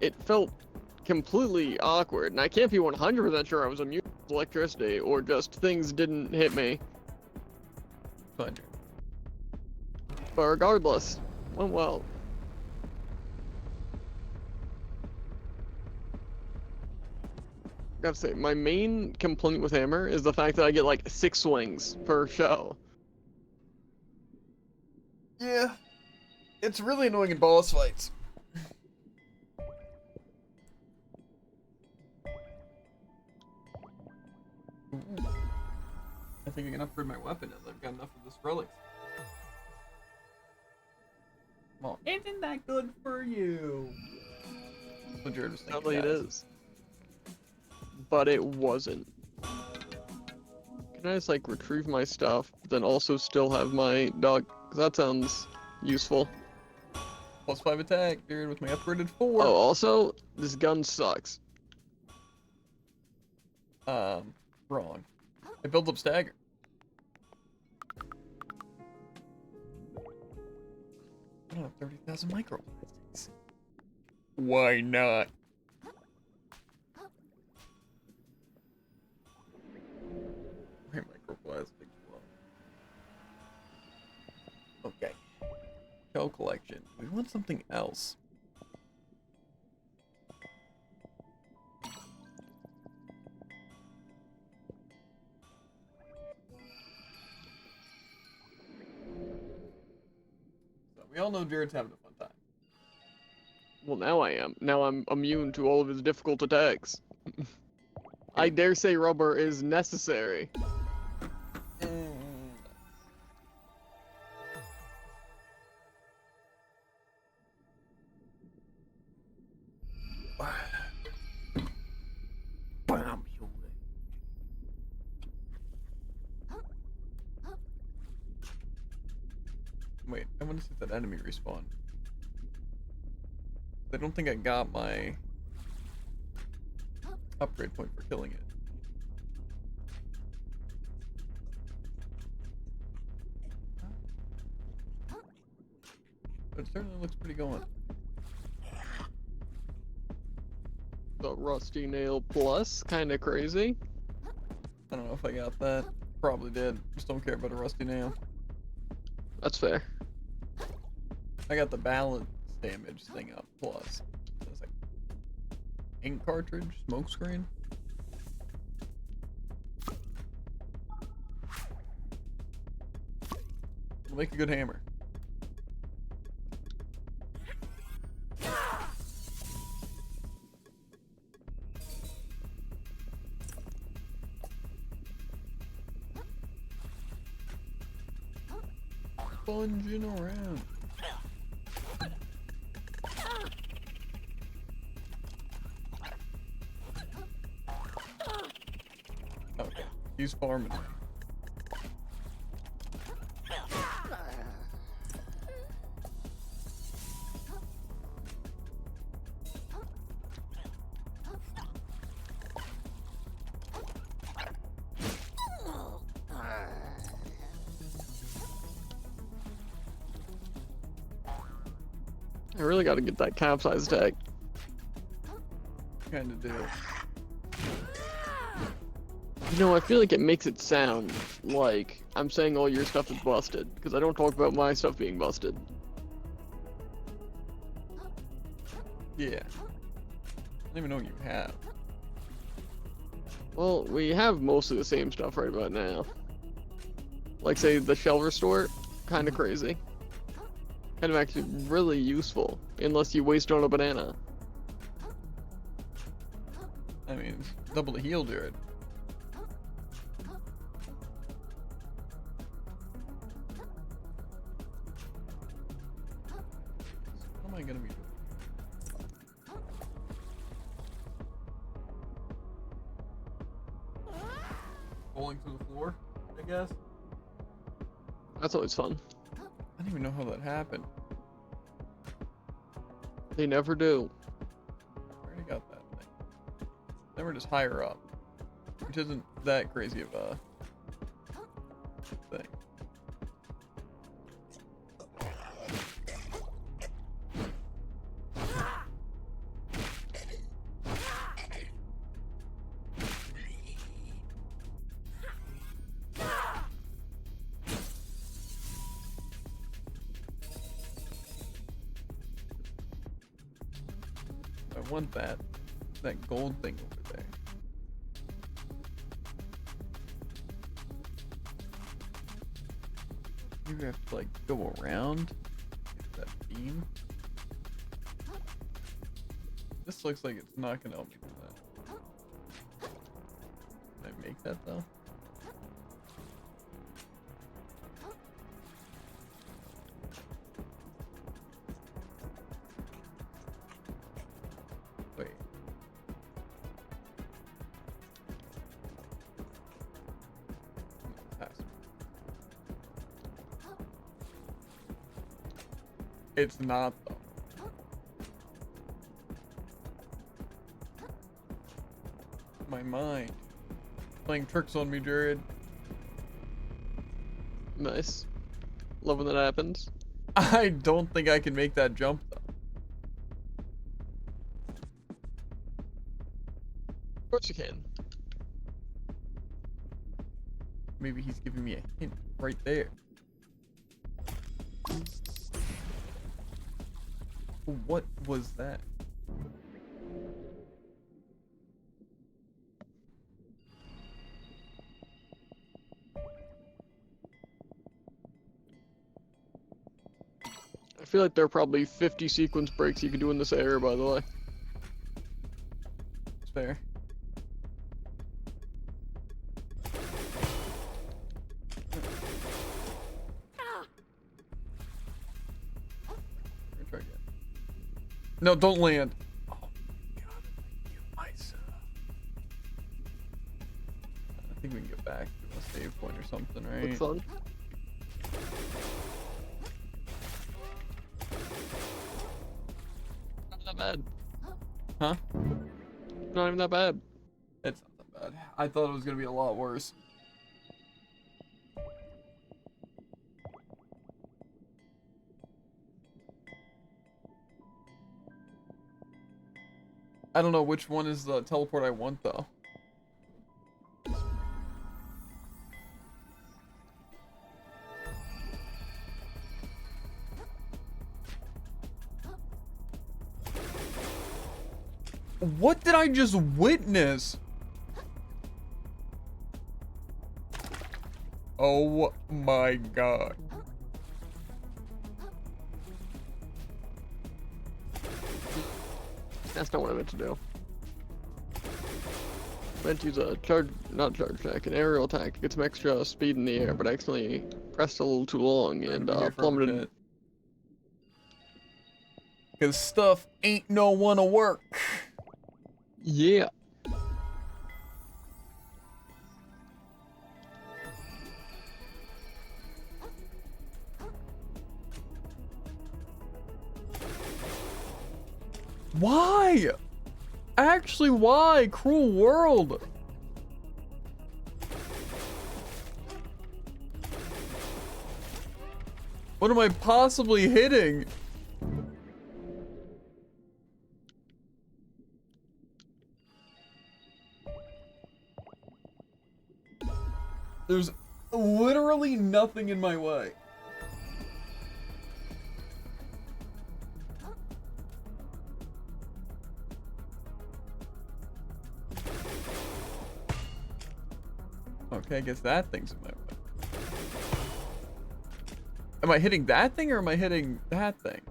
It felt completely awkward, and I can't be 100% sure I was immune to electricity, or just things didn't hit me. Fine. But regardless, went well. Gotta say, my main complaint with Hammer is the fact that I get like 6 swings per show. Yeah. It's really annoying in boss fights. Ooh. I think I can upgrade my weapon as I've got enough of this relic. Well, isn't that good for you? What Jared was thinking. Sadly it guys. is. But it wasn't. Can I just like retrieve my stuff, but then also still have my dog? 'Cause that sounds useful. +5 attack, dude, with my upgraded 4. Oh, also, this gun sucks. Wrong. It builds up stagger. I don't have 30,000 microplastics. Why not? My microplastics. Okay. Shell collection. We want something else. So we all know Jared's having a fun time. Well, now I am. Now I'm immune to all of his difficult attacks. I dare say rubber is necessary. Wait, I want to see if that enemy respawn. I don't think I got my upgrade point for killing it. But it certainly looks pretty going. The Rusty Nail Plus, kind of crazy. I don't know if I got that. Probably did. Just don't care about a rusty nail. That's fair. I got the balance damage thing up plus. So it's like ink cartridge, smoke screen. It'll make a good hammer. Sponging around. Okay, he's farming. I really gotta get that capsize tag. Kinda do. You know, I feel like it makes it sound like I'm saying all your stuff is busted, because I don't talk about my stuff being busted. Yeah. I don't even know what you have. Well, we have mostly the same stuff right about now. Like, say, the shell restore, kind of crazy. Kind of actually really useful, unless you waste on a banana. I mean, it's double the heal, Jared. What am I gonna be doing? Falling through the floor, I guess? That's always fun. I don't even know how that happened. They never do. I already got that thing. Then we're just higher up, which isn't that crazy of a thing. I want that gold thing over there. Maybe I have to like go around that beam. This looks like it's not gonna help me do that. Can I make that though? Wait. It's not though. my mind. Playing tricks on me, Jared. Nice. Love when that happens. I don't think I can make that jump though. Of course you can. Maybe he's giving me a hint right there. What was that? I feel like there are probably 50 sequence breaks you can do in this area, by the way. It's fair. Try again. No, don't land. Oh my god, you myself. I think we can get back to a save point or something, right? Look fun. Not that bad. Huh? Not even that bad. It's not that bad. I thought it was gonna be a lot worse. I don't know which one is the teleport I want though. What did I just witness? Oh my god. That's not what I meant to do. I meant to use a not charge attack, an aerial attack. Get some extra speed in the air, but I accidentally pressed a little too long and plummeted. Cause stuff ain't no wanna work. Yeah. Why? Actually, why? Cruel world. What am I possibly hitting? There's literally nothing in my way. Okay, I guess that thing's in my way. Am I hitting that thing or am I hitting that thing?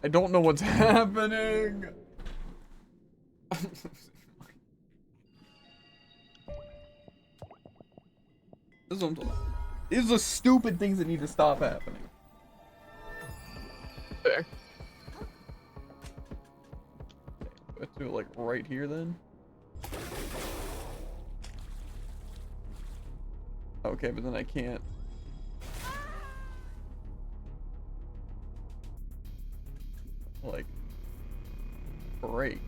I don't know what's happening. This is what I'm talking about. These are the stupid things that need to stop happening. There. Let's do it like right here then. Okay, but then I can't. Like, break.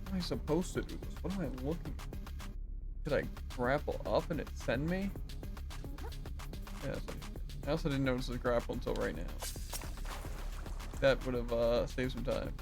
What am I supposed to do this? What am I looking for? Did I grapple up and it send me? Yeah, I also didn't notice the grapple until right now. That would have saved some time.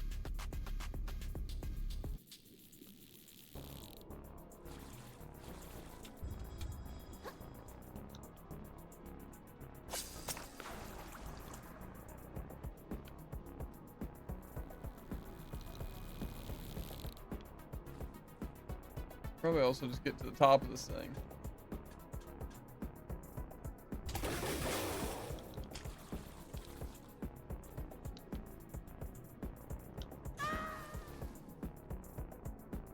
Probably also just get to the top of this thing.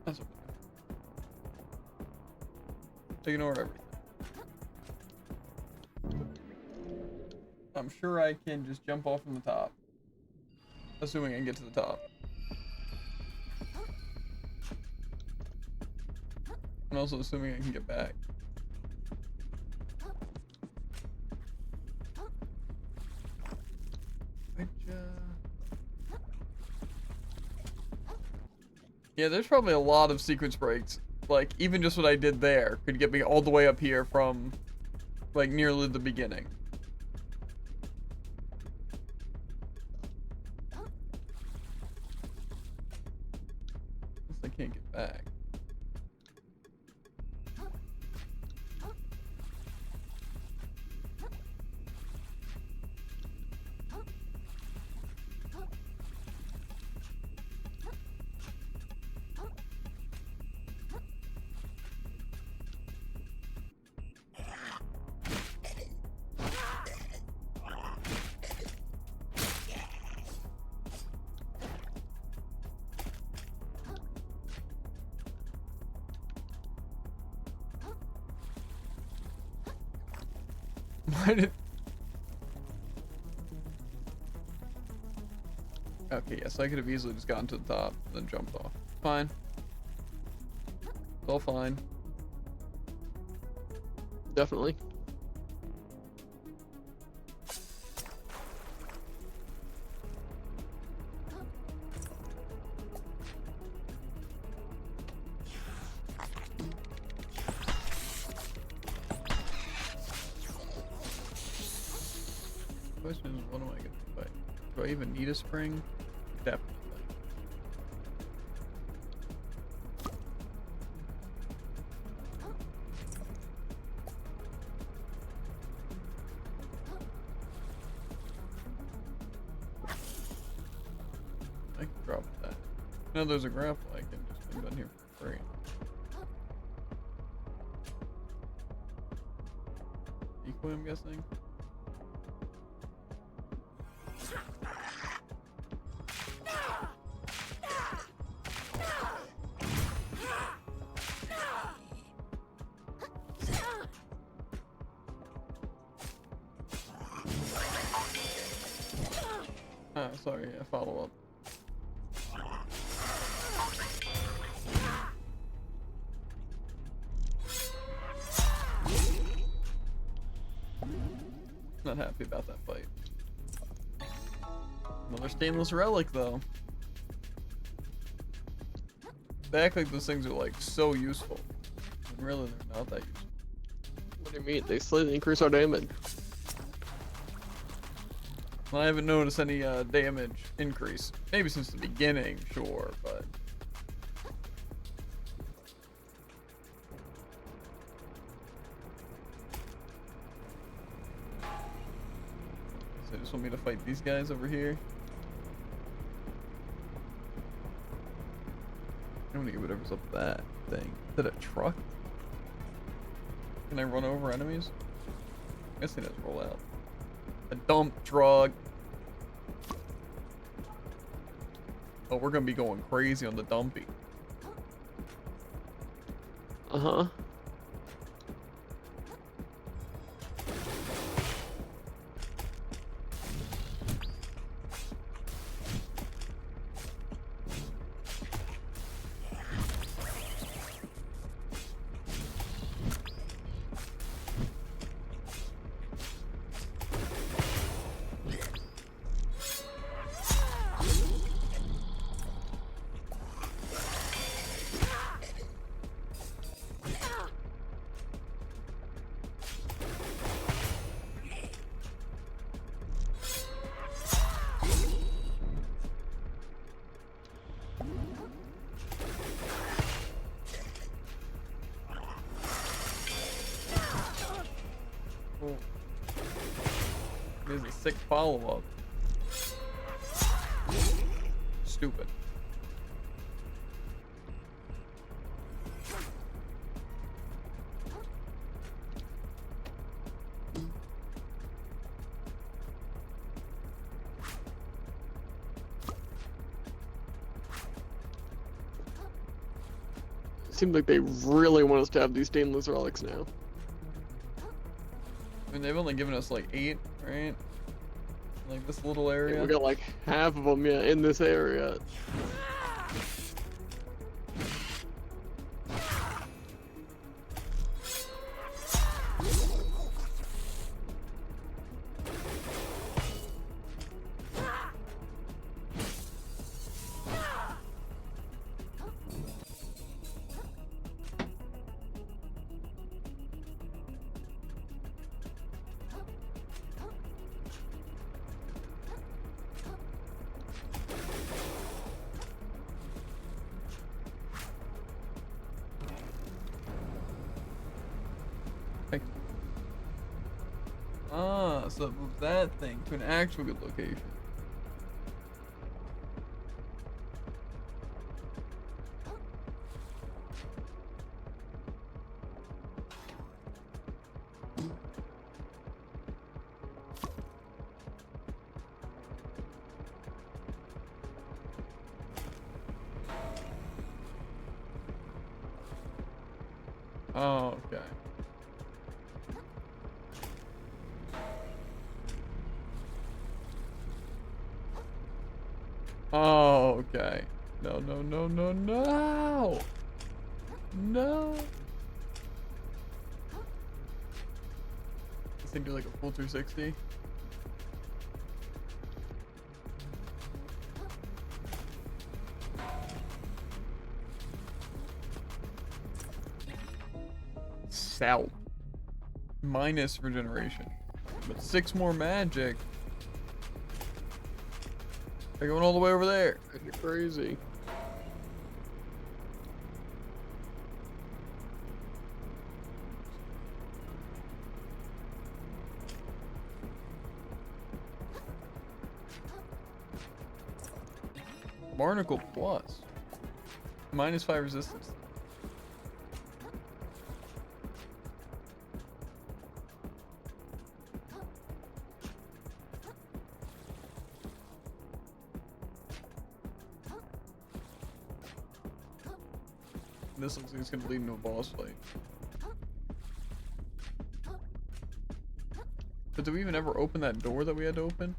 That's okay. Ignore everything. I'm sure I can just jump off from the top. Assuming I can get to the top. And also assuming I can get back. Yeah, there's probably a lot of sequence breaks. Like, even just what I did there could get me all the way up here from, like, nearly the beginning. I can't get back. Why did... Okay, yes, I could have easily just gotten to the top and then jumped off. Fine. It's all fine. Definitely. Question is, what am I gonna fight? Do I even need a spring? Definitely. I can drop that. No, there's a grapple. I can just come down here for free. Equal, I'm guessing. Sorry, a follow-up. Not happy about that fight. Another stainless relic, though. They act like those things are, like, so useful. And really, they're not that useful. What do you mean? They slightly increase our damage. Well, I haven't noticed any damage increase. Maybe since the beginning, sure, but... So you just want me to fight these guys over here? I'm gonna get whatever's up that thing. Is that a truck? Can I run over enemies? I guess they just roll out. A dump truck. Oh, we're gonna be going crazy on the dumpy. Uh-huh. There's a sick follow-up. Stupid. Seems like they really want us to have these stainless relics now. I mean, they've only given us like 8, right? Like this little Yeah, area. we got like half of them, yeah, in this area. So it moves that thing to an actual good location. Oh, okay. Oh, okay. No, no, no, no, no! No! This thing do like a full 360. Sal. Minus regeneration. But 6 more magic. They're going all the way over there. You're crazy. Barnacle plus. Minus 5 resistance. This looks like it's gonna lead into a boss fight. But did we even ever open that door that we had to open?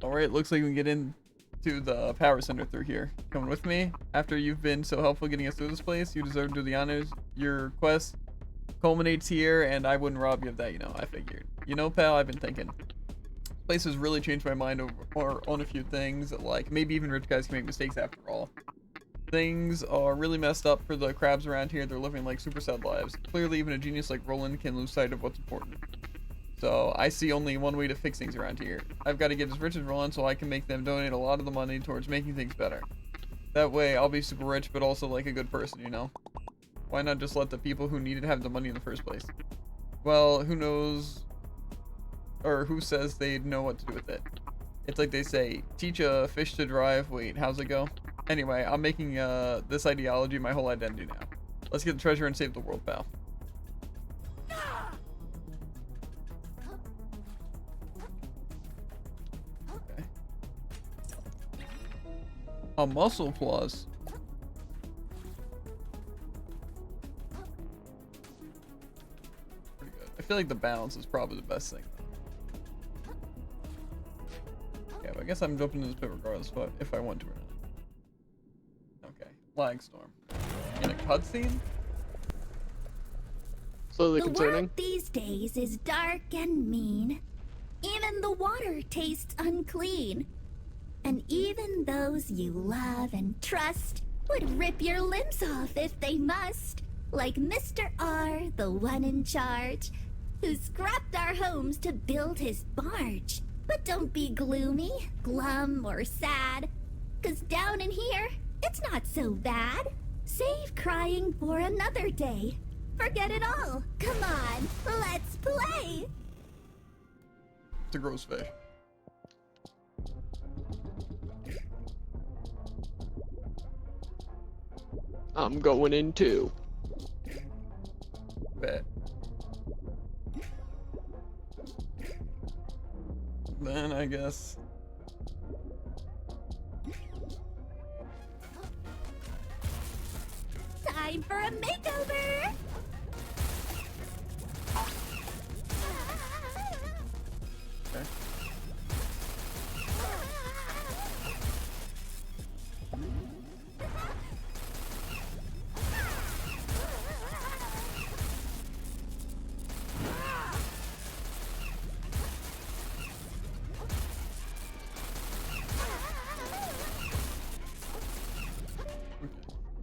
Alright, looks like we can get into the power center through here. Coming with me? After you've been so helpful getting us through this place, you deserve to do the honors. Your quest culminates here, and I wouldn't rob you of that, you know, I figured. You know, pal, I've been thinking. This place has really changed my mind on a few things, like maybe even rich guys can make mistakes after all. Things are really messed up for the crabs around here. They're living like super sad lives. Clearly, even a genius like Roland can lose sight of what's important. So I see only one way to fix things around here. I've got to get as rich as Roland so I can make them donate a lot of the money towards making things better. That way, I'll be super rich, but also like a good person, you know? Why not just let the people who need it have the money in the first place? Well, who knows, or who says they'd know what to do with it? It's like they say, teach a fish to drive. Wait, how's it go? Anyway, I'm making this ideology my whole identity now. Let's get the treasure and save the world, pal. Okay. A muscle plus. Pretty good. I feel like the balance is probably the best thing. Yeah, but I guess I'm jumping into this pit regardless if I want to or not. Okay. Lag storm. In a cutscene? Slowly The concerning. world these days is dark and mean. Even the water tastes unclean. And even those you love and trust would rip your limbs off if they must. Like Mr. R, the one in charge, who scrapped our homes to build his barge. But don't be gloomy, glum, or sad. 'Cause down in here, it's not so bad. Save crying for another day. Forget it all. Come on, let's play. It's a gross fish. I'm going in too. Bet. Then I guess. time for a makeover! Okay.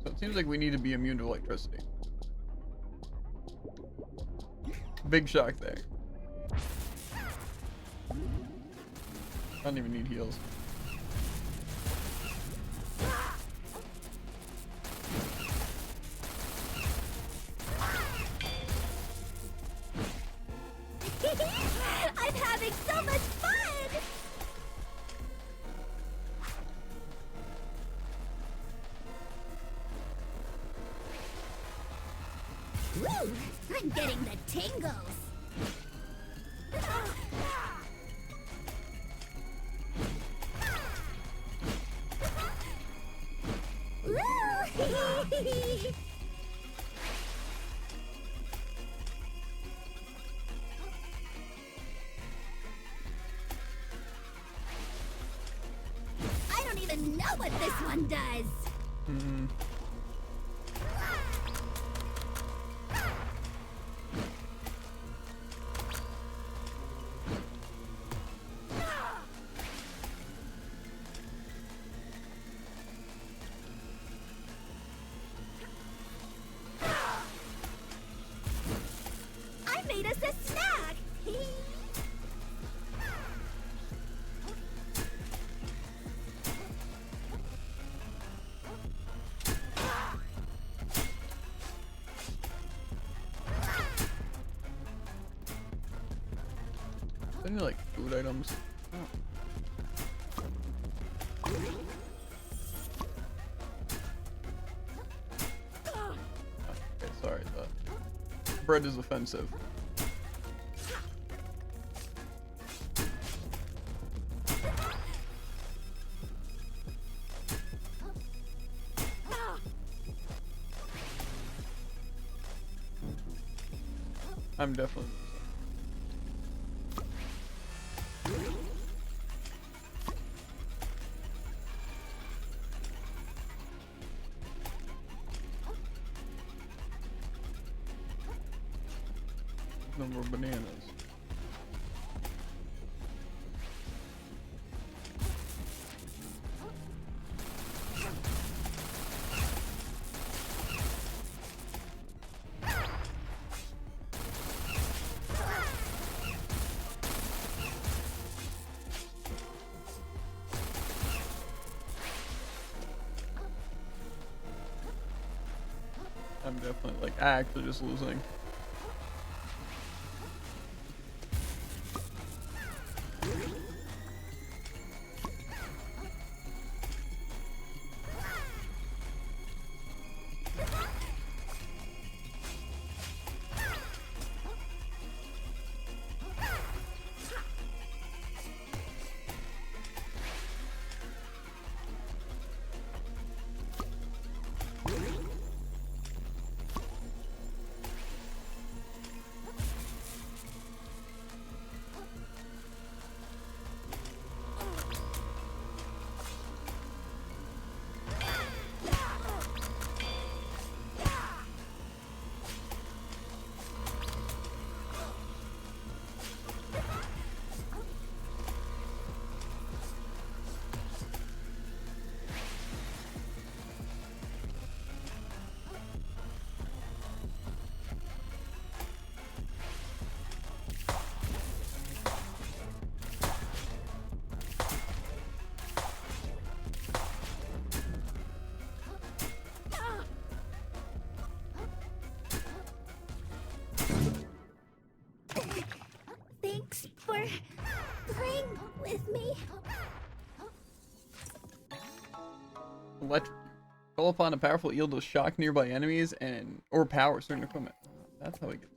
So it seems like we need to be immune to electricity. Big shock there. I don't even need heals. I'm having so much fun! Woo! I'm getting the tingles! Woo! I don't even know what this one does! Hmm. I made us a snack! Any like food items? Okay, sorry. The bread is offensive. I'm definitely. No more bananas. I'm definitely like actually just losing. Thanks for playing with me. Electric. Call upon a powerful eel to shock nearby enemies or power certain equipment. That's how we get to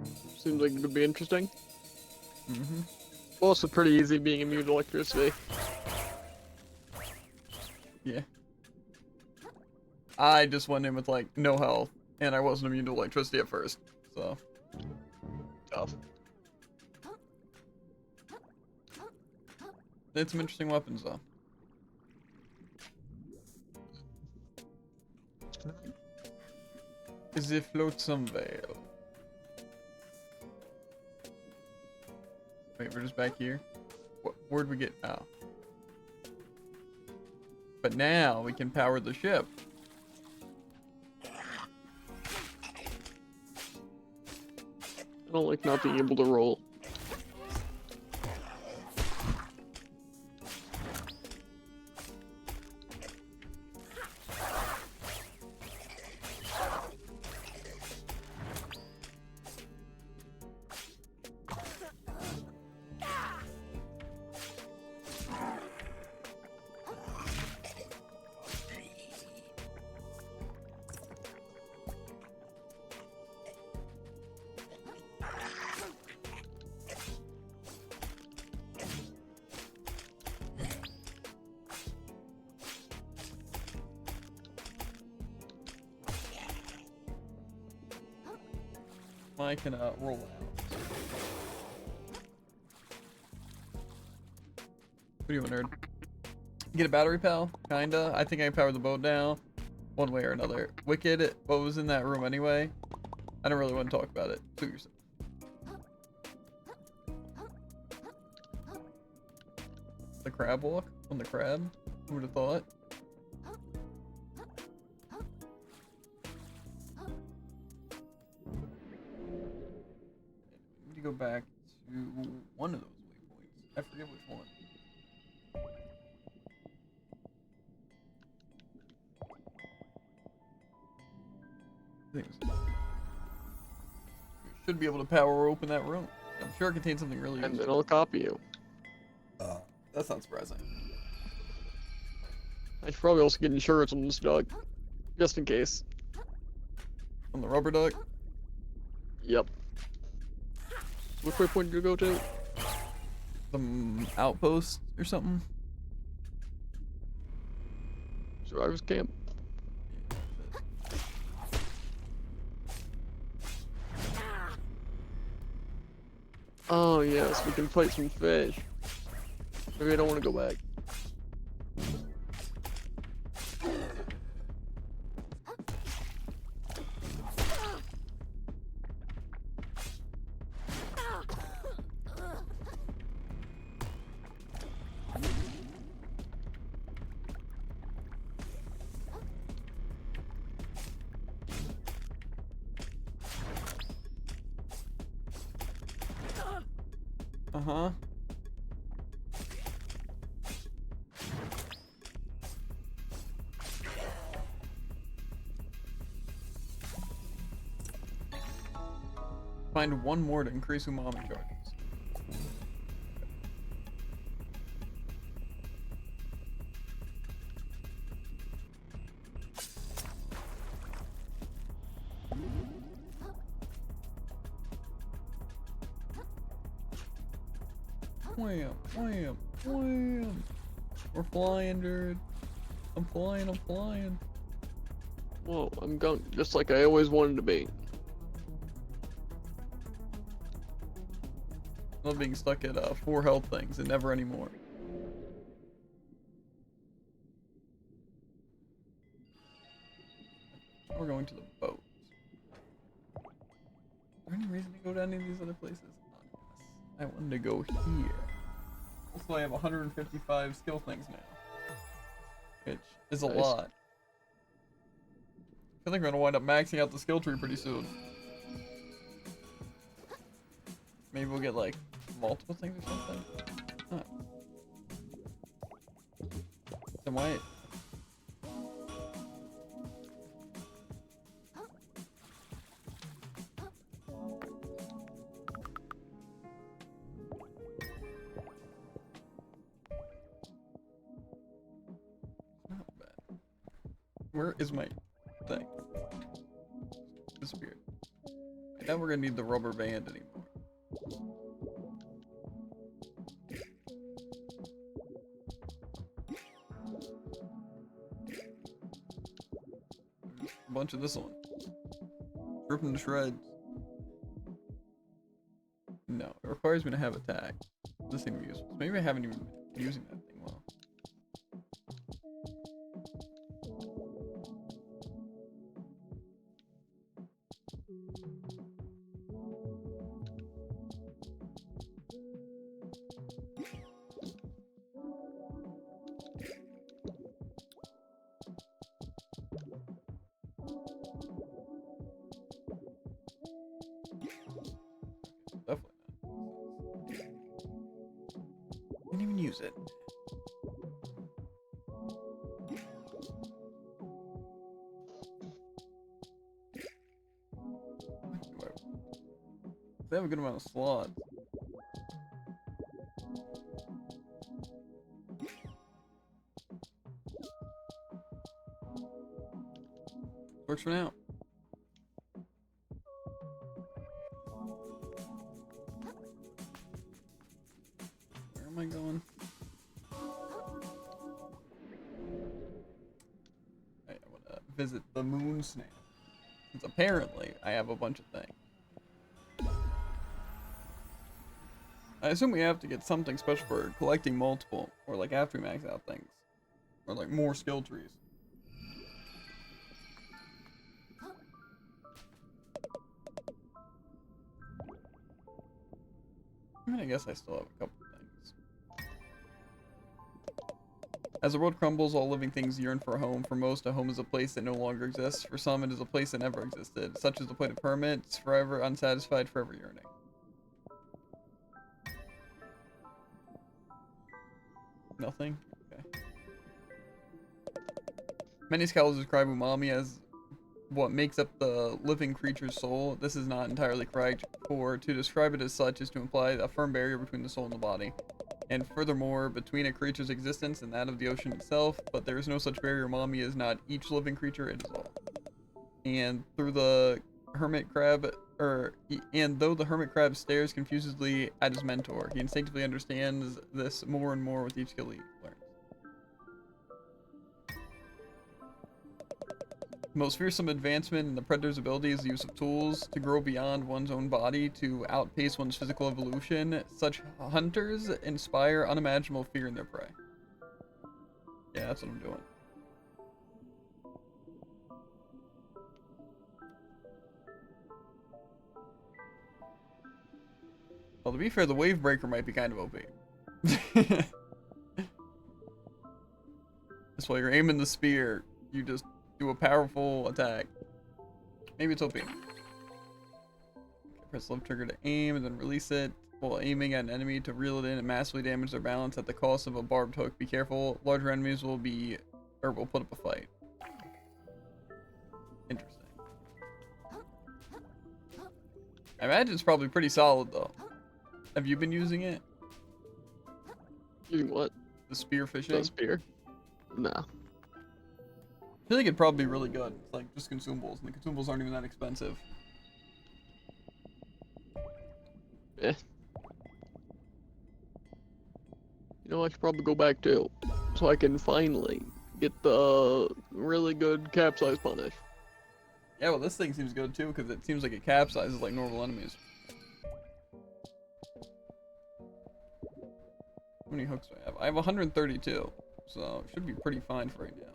that. Seems like it could be interesting. Mm-hmm. Also pretty easy being immune to electricity. Yeah. I just went in with like no health, and I wasn't immune to electricity at first, so. Tough. They had some interesting weapons though. Is it flotsam veil? Wait, we're just back here? Where'd we get? Oh. But now we can power the ship. I don't like not being able to roll. I can roll out. What do you want, nerd? Get a battery pal? Kinda. I think I powered the boat now. One way or another. Wicked, what was in that room anyway? I don't really want to talk about it. Suit yourself. The crab walk? On the crab? Who would have thought? Go back to one of those waypoints. I forget which one. I think we should be able to power open that room. I'm sure it contains something really And useful. then I'll copy you. That's not surprising. I should probably also get insurance on this dog. Just in case. On the rubber duck? Yep. Which waypoint did you go to? The outpost or something? Survivors camp. Oh yes, we can fight some fish. Maybe I don't want to go back. Uh-huh. Find one more to increase umami charges. Wham, wham, wham. We're flying, dude. I'm flying, I'm flying. Whoa, I'm going just like I always wanted to be. I love being stuck at 4 health things and never anymore. We're going to the boat. Is there any reason to go to any of these other places? I wanted to go here. Also, I have 155 skill things now, which is a Nice. lot. I think we're gonna wind up maxing out the skill tree pretty soon. Maybe we'll get like multiple things or something. Huh. Then why? Not bad. Where is my thing? Disappeared. And now we're gonna need the rubber band anymore. bunch of this one. Rip them to shreds. No, it requires me to have attack. This thing be useful. Maybe I haven't even been using that thing well. Definitely not. Didn't even use it. They have a good amount of slots. Works for now. Where am I going? I want to visit the moon snail. Since apparently I have a bunch of things. I assume we have to get something special for collecting multiple, or like after we max out things. Or like more skill trees. I mean, I guess I still have a couple things. As the world crumbles, all living things yearn for a home. For most, a home is a place that no longer exists. For some, it is a place that never existed. Such as the point of hermits, forever unsatisfied, forever yearning. Nothing? Okay. Many scholars describe umami as what makes up the living creature's soul. This is not entirely correct, for to describe it as such is to imply a firm barrier between the soul and the body, and furthermore between a creature's existence and that of the ocean itself, but there is no such barrier. Umami is not each living creature, it is all. And through the hermit crab, and though the hermit crab stares confusedly at his mentor, he instinctively understands this more and more with each skill he learns. The most fearsome advancement in the predator's ability is the use of tools to grow beyond one's own body to outpace one's physical evolution. Such hunters inspire unimaginable fear in their prey. Yeah, that's what I'm doing. Well, to be fair, the wave breaker might be kind of OP. That's why you're aiming the spear. You just do a powerful attack. Maybe it's OP. Okay, press left trigger to aim and then release it while aiming at an enemy to reel it in and massively damage their balance at the cost of a barbed hook. Be careful, larger enemies will put up a fight. Interesting. I imagine it's probably pretty solid though. Have you been using it? Using what? The spear fishing? The spear? No. I feel like it'd probably be really good. It's like just consumables, and the consumables aren't even that expensive. Eh. You know, I should probably go back too, so I can finally get the really good capsize punish. Yeah, well, this thing seems good too, because it seems like it capsizes like normal enemies. How many hooks do I have? I have 132, so it should be pretty fine for right now.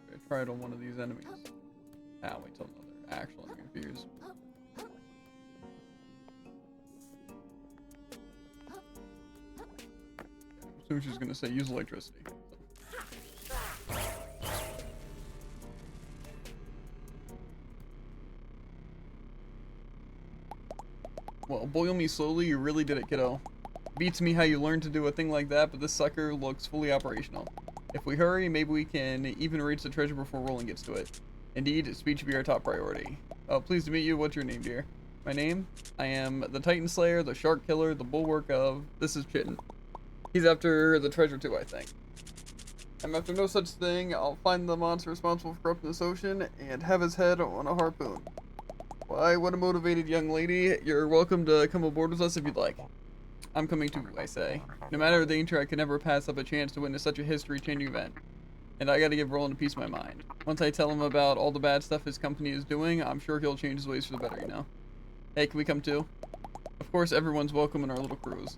Okay, try it on one of these enemies. Ah, wait till another actual enemy appears. I'm assuming she's gonna say use electricity. Well, boil me slowly, you really did it, kiddo. Beats me how you learned to do a thing like that, but this sucker looks fully operational. If we hurry, maybe we can even reach the treasure before Roland gets to it. Indeed, speed should be our top priority. Oh, pleased to meet you. What's your name, dear? My name? I am the Titan Slayer, the Shark Killer, the Bulwark of... This is Chitin. He's after the treasure too, I think. I'm after no such thing. I'll find the monster responsible for corrupting this ocean and have his head on a harpoon. Why, what a motivated young lady. You're welcome to come aboard with us if you'd like. I'm coming too, I say. No matter the danger, I could never pass up a chance to witness such a history-changing event. And I gotta give Roland a piece of my mind. Once I tell him about all the bad stuff his company is doing, I'm sure he'll change his ways for the better, you know? Hey, can we come too? Of course, everyone's welcome in our little cruise.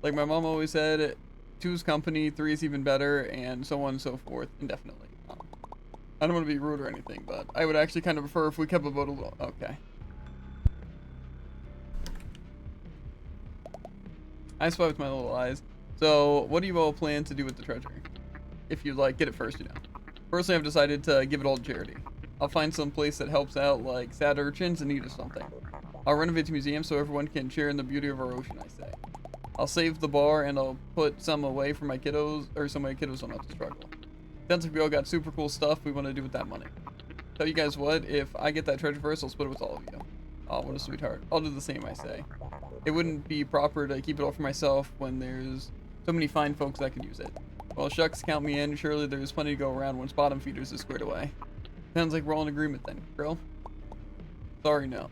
Like my mom always said, 2's company, 3 is even better, and so on and so forth, indefinitely. I don't want to be rude or anything, but I would actually kind of prefer if we kept a boat a little... Okay. I spy with my little eyes. So, what do you all plan to do with the treasure? If you like, get it first, you know. Personally, I've decided to give it all to charity. I'll find some place that helps out, like sad urchins in need of something. I'll renovate the museum so everyone can share in the beauty of our ocean, I say. I'll save the bar and I'll put some away for my kiddos, or so my kiddos don't have to struggle. Sounds like we all got super cool stuff we want to do with that money. Tell you guys what, if I get that treasure first, I'll split it with all of you. Oh, what a sweetheart. I'll do the same, I say. It wouldn't be proper to keep it all for myself when there's so many fine folks that could use it. Well, shucks, count me in. Surely there's plenty to go around once bottom feeders is squared away. Sounds like we're all in agreement then, Krill. Sorry, no.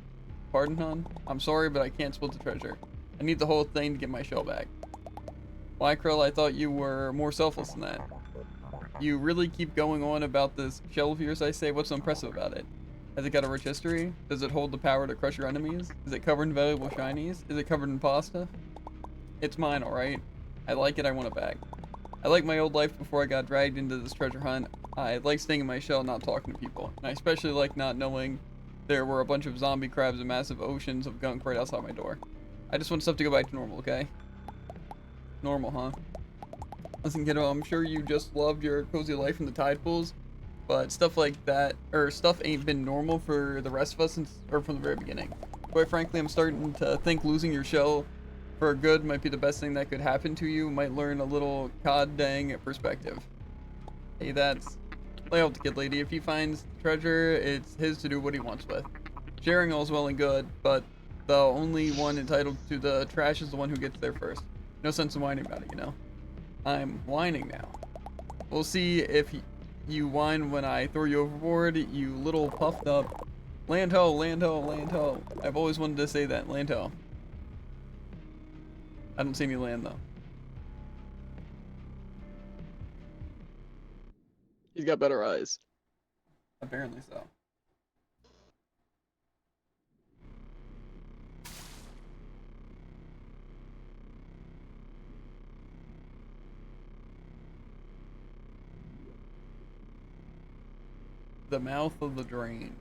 Pardon, hon? I'm sorry, but I can't split the treasure. I need the whole thing to get my shell back. Why, Krill? I thought you were more selfless than that. You really keep going on about this shell of yours, I say. What's so impressive about it? Has it got a rich history? Does it hold the power to crush your enemies? Is it covered in valuable shinies? Is it covered in pasta? It's mine, alright? I like it, I want it back. I like my old life before I got dragged into this treasure hunt. I like staying in my shell and not talking to people. And I especially like not knowing there were a bunch of zombie crabs and massive oceans of gunk right outside my door. I just want stuff to go back to normal, okay? Normal, huh? Listen, kiddo, I'm sure you just loved your cozy life in the tide pools, but stuff like that, or stuff ain't been normal for the rest of us since, or from the very beginning. Quite frankly, I'm starting to think losing your shell for good might be the best thing that could happen to you. Might learn a little god dang perspective. Hey, that's... Lay out the kid, lady. If he finds the treasure, it's his to do what he wants with. Sharing all's well and good, but the only one entitled to the trash is the one who gets there first. No sense in whining about it, you know? I'm whining now. We'll see if you whine when I throw you overboard, you little puffed up... Land ho, land ho, land ho. I've always wanted to say that, land ho. I don't see any land though. He's got better eyes. Apparently so. The mouth of the drain.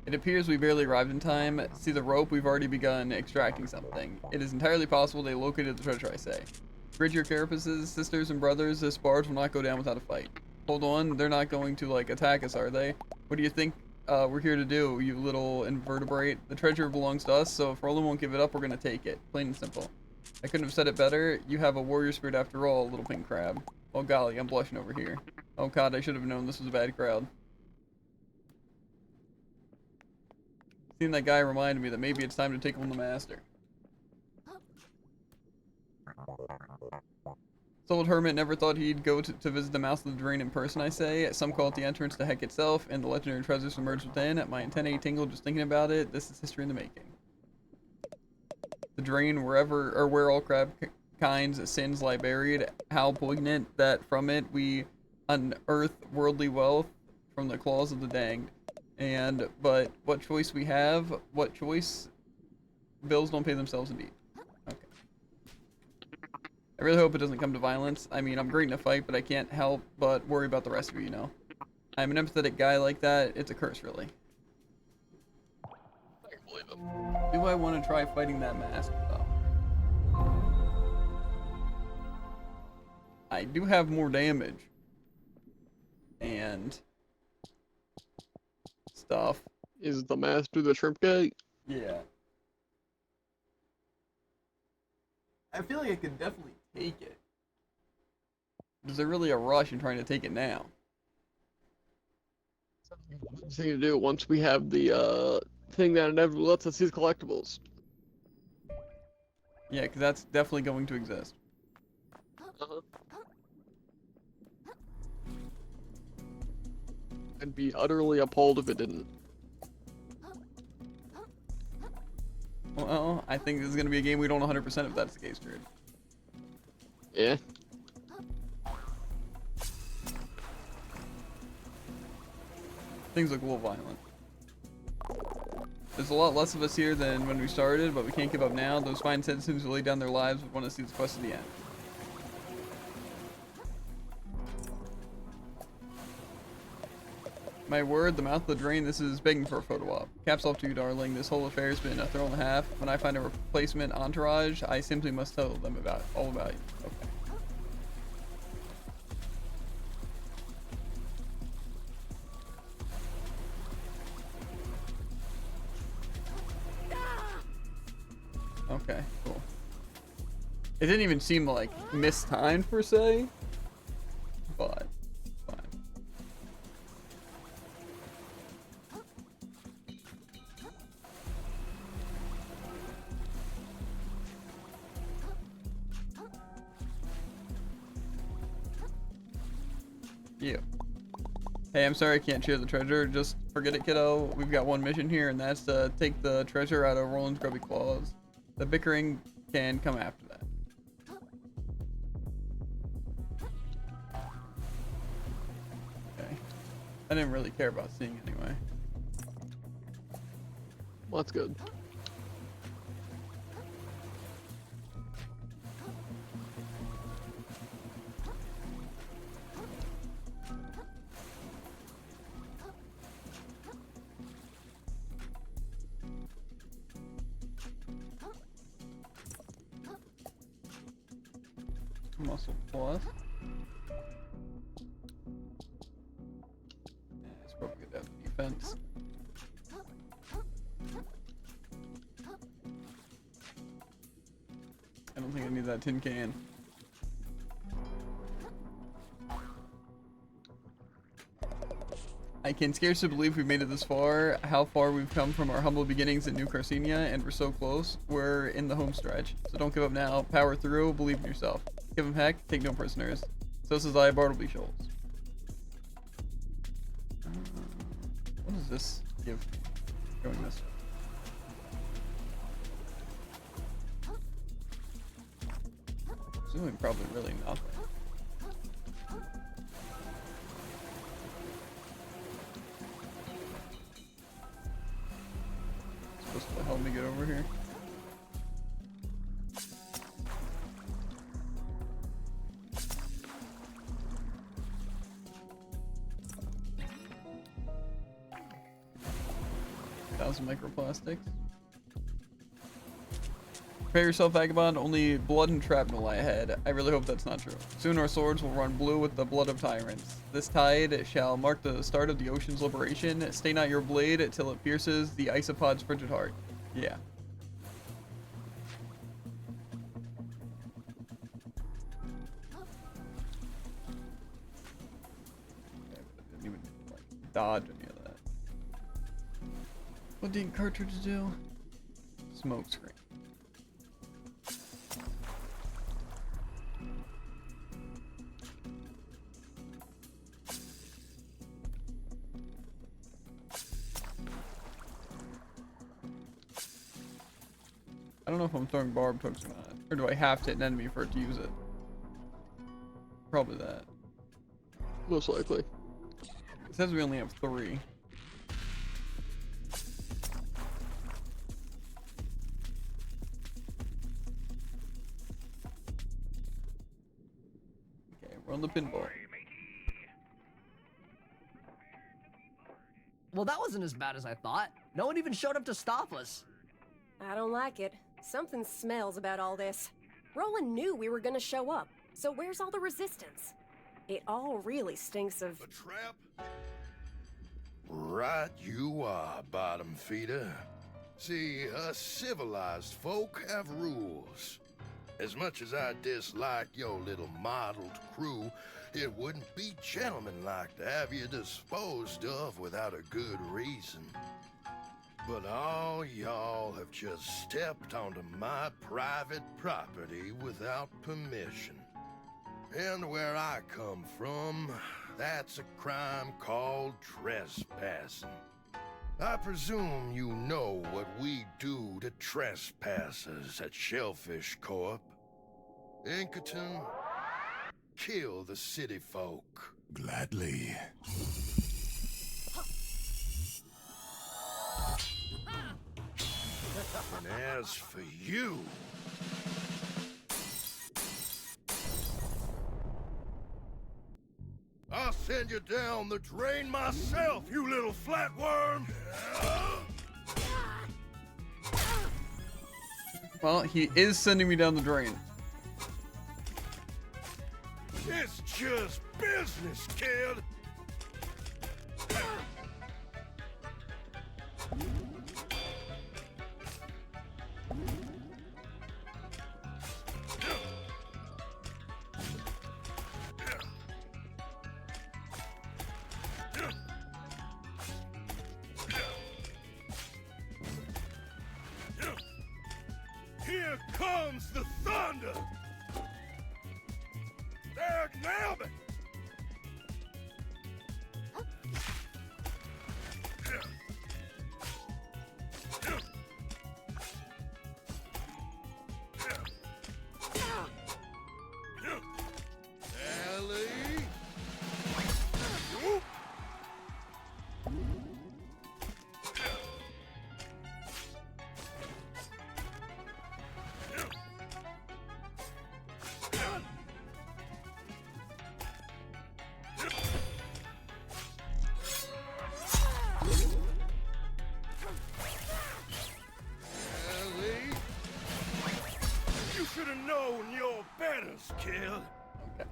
It appears we barely arrived in time. See the rope? We've already begun extracting something. It is entirely possible they located the treasure, I say. Grid your carapaces, sisters and brothers. This barge will not go down without a fight. Hold on, they're not going to, like, attack us, are they? What do you think we're here to do, you little invertebrate? The treasure belongs to us, so if Roland won't give it up, we're gonna take it. Plain and simple. I couldn't have said it better. You have a warrior spirit after all, little pink crab. Oh golly, I'm blushing over here. Oh god, I should have known this was a bad crowd. Seeing that guy reminded me that maybe it's time to take on the master. This old hermit never thought he'd go to visit the mouth of the drain in person, I say. Some call it the entrance to heck itself, and the legendary treasures emerged within. My antennae tingle just thinking about it. This is history in the making. The drain, wherever, or where all crab kinds' sins lie buried. How poignant that from it we unearth worldly wealth from the claws of the danged. But what choice we have? What choice? Bills don't pay themselves indeed. Okay. I really hope it doesn't come to violence. I mean, I'm great in a fight, but I can't help but worry about the rest of you, you know. I'm an empathetic guy like that. It's a curse, really. I can believe it. Do I want to try fighting that master, though? I do have more damage. And... stuff. Is the master the shrimp guy? Yeah. I feel like I could definitely take it. Is there really a rush in trying to take it now? Thing to do once we have the thing that inevitably lets us use collectibles. Yeah, because that's definitely going to exist. Uh-huh. I'd be utterly appalled if it didn't. Well, I think this is gonna be a game we don't 100% if that's the case, Jared. Yeah. Things look a little violent. There's a lot less of us here than when we started, but we can't give up now. Those fine citizens who lay down their lives would want to see this quest to the end. My word, the mouth of the drain, this is begging for a photo op. Caps off to you, darling. This whole affair's been a throw and a half. When I find a replacement entourage, I simply must tell them all about you. Okay. Okay, cool. It didn't even seem like mistimed per se, but fine. You. Hey, I'm sorry I can't share the treasure. Just forget it, kiddo. We've got one mission here, and that's to take the treasure out of Roland's grubby claws. The bickering can come after that. Okay. I didn't really care about seeing anyway. Well, that's good. Muscle plus. Yeah, it's probably good to have defense. I don't think I need that tin can. I can scarcely believe we've made it this far, how far we've come from our humble beginnings at New Carcinia, and we're so close. We're in the home stretch. So don't give up now. Power through, believe in yourself. Give him heck, take no prisoners. So says I, Bartleby Schultz. What does this give me? Going this way. Assuming probably really nothing. Supposed to help me get over here. Microplastics. Prepare yourself, vagabond. Only blood and shrapnel lie ahead. I really hope that's not true. Soon our swords will run blue with the blood of tyrants. This tide shall mark the start of the ocean's liberation. Stay not your blade till it pierces the isopod's frigid heart. Yeah. Okay, I didn't even like dodge any of that. What did cartridge do? Smoke screen. I don't know if I'm throwing barbed hooks or not. Or do I have to hit an enemy for it to use it? Probably that. Most likely. It says we only have 3. Okay, we're on the pinball. Well, that wasn't as bad as I thought. No one even showed up to stop us. I don't like it. Something smells about all this. Roland knew we were gonna show up, so where's all the resistance? It all really stinks of... A trap? Right you are, bottom feeder. See, us civilized folk have rules. As much as I dislike your little mottled crew, it wouldn't be gentlemanlike to have you disposed of without a good reason. But all y'all have just stepped onto my private property without permission. And where I come from, That's a crime called trespassing. I presume you know what we do to trespassers at Shellfish Corp. Inkerton, kill the city folk. Gladly. And as for you... I'll send you down the drain myself, you little flatworm! Well, he is sending me down the drain. It's just business, kid! Here comes the thunder! There, nailed it! Ellie! Whoop! Ellie! You should have known your betters, kid. Okay.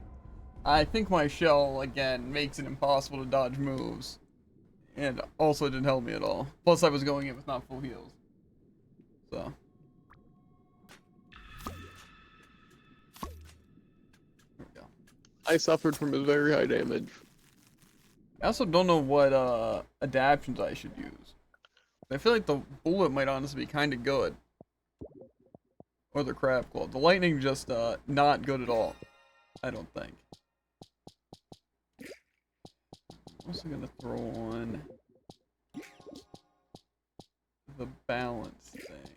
I think my shell, again, makes it impossible to dodge moves. And also didn't help me at all. Plus, I was going in with not full heals. So. There we go. I suffered from his very high damage. I also don't know what adaptions I should use. I feel like the bullet might honestly be kind of good. Or the crab claw. The lightning just not good at all. I don't think. I'm also gonna throw on the balance thing.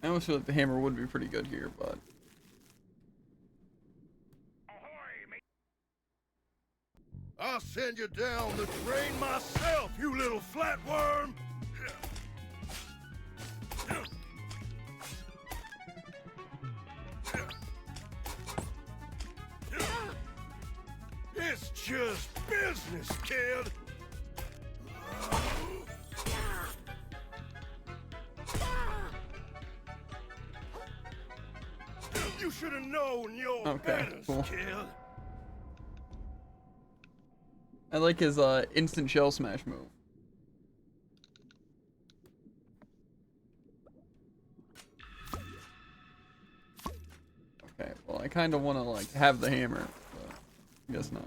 I almost feel like the hammer would be pretty good here, but I'll send you down the drain myself, you little flatworm! It's just business, kid! You should have known your Okay, betters, cool. kid! I like his instant shell smash move. Okay, well I kind of want to like have the hammer, but I guess not.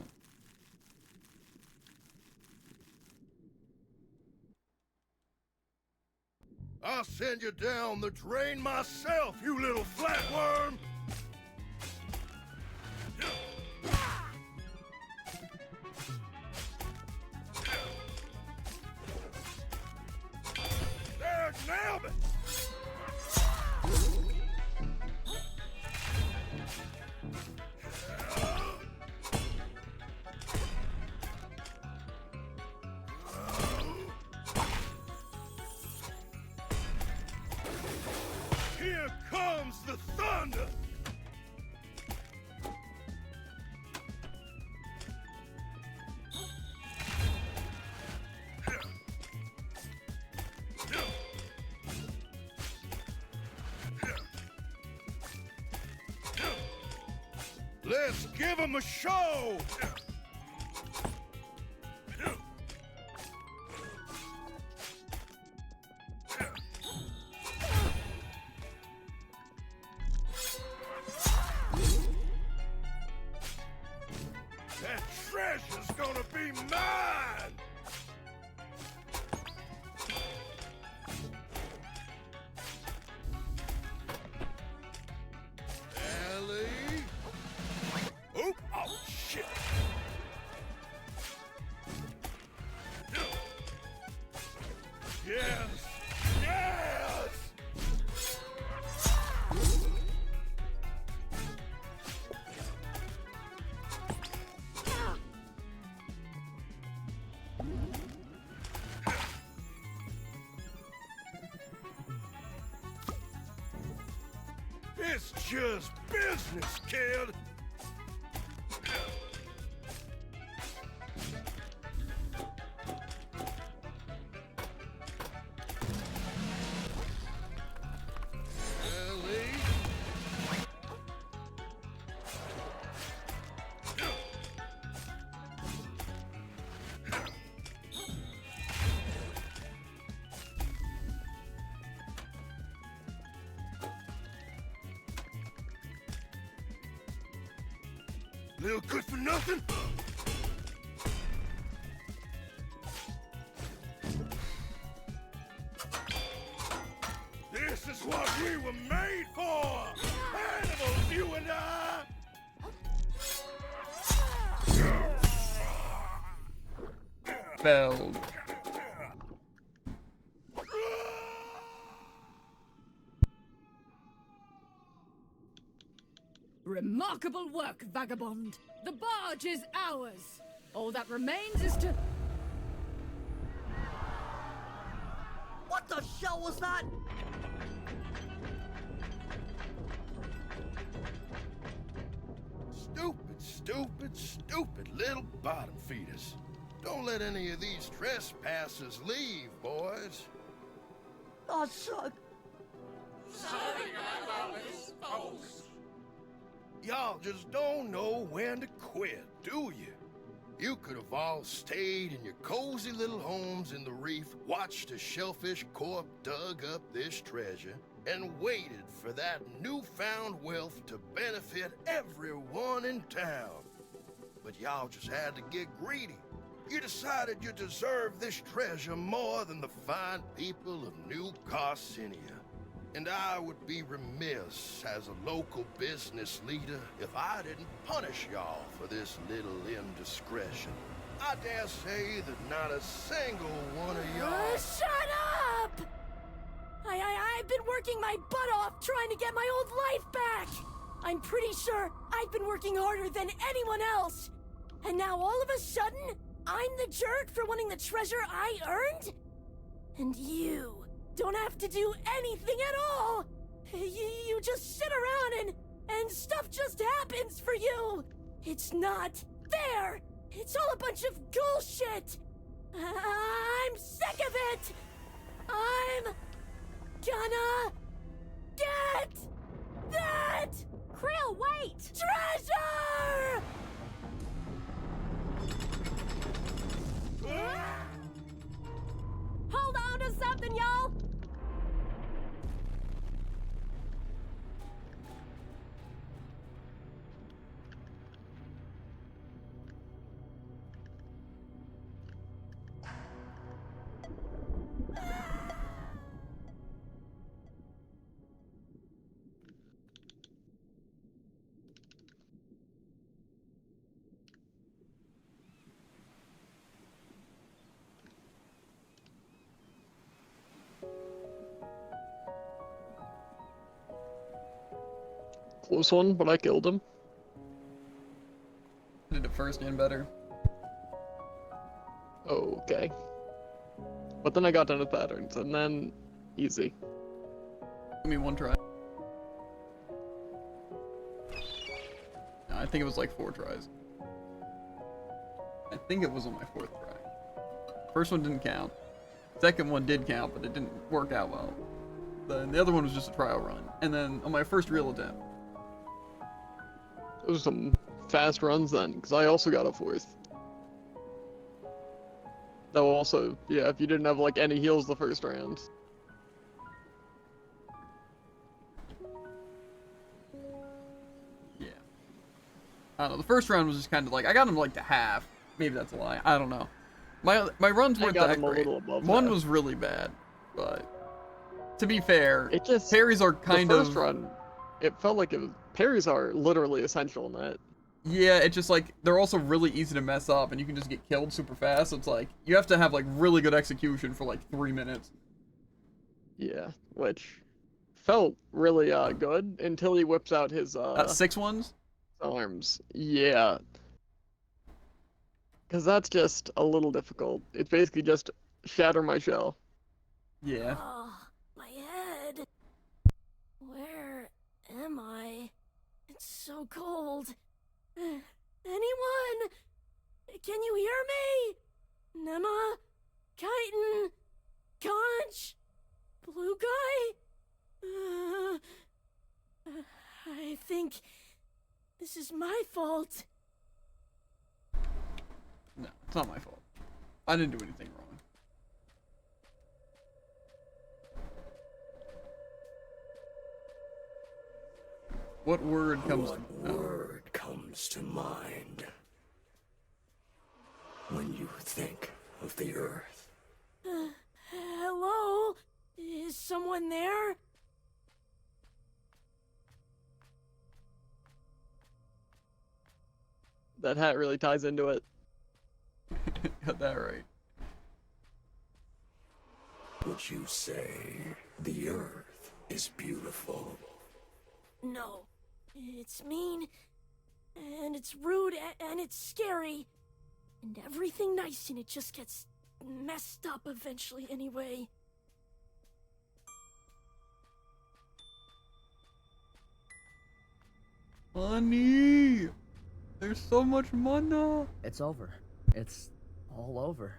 I'll send you down the drain myself, you little flatworm! There, nailed it! Here comes the thunder! Let's give him a show! That treasure's gonna be mine! Yes! Yes! It's just business, kid! Ellie? Little good for nothing? This is what we were made for! Animals, you and I! Felled. Remarkable work, vagabond. The barge is ours. All that remains is to... What the shell was that? Stupid little bottom feeders. Don't let any of these trespassers leave, boys. Oh, suck. Y'all just don't know when to quit, do you? You could have all stayed in your cozy little homes in the reef, watched a shellfish corp dug up this treasure, and waited for that newfound wealth to benefit everyone in town. But y'all just had to get greedy. You decided you deserved this treasure more than the fine people of New Carcinia. And I would be remiss as a local business leader if I didn't punish y'all for this little indiscretion. I dare say that not a single one of y'all... Shut up! I've been working my butt off trying to get my old life back! I'm pretty sure I've been working harder than anyone else! And now all of a sudden, I'm the jerk for wanting the treasure I earned? And you don't have to do anything at all! You just sit around and stuff just happens for you! It's not fair! It's all a bunch of bullshit! I'm sick of it! I'm gonna get that Krill, wait! treasure! Hold on to something, y'all! Close one, but I killed him. Did it first and better. Okay. But then I got done with patterns, and then easy. Give me one try. No, I think it was like 4 tries. I think it was on my 4th try. First one didn't count. Second one did count, but it didn't work out well. Then the other one was just a trial run. And then on my first real attempt. Those are some fast runs then, because I also got a 4th. Though also, yeah, if you didn't have like any heals the first round. Yeah. I don't know, the first round was just kind of like, I got him like to half. Maybe that's a lie, I don't know. My runs I weren't got that him a great. little above One that. was really bad, but to be fair, It just parries are kind the first of... run, it felt like it was parries are literally essential in that. Yeah, it's just like they're also really easy to mess up, and you can just get killed super fast. So it's like you have to have like really good execution for like 3 minutes. Yeah, which felt really good until he whips out his 6 ones. arms. Yeah. Because that's just a little difficult. It's basically just shatter my shell. Yeah. Oh, my head. Where am I? It's so cold. Anyone? Can you hear me? Nema? Chitin? Conch? Blue guy? I think this is my fault. No, it's not my fault. I didn't do anything wrong. What word comes What word comes to mind when you think of the Earth? Hello? Is someone there? That hat really ties into it. Got that right. Would you say the Earth is beautiful? No. It's mean, and it's rude, and it's scary. And everything nice in it just gets messed up eventually anyway. Money! There's so much money! It's over. It's all over.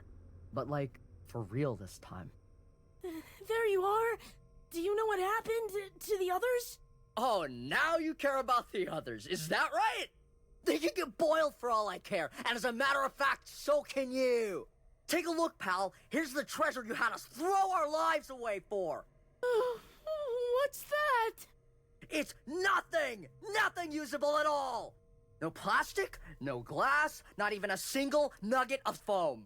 But like, for real this time. There you are. Do you know what happened to the others? Oh, now you care about the others, is that right? They can get boiled for all I care, and as a matter of fact, so can you. Take a look, pal. Here's the treasure you had us throw our lives away for. What's that? It's nothing! Nothing usable at all! No plastic, no glass, not even a single nugget of foam.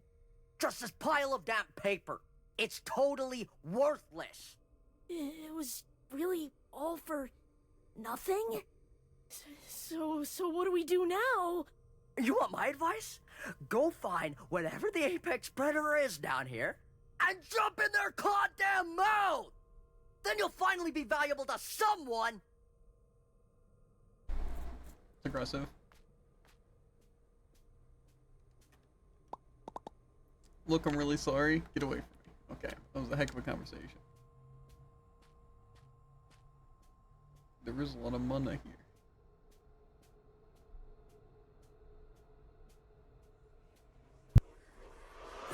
Just this pile of damp paper. It's totally worthless. It was really all for nothing? So what do we do now? You want my advice? Go find whatever the apex predator is down here and jump in their goddamn mouth! Then you'll finally be valuable to someone! It's aggressive. Look, I'm really sorry. Get away from me. Okay, that was a heck of a conversation. There is a lot of money here.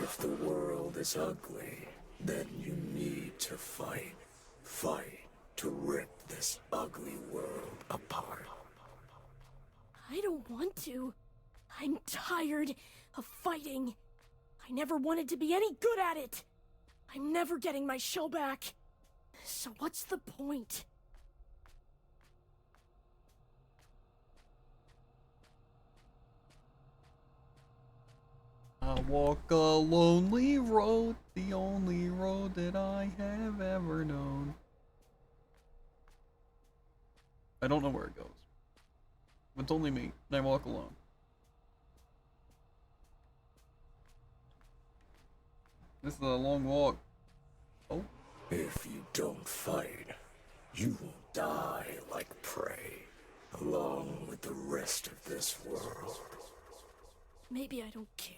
If the world is ugly, then you need to fight. Fight to rip this ugly world apart. I don't want to. I'm tired of fighting. I never wanted to be any good at it. I'm never getting my show back. So what's the point? I walk a lonely road, the only road that I have ever known. I don't know where it goes. It's only me, and I walk alone. This is a long walk. Oh. If you don't fight, you will die like prey, along with the rest of this world. Maybe I don't care.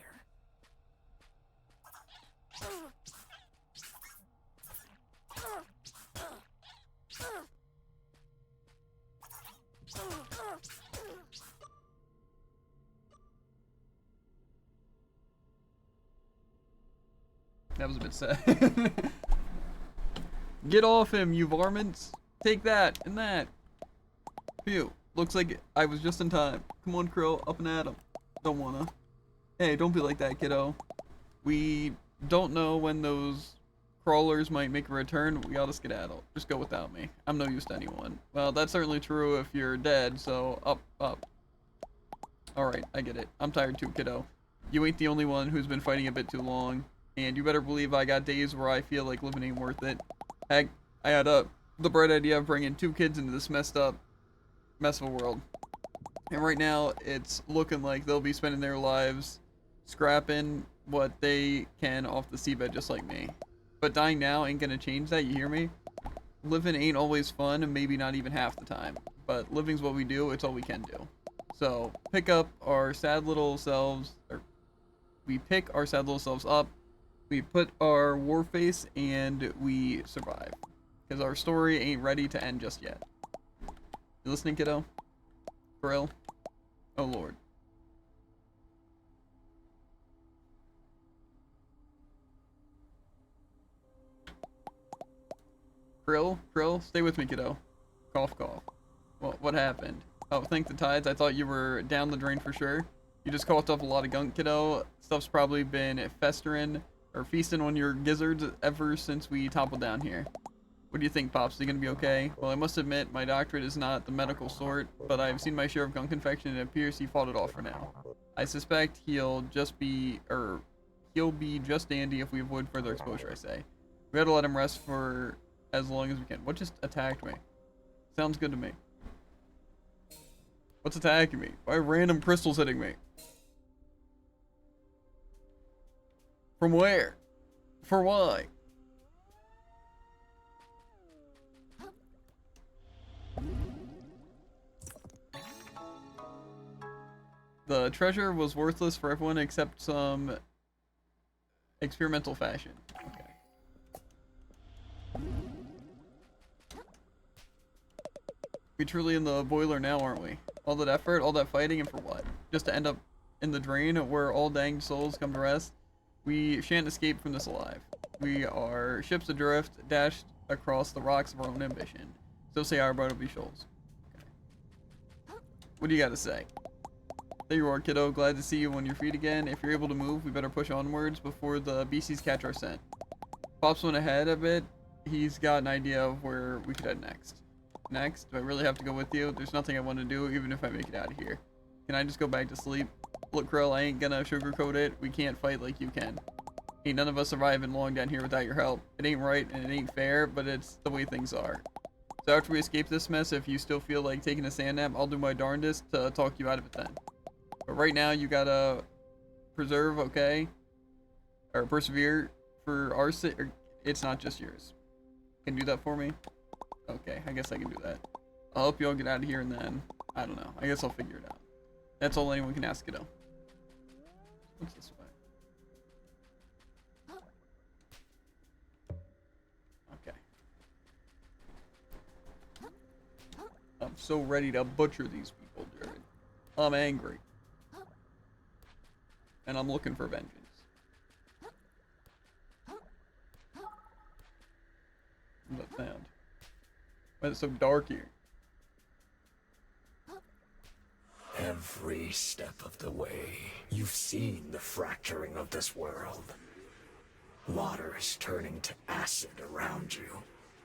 That was a bit sad. Get off him, you varmints! Take that and that. Phew. Looks like I was just in time. Come on, Crow, up and at him. Don't wanna. Hey, don't be like that, kiddo. We don't know when those crawlers might make a return. We gotta skedaddle. Just go without me. I'm no use to anyone. Well, that's certainly true if you're dead, so up, up. Alright, I get it. I'm tired too, kiddo. You ain't the only one who's been fighting a bit too long. And you better believe I got days where I feel like living ain't worth it. Heck, I had the bright idea of bringing 2 kids into this messed up mess of a world. And right now, it's looking like they'll be spending their lives scrapping what they can off the seabed just like me. But dying now ain't gonna change that, you hear me? Living ain't always fun, and maybe not even half the time. But living's what we do, it's all we can do. So, pick up our sad little selves, or we pick our sad little selves up, we put our war face, and we survive. Because our story ain't ready to end just yet. You listening, kiddo? For real? Oh lord. Krill, stay with me, kiddo. Cough, cough. What happened? Oh, thank the tides. I thought you were down the drain for sure. You just coughed up a lot of gunk, kiddo. Stuff's probably been festering or feasting on your gizzards ever since we toppled down here. What do you think, Pops? Is he gonna be okay? Well, I must admit, my doctorate is not the medical sort, but I've seen my share of gunk infection and it appears he fought it off for now. I suspect he'll be just dandy if we avoid further exposure, I say. We gotta let him rest for as long as we can. What just attacked me? Sounds good to me. What's attacking me? Why are random crystals hitting me? From where? For why? The treasure was worthless for everyone except some experimental fashion. Okay. We truly in the boiler now, aren't we? All that effort, all that fighting, and for what? Just to end up in the drain where all danged souls come to rest? We shan't escape from this alive. We are ships adrift, dashed across the rocks of our own ambition. So say our Bartleby Shoals. Okay. What do you got to say? There you are, kiddo. Glad to see you on your feet again. If you're able to move, we better push onwards before the beasties catch our scent. Pops went ahead a bit. He's got an idea of where we could head next. Next? Do I really have to go with you? There's nothing I want to do, even if I make it out of here. Can I just go back to sleep? Look, Krill, I ain't gonna sugarcoat it. We can't fight like you can. Ain't none of us surviving long down here without your help. It ain't right and it ain't fair, but it's the way things are. So after we escape this mess, if you still feel like taking a sand nap, I'll do my darndest to talk you out of it then. But right now, you gotta preserve, okay? Or persevere for our sake. It's not just yours. Can you do that for me? Okay, I guess I can do that. I'll help you all get out of here and then, I don't know. I guess I'll figure it out. That's all anyone can ask, kiddo. What's this way? Okay. I'm so ready to butcher these people, Jared. I'm angry. And I'm looking for vengeance. What's that sound? Why is it so dark here? Every step of the way, you've seen the fracturing of this world. Water is turning to acid around you.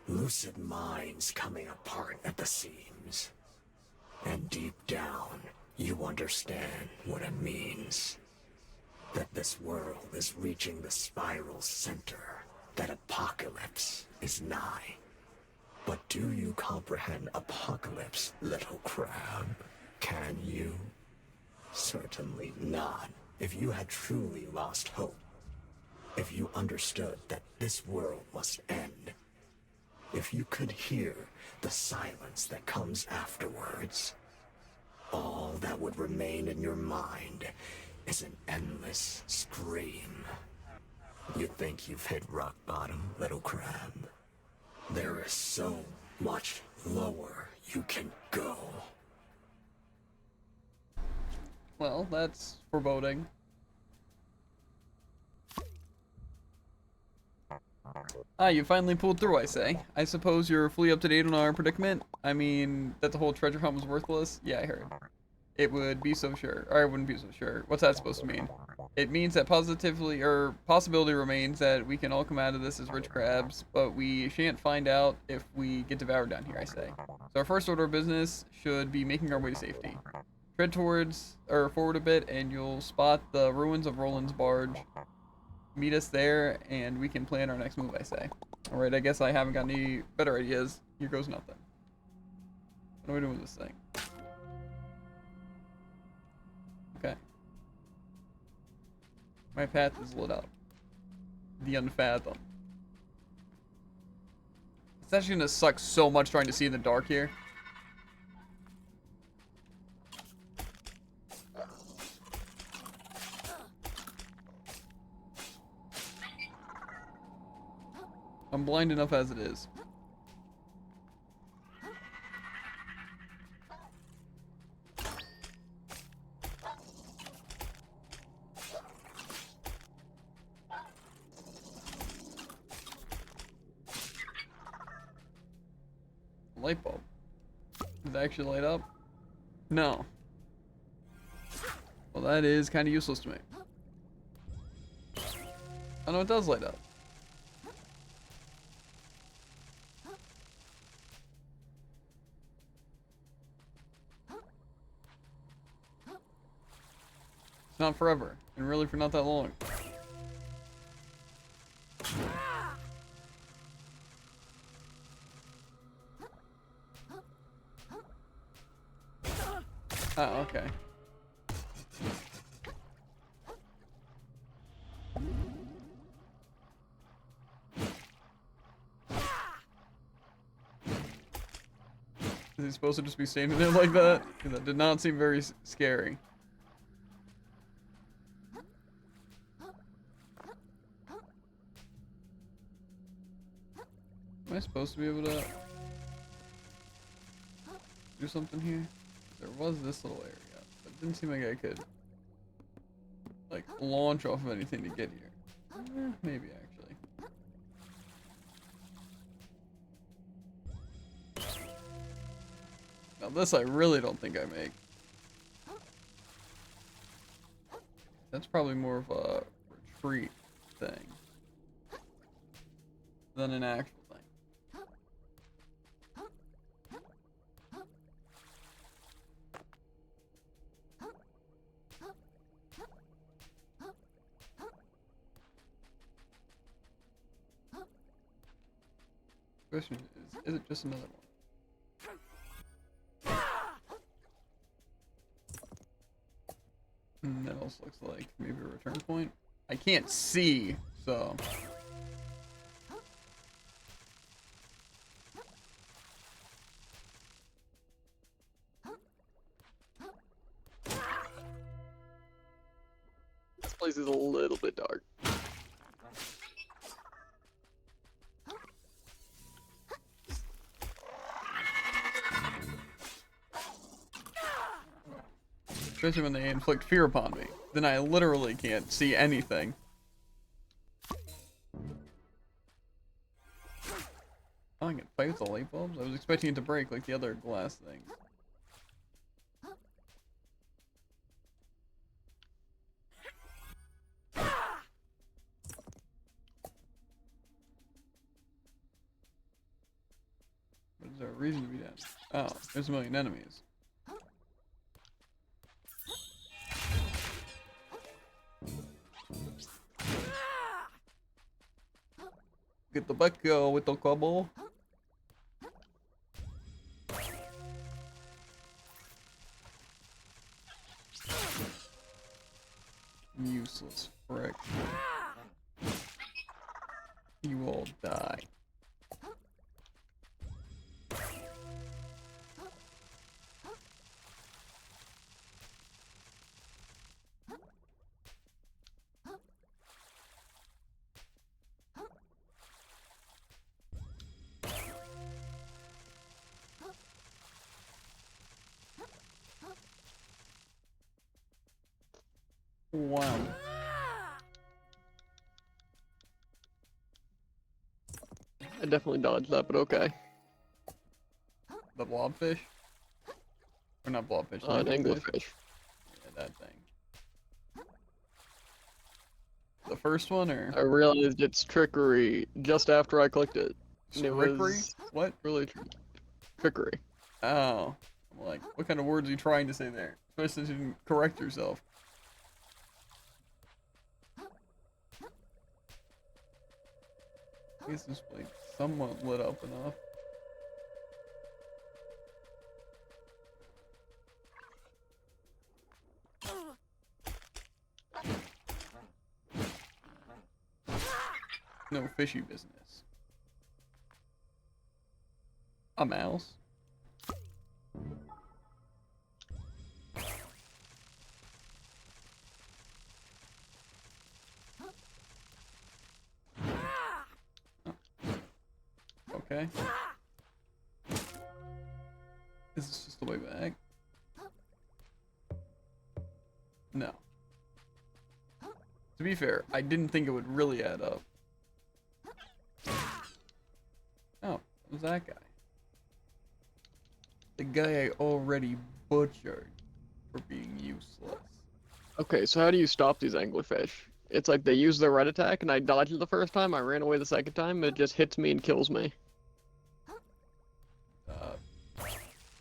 Lucid minds coming apart at the seams. And deep down, you understand what it means. That this world is reaching the spiral center. That apocalypse is nigh. But do you comprehend apocalypse, little crab? Can you? Certainly not. If you had truly lost hope. If you understood that this world must end. If you could hear the silence that comes afterwards. All that would remain in your mind is an endless scream. You think you've hit rock bottom, little crab? There is so much lower you can go. Well, that's foreboding. Ah, you finally pulled through, I say. I suppose you're fully up to date on our predicament? I mean, that the whole treasure hunt was worthless? Yeah, I heard. It would be so sure. Or I wouldn't be so sure. What's that supposed to mean? It means that possibility remains that we can all come out of this as rich crabs, but we shan't find out if we get devoured down here, I say. So our first order of business should be making our way to safety. Tread forward a bit, and you'll spot the ruins of Roland's barge. Meet us there, and we can plan our next move, I say. Alright, I guess I haven't got any better ideas. Here goes nothing. What am I doing with this thing? My path is lit up. The unfathom. It's actually gonna suck so much trying to see in the dark here. I'm blind enough as it is. Light bulb. Did it actually light up? No. Well, that is kind of useless to me. Oh no, it does light up. It's not forever, and really for not that long. Oh, okay. Is he supposed to just be standing there like that? Because that did not seem very scary. Am I supposed to be able to do something here? There was this little area, but it didn't seem like I could like launch off of anything to get here. Maybe actually. Now this I really don't think I make. That's probably more of a retreat thing than an actual thing. Question is it just another one? And that also looks like maybe a return point. I can't see, so. This place is a little bit dark. Especially when they inflict fear upon me. Then I literally can't see anything. Oh, I can fight with the light bulbs? I was expecting it to break like the other glass things. But is there a reason to be dead? Oh, there's a million enemies. Get the back with the cobble. Useless frick. You all die. Wow. I definitely dodged that, but okay. The blobfish? Or not blobfish, An the anglerfish. Yeah, that thing. The first one, or? I realized it's trickery just after I clicked it. And it Trickery? was What? really trickery. Oh. I'm like, what kind of words are you trying to say there? Especially since you didn't correct yourself. I guess this place somewhat lit up enough. No fishy business. A mouse? Okay. Is this just the way back? No. To be fair, I didn't think it would really add up. Oh, it was that guy. The guy I already butchered for being useless. Okay, so how do you stop these anglerfish? It's like they use their red attack, and I dodged it the first time, I ran away the second time, it just hits me and kills me.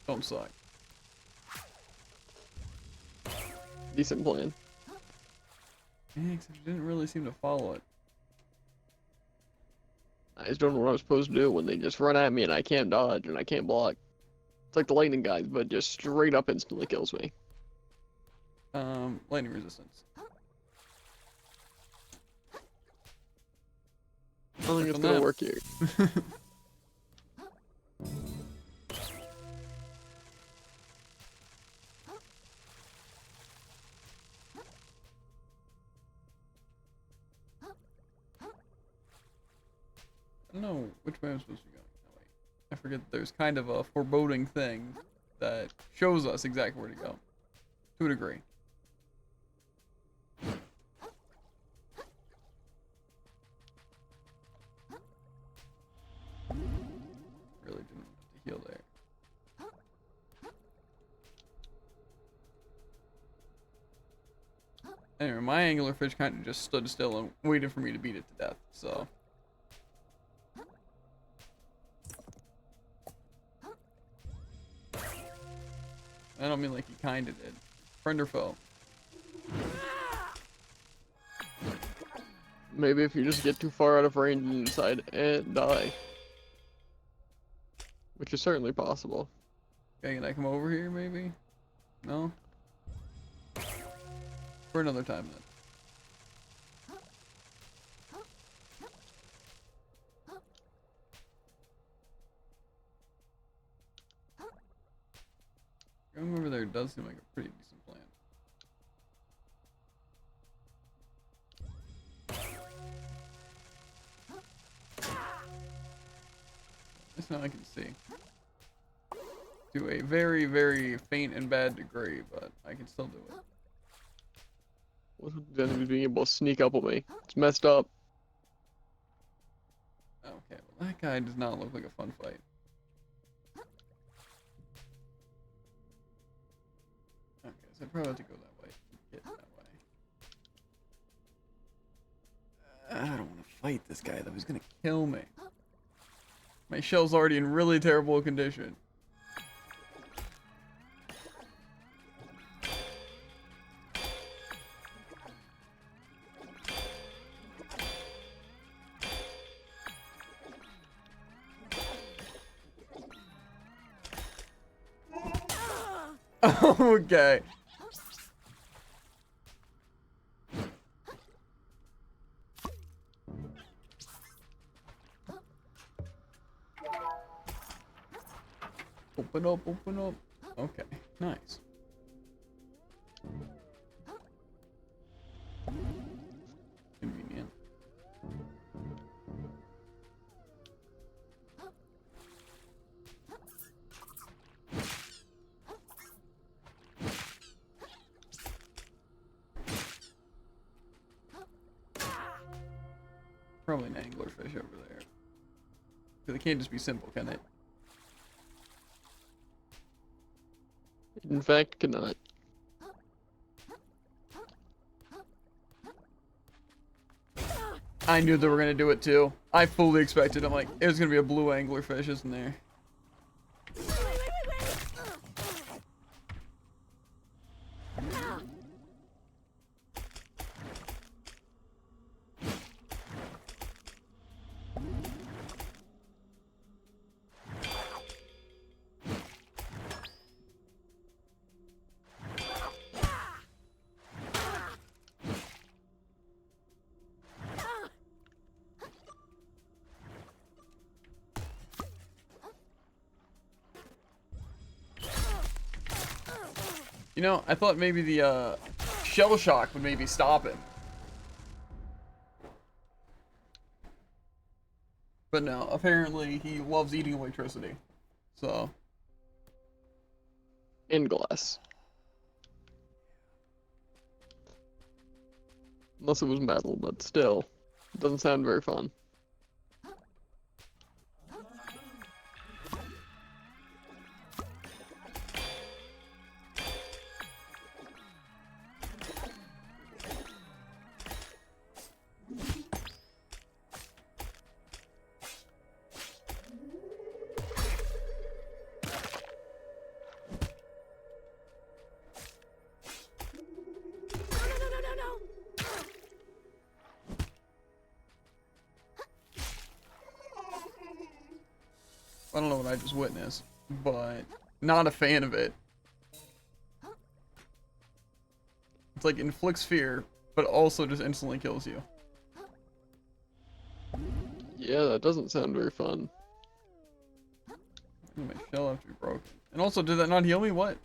Don't suck. Decent plan. Yeah, except you didn't really seem to follow it. I just don't know what I'm supposed to do when they just run at me and I can't dodge and I can't block. It's like the lightning guys, but just straight up instantly kills me. Lightning resistance. I don't think it's on gonna that. work here. I don't know which way I'm supposed to be going. Oh, wait. I forget there's kind of a foreboding thing that shows us exactly where to go. To a degree. Really didn't have to heal there. Anyway, my anglerfish kind of just stood still and waited for me to beat it to death, so. I don't mean like he kinda did. Friend or foe? Maybe if you just get too far out of range and decide and die. Which is certainly possible. Okay, can I come over here maybe? No? For another time then. Going over there does seem like a pretty decent plan. This now I can see. To a very, very faint and bad degree, but I can still do it. What's with the enemy being able to sneak up on me? It's messed up. Okay, well that guy does not look like a fun fight. Okay, so I probably have to go that way. Get that way. I don't want to fight this guy though, he's gonna kill me. My shell's already in really terrible condition. Okay. Open up, open up. Okay, nice. Convenient. Probably an anglerfish over there. Because it can't just be simple, can it? In fact, cannot. I knew they were gonna do it too. I fully expected. I'm like, there's gonna be a blue anglerfish, isn't there? You know, I thought maybe the shell shock would maybe stop him. But no, apparently he loves eating electricity. So. In glass. Unless it was metal, but still. It doesn't sound very fun. I don't know what I just witnessed, but not a fan of it. It's like inflicts fear, but also just instantly kills you. Yeah, that doesn't sound very fun. My shell have to be broken. And also, did that not heal me? What?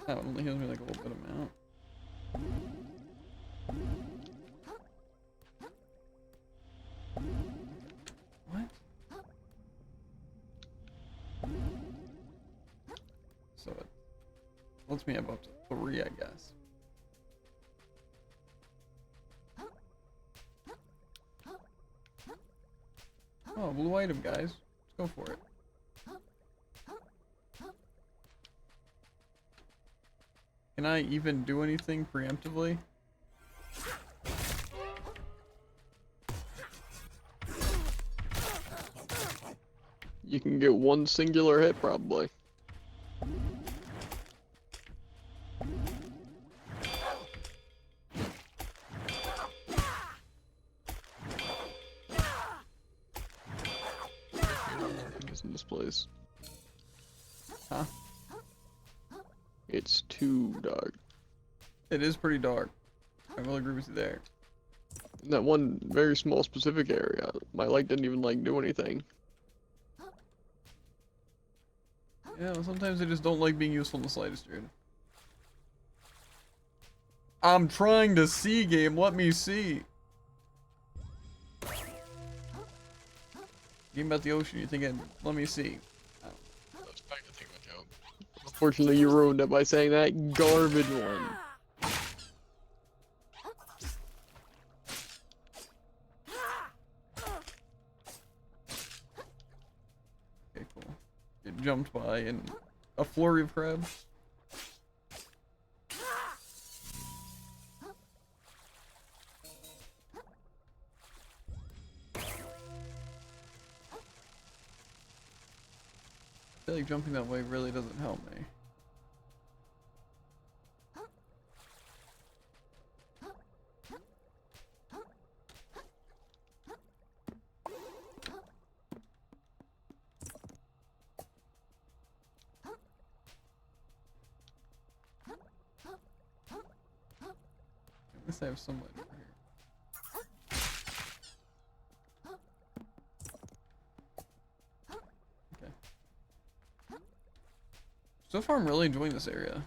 That only heals me like a little bit amount. What? So it lets me have up to 3, I guess. Oh, blue item, guys. Let's go for it. Can I even do anything preemptively? You can get one singular hit, probably. It's in this place. Huh? It's too dark. It is pretty dark. I will agree with you there. In that one very small specific area, my light didn't even like do anything. Yeah, well, sometimes I just don't like being useful in the slightest, dude. I'm trying to see, game. Let me see. Game about the ocean. You're thinking, let me see. Oh. Unfortunately, you ruined it by saying that garbage one. Okay, cool. Get jumped by in a flurry of crabs. I feel like jumping that way really doesn't help me. At least I have somebody over here. Okay. So far, I'm really enjoying this area.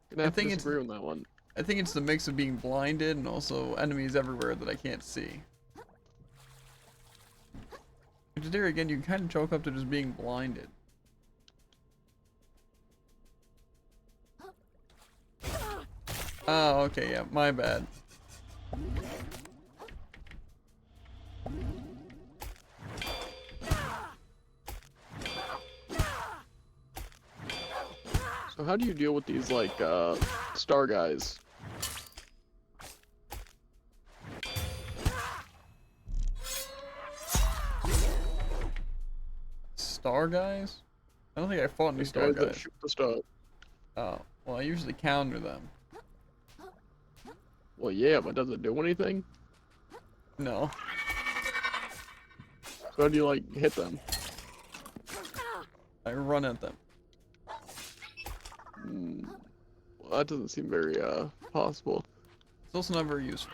Gonna have to think it's- disagree on that one. I think it's the mix of being blinded and also enemies everywhere that I can't see. Which there again, you can kind of chalk up to just being blinded. Oh, okay, yeah, my bad. So how do you deal with these, like, star guys? Star guys? I don't think I fought any star Guys that guys. shoot the star. Oh, well, I usually counter them. Well, yeah, but does it do anything? No. So how do you, like, hit them? I run at them. Well, that doesn't seem very, possible. It's also not very useful.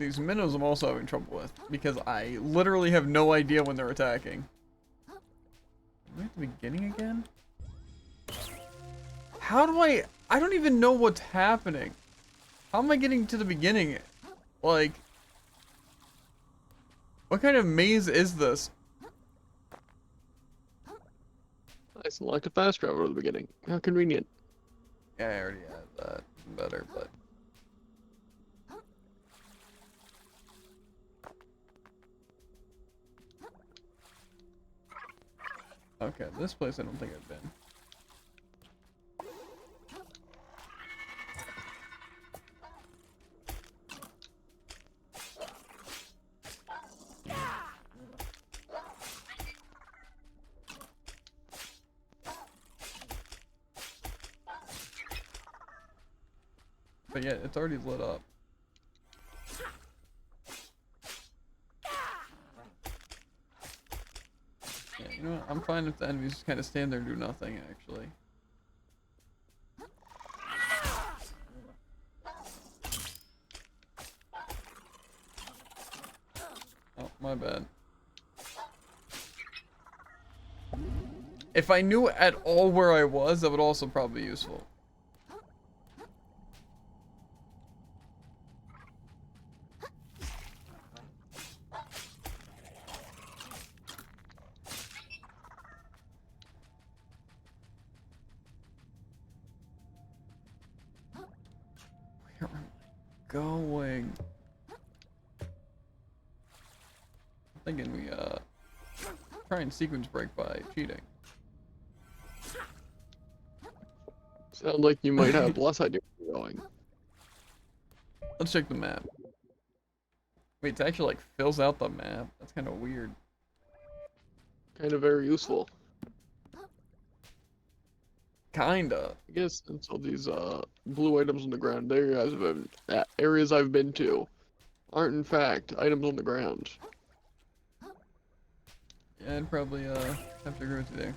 These minnows I'm also having trouble with because I literally have no idea when they're attacking. Am I at the beginning again? How do I don't even know what's happening. How am I getting to the beginning? Like, what kind of maze is this? I select a fast travel at the beginning. How convenient. Yeah, I already had that. Better, but... Okay, this place I don't think I've been. But yeah, it's already lit up. Yeah, you know what? I'm fine if the enemies just kind of stand there and do nothing, actually. Oh, my bad. If I knew at all where I was, that would also probably be useful. Where am I going? I'm thinking we try and sequence break by cheating. Sound like you might have less idea where you're going. Let's check the map. Wait, it actually like fills out the map. That's kind of weird. Kind of very useful. Kinda. I guess until these blue items on the ground areas I've been to aren't in fact items on the ground. Yeah, I'd probably have to agree with you there.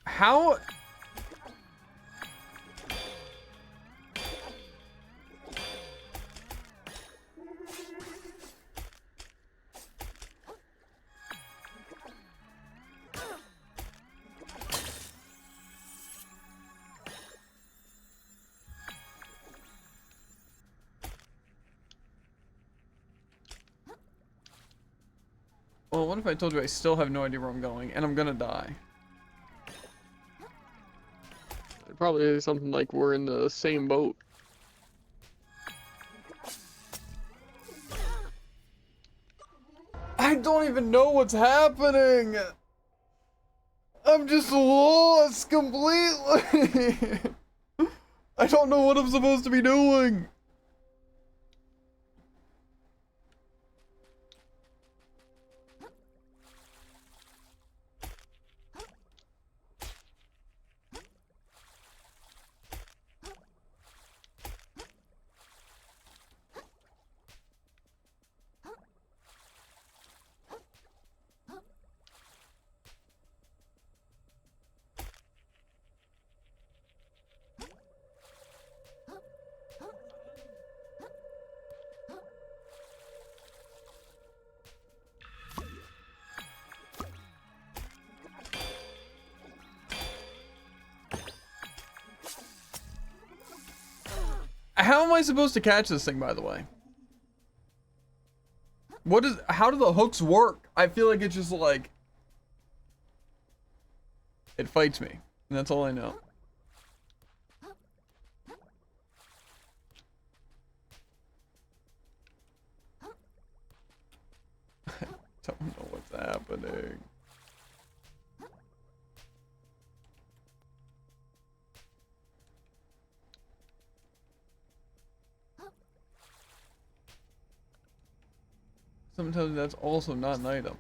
How? Well, what if I told you I still have no idea where I'm going and I'm gonna die? Probably something like we're in the same boat. I don't even know what's happening. I'm just lost completely. I don't know what I'm supposed to be doing. How am I supposed to catch this thing, by the way? How do the hooks work? I feel like it's just like, it fights me, and that's all I know. I don't know what's happening. Sometimes that's also not an item.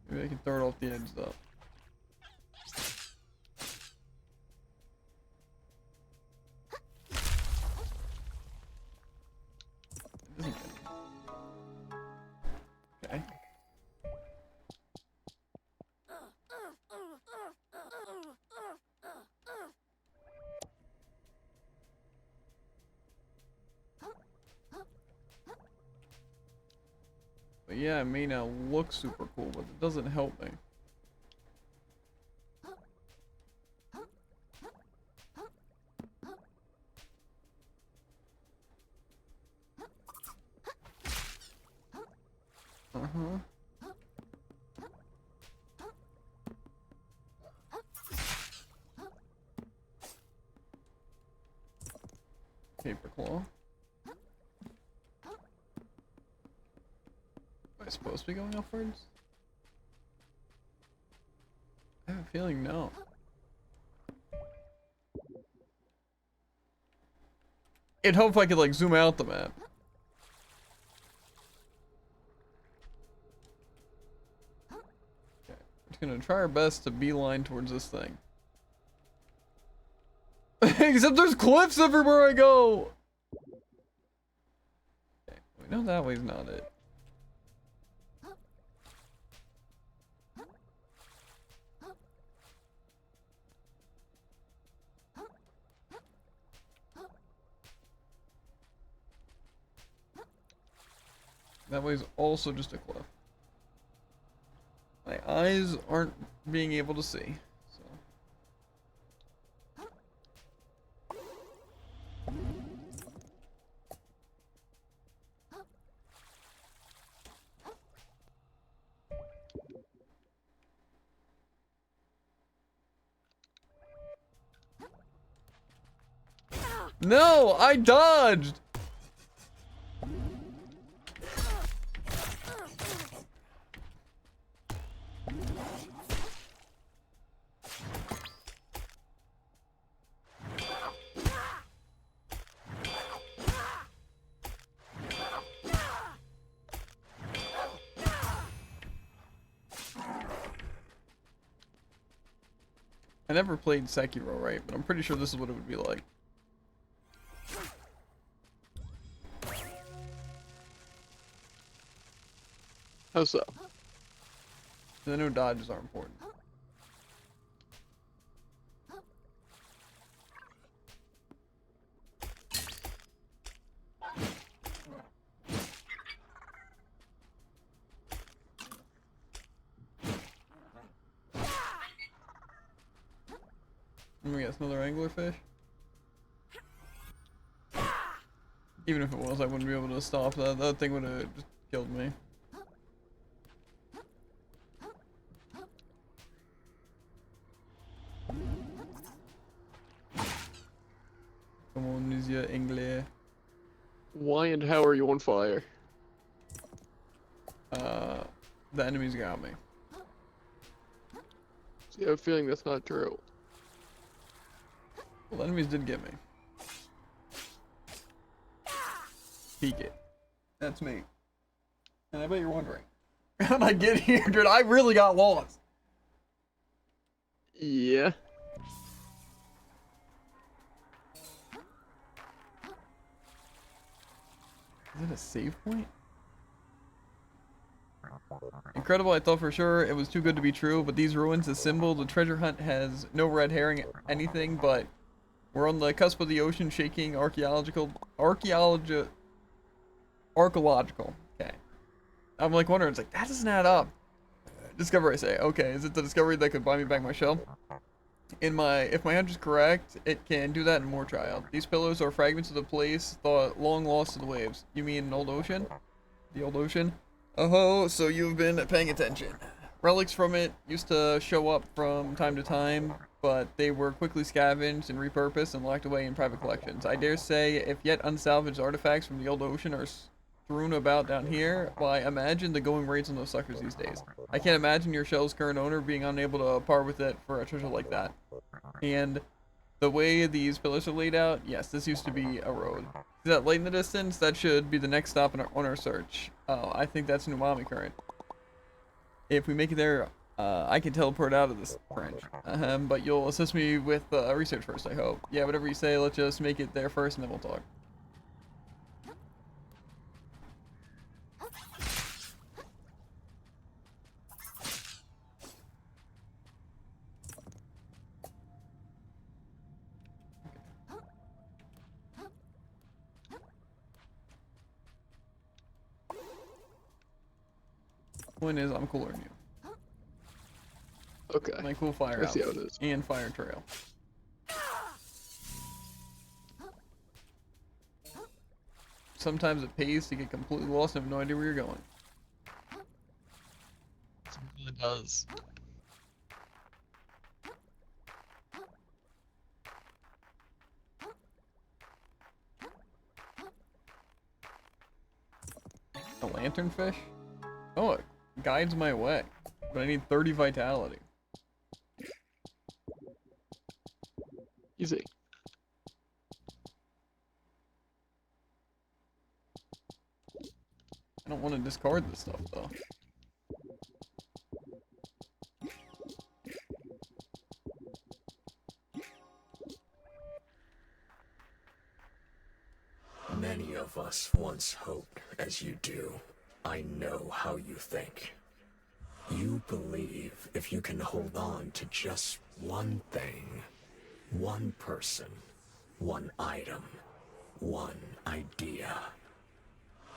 Maybe I can throw it off the edge though. Okay. But yeah, it may not look super cool, but it doesn't help me. Uh-huh. Paper claw. Am I supposed to be going upwards? I have a feeling no. It'd help if I could like zoom out the map. Okay. We're just gonna try our best to beeline towards this thing. Except there's cliffs everywhere I go! Okay, we know that way's not it. That way's also just a cliff. My eyes aren't being able to see, so. No, I dodged! I never played Sekiro, right? But I'm pretty sure this is what it would be like. How so? I know dodges are important. Let me guess, another anglerfish? Even if it was, I wouldn't be able to stop that. That thing would have just killed me. Come on, use your angler. Why and how are you on fire? The enemies got me. See, I have a feeling that's not true. Well, the enemies did get me. Peek it. That's me. And I bet you're wondering. How did I get here? Dude, I really got lost. Yeah. Is it a save point? Incredible, I thought for sure it was too good to be true, but these ruins, the symbol, the treasure hunt has no red herring anything, but we're on the cusp of the ocean shaking archaeological. Okay. I'm like wondering, it's like, that doesn't add up. Discovery, I say. Okay, is it the discovery that could buy me back my shell? If my hunch is correct, it can do that and more, child. These pillows are fragments of the place thought long lost to the waves. You mean an old ocean? The old ocean? Oh, so you've been paying attention. Relics from it used to show up from time to time, but they were quickly scavenged and repurposed and locked away in private collections. I dare say, if yet unsalvaged artifacts from the old ocean are strewn about down here, why, imagine the going rates on those suckers these days. I can't imagine your shell's current owner being unable to part with it for a treasure like that. And the way these pillars are laid out, yes, this used to be a road. See that light in the distance? That should be the next stop on our search. Oh, I think that's Numami Current. If we make it there, I can teleport out of this branch. But you'll assist me with research first, I hope. Yeah, whatever you say, let's just make it there first and then we'll talk. Point is, I'm cooler than you. Okay. My cool fire I see how outfit it is. and fire trail. Sometimes it pays to get completely lost and have no idea where you're going. It really does. A lanternfish? Oh, it guides my way. But I need 30 vitality. Easy. I don't want to discard this stuff, though. Many of us once hoped, as you do. I know how you think. You believe if you can hold on to just one thing, one person, one item, one idea,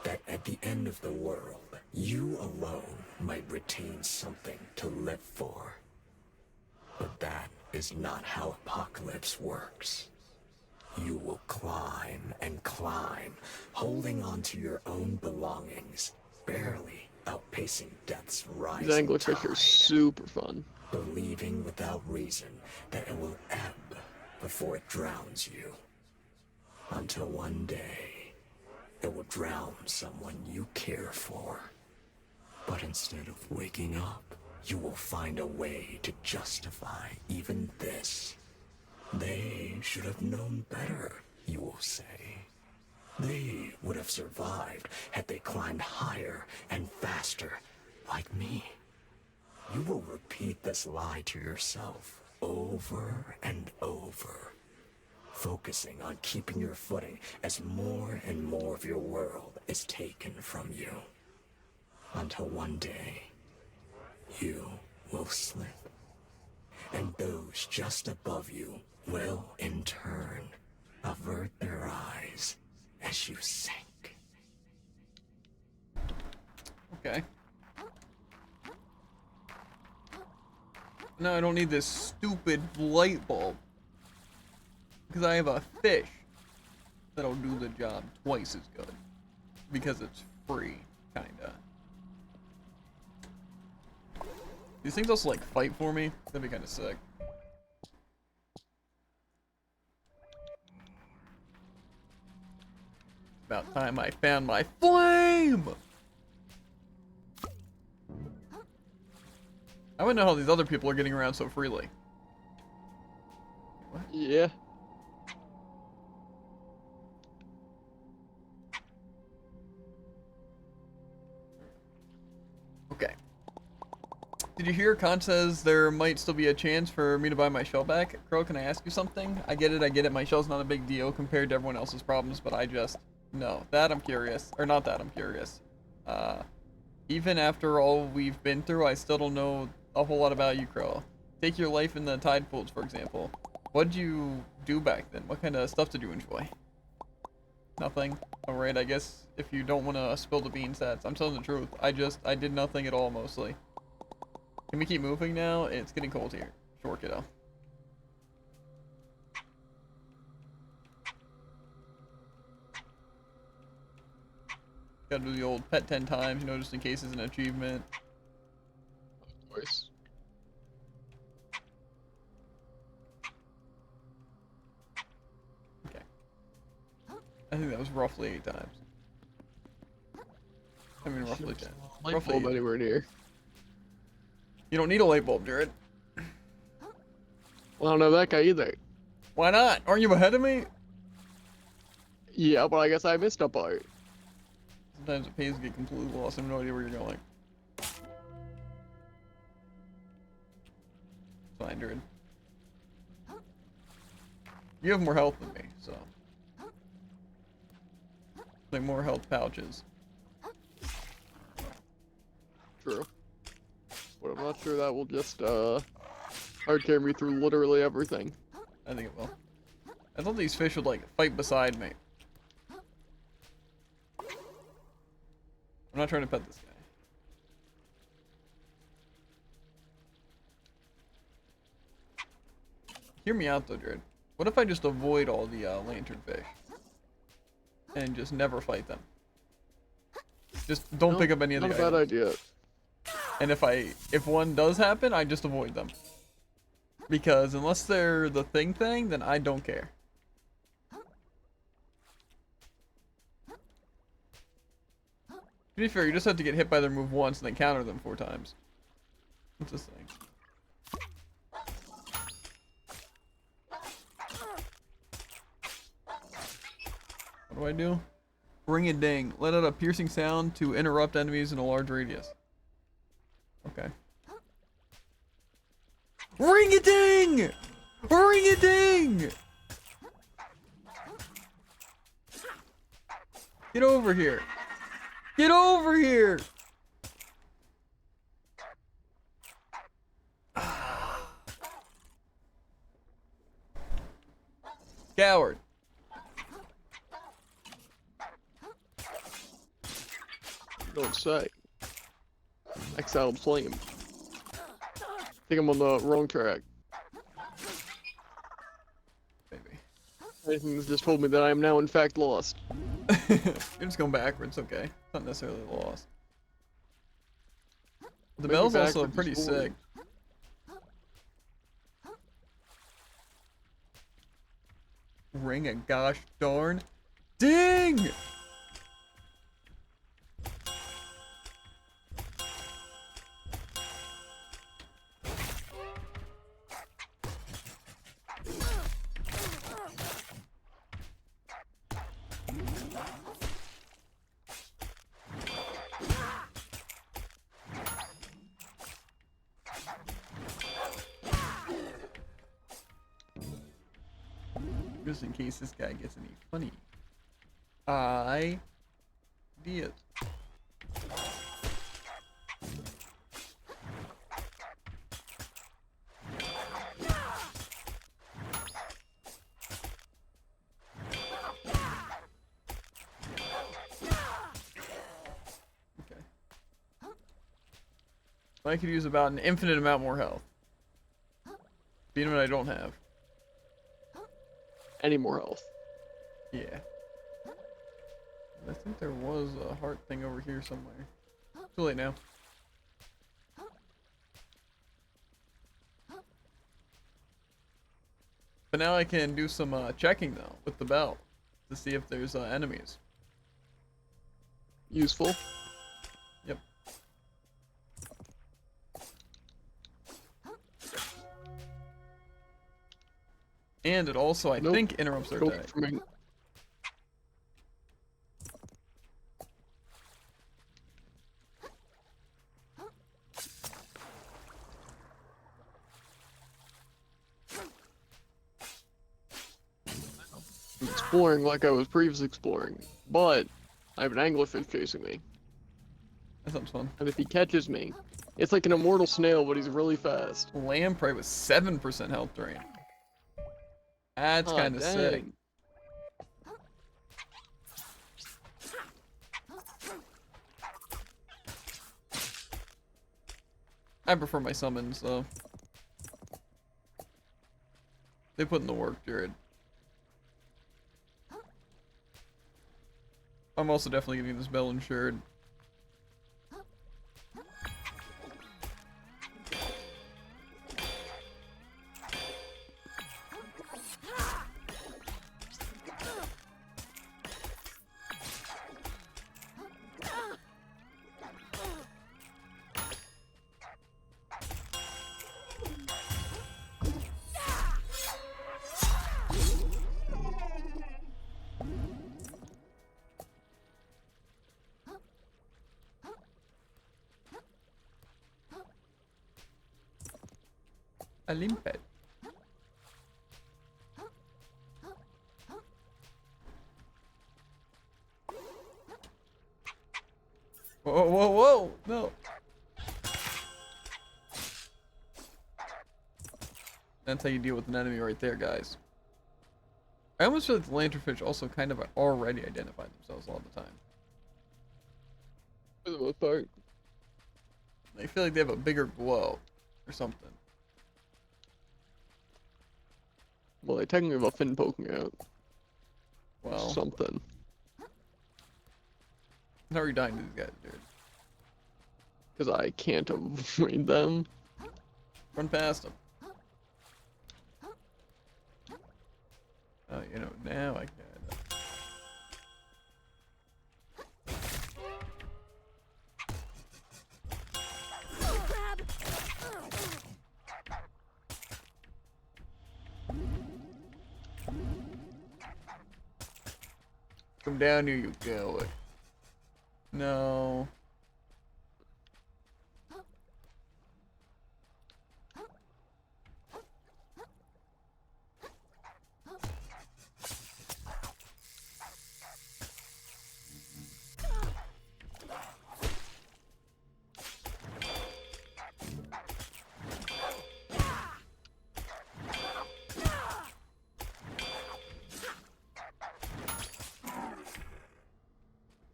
that at the end of the world, you alone might retain something to live for. But that is not how Apocalypse works. You will climb and climb, holding on to your own belongings, barely outpacing death's rising These anglerfish are tide, super fun. believing without reason that it will ebb before it drowns you. Until one day, it will drown someone you care for. But instead of waking up, you will find a way to justify even this. They should have known better, you will say. They would have survived had they climbed higher and faster, like me. You will repeat this lie to yourself over and over, focusing on keeping your footing as more and more of your world is taken from you. Until one day, you will slip, and those just above you will, in turn, avert their eyes as you sink. Okay. No, I don't need this stupid light bulb. Because I have a fish that'll do the job twice as good. Because it's free, kinda. These things also like fight for me. That'd be kinda sick. About time I found my flame! I wouldn't know how these other people are getting around so freely. Yeah. Okay. Did you hear Khan says there might still be a chance for me to buy my shell back? Crow, can I ask you something? I get it. My shell's not a big deal compared to everyone else's problems, but I just... No. That I'm curious. Or not that I'm curious. Even after all we've been through, I still don't know a whole lot about you, Crow. Take your life in the tide pools, for example. What'd you do back then? What kind of stuff did you enjoy? Nothing. Alright, I guess if you don't want to spill the beans, I'm telling the truth. I did nothing at all, mostly. Can we keep moving now? It's getting cold here. Sure, kiddo. Gotta do the old pet 10 times, you know, just in case it's an achievement. Of course. Okay. I think that was roughly 8 times. I mean, roughly 10. Light Roughly. bulb anywhere near. You don't need a light bulb, Jared. Well, I don't know that guy either. Why not? Aren't you ahead of me? Yeah, but I guess I missed a part. Sometimes it pays to get completely lost. I have no idea where you're going. Fine, Jared. You have more health than me, so. Like more health pouches. True. But I'm not sure that will just, hard carry me through literally everything. I think it will. I thought these fish would, like, fight beside me. I'm not trying to pet this guy. hear me out though, Jared. What if I just avoid all the lanternfish and just never fight them? Just don't pick up any of the Not a bad items. idea. And if one does happen, I just avoid them. Because unless they're the thing, then I don't care. To be fair, you just have to get hit by their move once and then counter them 4 times. What's this thing? What do I do? Ring a ding. Let out a piercing sound to interrupt enemies in a large radius. Okay. Ring a ding! Ring a ding! Get over here. Get over here! Coward. Don't say. Exiled Flame. I think I'm on the wrong track. Maybe. Anything just told me that I am now in fact lost. You're just going backwards, okay. It's not necessarily lost. The Maybe bell's also backwards pretty is forward. sick. Ring a gosh darn ding! Just in case this guy gets any funny ideas. Okay. I could use about an infinite amount more health. Being what I don't have. Any more health. Yeah. I think there was a heart thing over here somewhere. Too late now. But now I can do some checking though with the bell to see if there's enemies. Useful. Yep. And it also, I Nope. think, interrupts their Nope, attack. for me. I'm exploring like I was previously exploring, but I have an anglerfish chasing me, That sounds fun. and if he catches me, it's like an immortal snail, but he's really fast. Lamprey with 7% health drain. That's Aw, kind of sick. dang. I prefer my summons though. They put in the work, Jared. I'm also definitely getting this bell insured. A limpet. Whoa, whoa, whoa! No. That's how you deal with an enemy right there, guys. I almost feel like the lanternfish also kind of already identify themselves all the time. For the most part. I feel like they have a bigger glow or something. Well, they technically have a fin poking out. Well, Something. how are you dying to these guys, dude? Because I can't avoid them. Run past them. Oh, you know, now I can. Oh, crab! Come down here, you coward. No.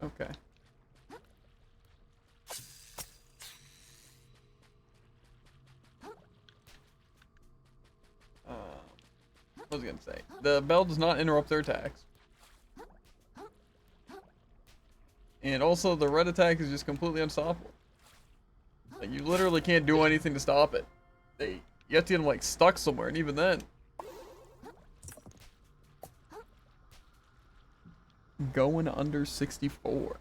Okay. What was I gonna say? The bell does not interrupt their attacks. And also, the red attack is just completely unstoppable. Like, you literally can't do anything to stop it. You have to get them, like, stuck somewhere, and even then. Going under 64.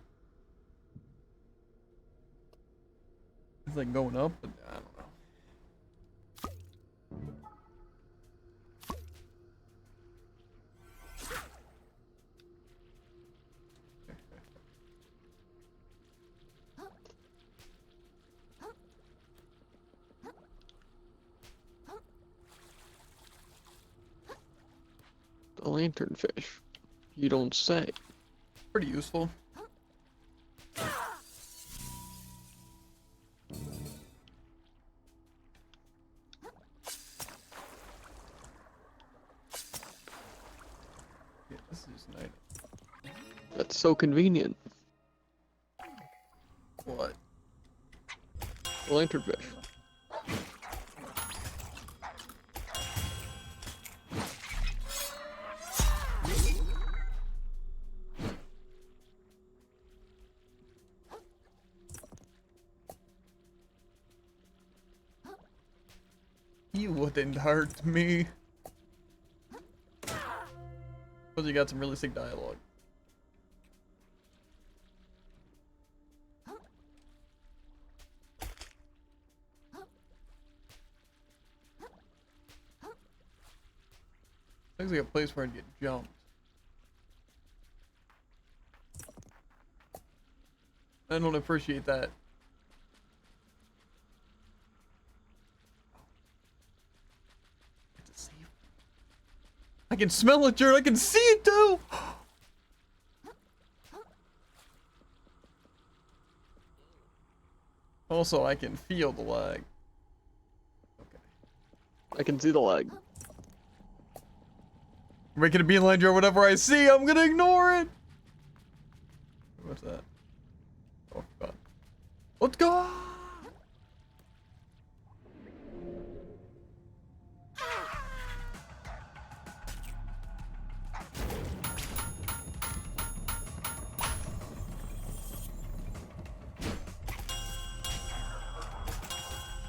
It's like going up, but I don't know. The lanternfish. You don't say. Pretty useful. Yeah, this is just an item. That's so convenient. What? The lanternfish. You wouldn't hurt me. But you got some really sick dialogue. Looks like a place where I'd get jumped. I don't appreciate that. I can smell it, Jared. I can see it too. Also, I can feel the lag. Okay. I can see the lag. Making a beeline, Jared. Whatever I see, I'm gonna ignore it. What's that? Oh God. Let's go.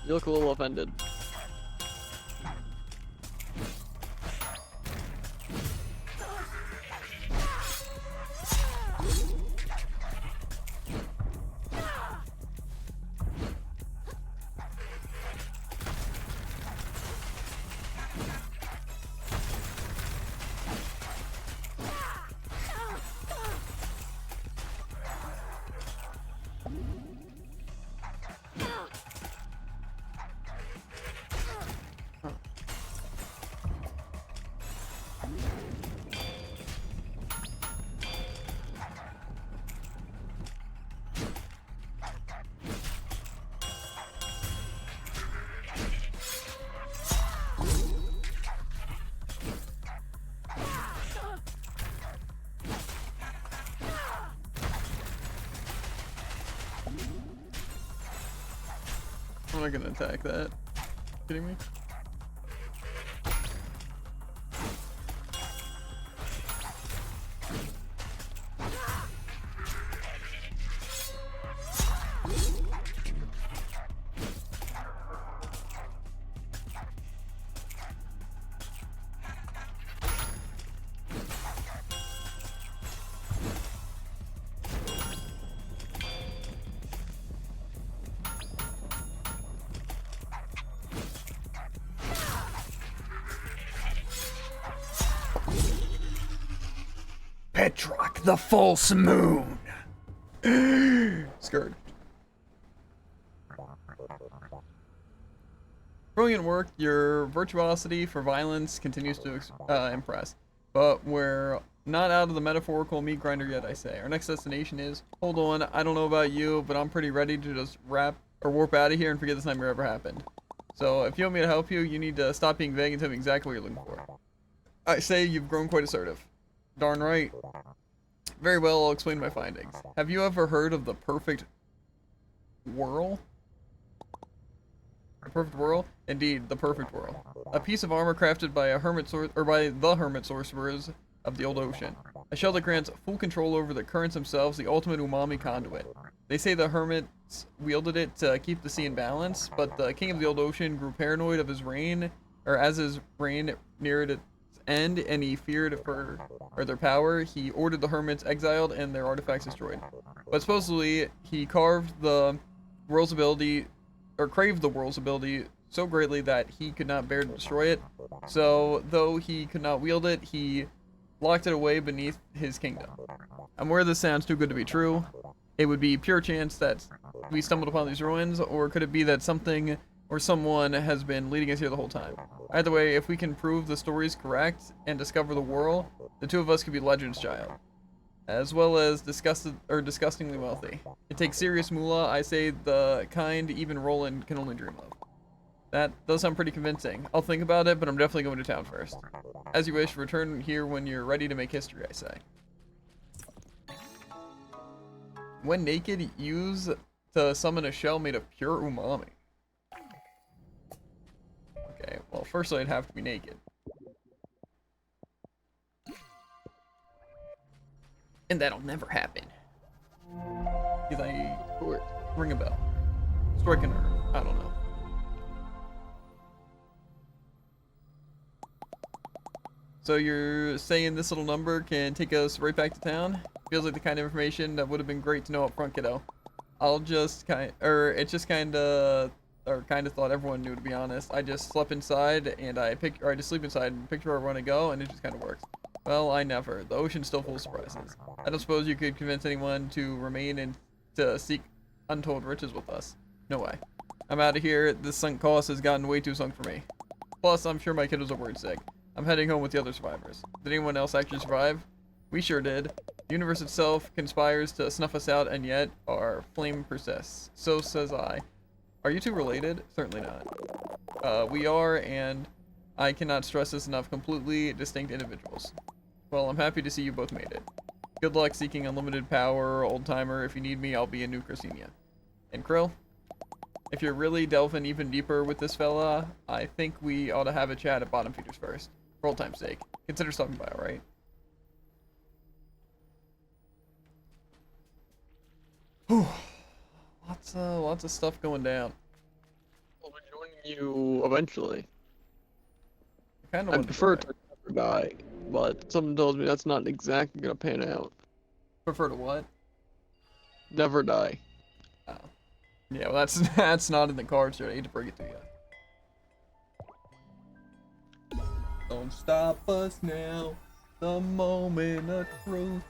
You look a little offended. I'm not gonna attack that. Kidding me? Petrock, the false moon. Scared. Brilliant work. Your virtuosity for violence continues to impress. But we're not out of the metaphorical meat grinder yet, I say. Our next destination is... Hold on, I don't know about you, but I'm pretty ready to just warp out of here and forget this nightmare ever happened. So if you want me to help you, you need to stop being vague and tell me exactly what you're looking for. I say you've grown quite assertive. Darn right. Very well, I'll explain my findings. Have you ever heard of the perfect whirl? The perfect whirl? Indeed, the perfect whirl. A piece of armor crafted by the hermit sorcerers of the old ocean. A shell that grants full control over the currents themselves, the ultimate umami conduit. They say the hermits wielded it to keep the sea in balance, but the king of the old ocean grew paranoid of his reign, or as his reign neared its end, and he feared for their power. He ordered the hermits exiled and their artifacts destroyed. But supposedly, he craved the world's ability so greatly that he could not bear to destroy it. So, though he could not wield it, he locked it away beneath his kingdom. I'm aware this sounds too good to be true. It would be pure chance that we stumbled upon these ruins, or could it be that something or someone has been leading us here the whole time? Either way, if we can prove the story's correct and discover the whirl, the two of us could be Legend's child, as well as disgustingly wealthy. It takes serious moolah, I say, the kind even Roland can only dream of. That does sound pretty convincing. I'll think about it, but I'm definitely going to town first. As you wish, return here when you're ready to make history, I say. When naked, use to summon a shell made of pure umami. Okay, well, first I'd have to be naked. And that'll never happen. Because I ring a bell. Strike a nerve. I don't know. So you're saying this little number can take us right back to town? Feels like the kind of information that would have been great to know up front, kiddo. I'll just kind of thought everyone knew, to be honest. I just slept inside and I just sleep inside and picture where I want to go, and it just kind of works. Well, I never. The ocean's still full of surprises. I don't suppose you could convince anyone to remain and to seek untold riches with us. No way. I'm out of here. This sunk cost has gotten way too sunk for me. Plus, I'm sure my kiddos are worried sick. I'm heading home with the other survivors. Did anyone else actually survive? We sure did. The universe itself conspires to snuff us out, and yet our flame persists. So says I. Are you two related? Certainly not. We are, and I cannot stress this enough, completely distinct individuals. Well, I'm happy to see you both made it. Good luck seeking unlimited power, old-timer. If you need me, I'll be in New Crescenia. And Krill? If you're really delving even deeper with this fella, I think we ought to have a chat at Bottom Feeders first. For old time's sake. Consider stopping by, alright? Whew. Lots of stuff going down. I'll be joining you eventually. I I'd prefer to never die, but something tells me that's not exactly gonna pan out. Prefer to what? Never die. Oh. Yeah, well that's not in the cards here. I hate to break it to you. Don't stop us now, the moment of truth.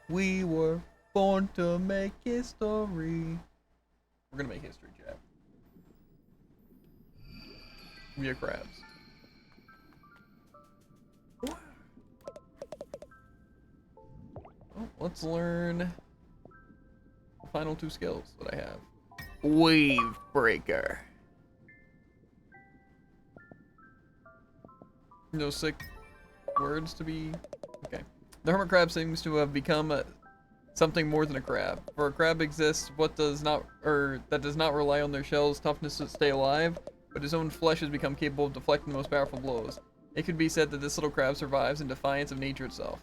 We were born to make history. We're gonna make history, Jack. We are crabs. Well, let's learn the final two skills that I have. Wave Breaker. No sick words to be... Okay. The hermit crab seems to have become something more than a crab. For a crab exists that does not rely on their shell's toughness to stay alive, but his own flesh has become capable of deflecting the most powerful blows. It could be said that this little crab survives in defiance of nature itself.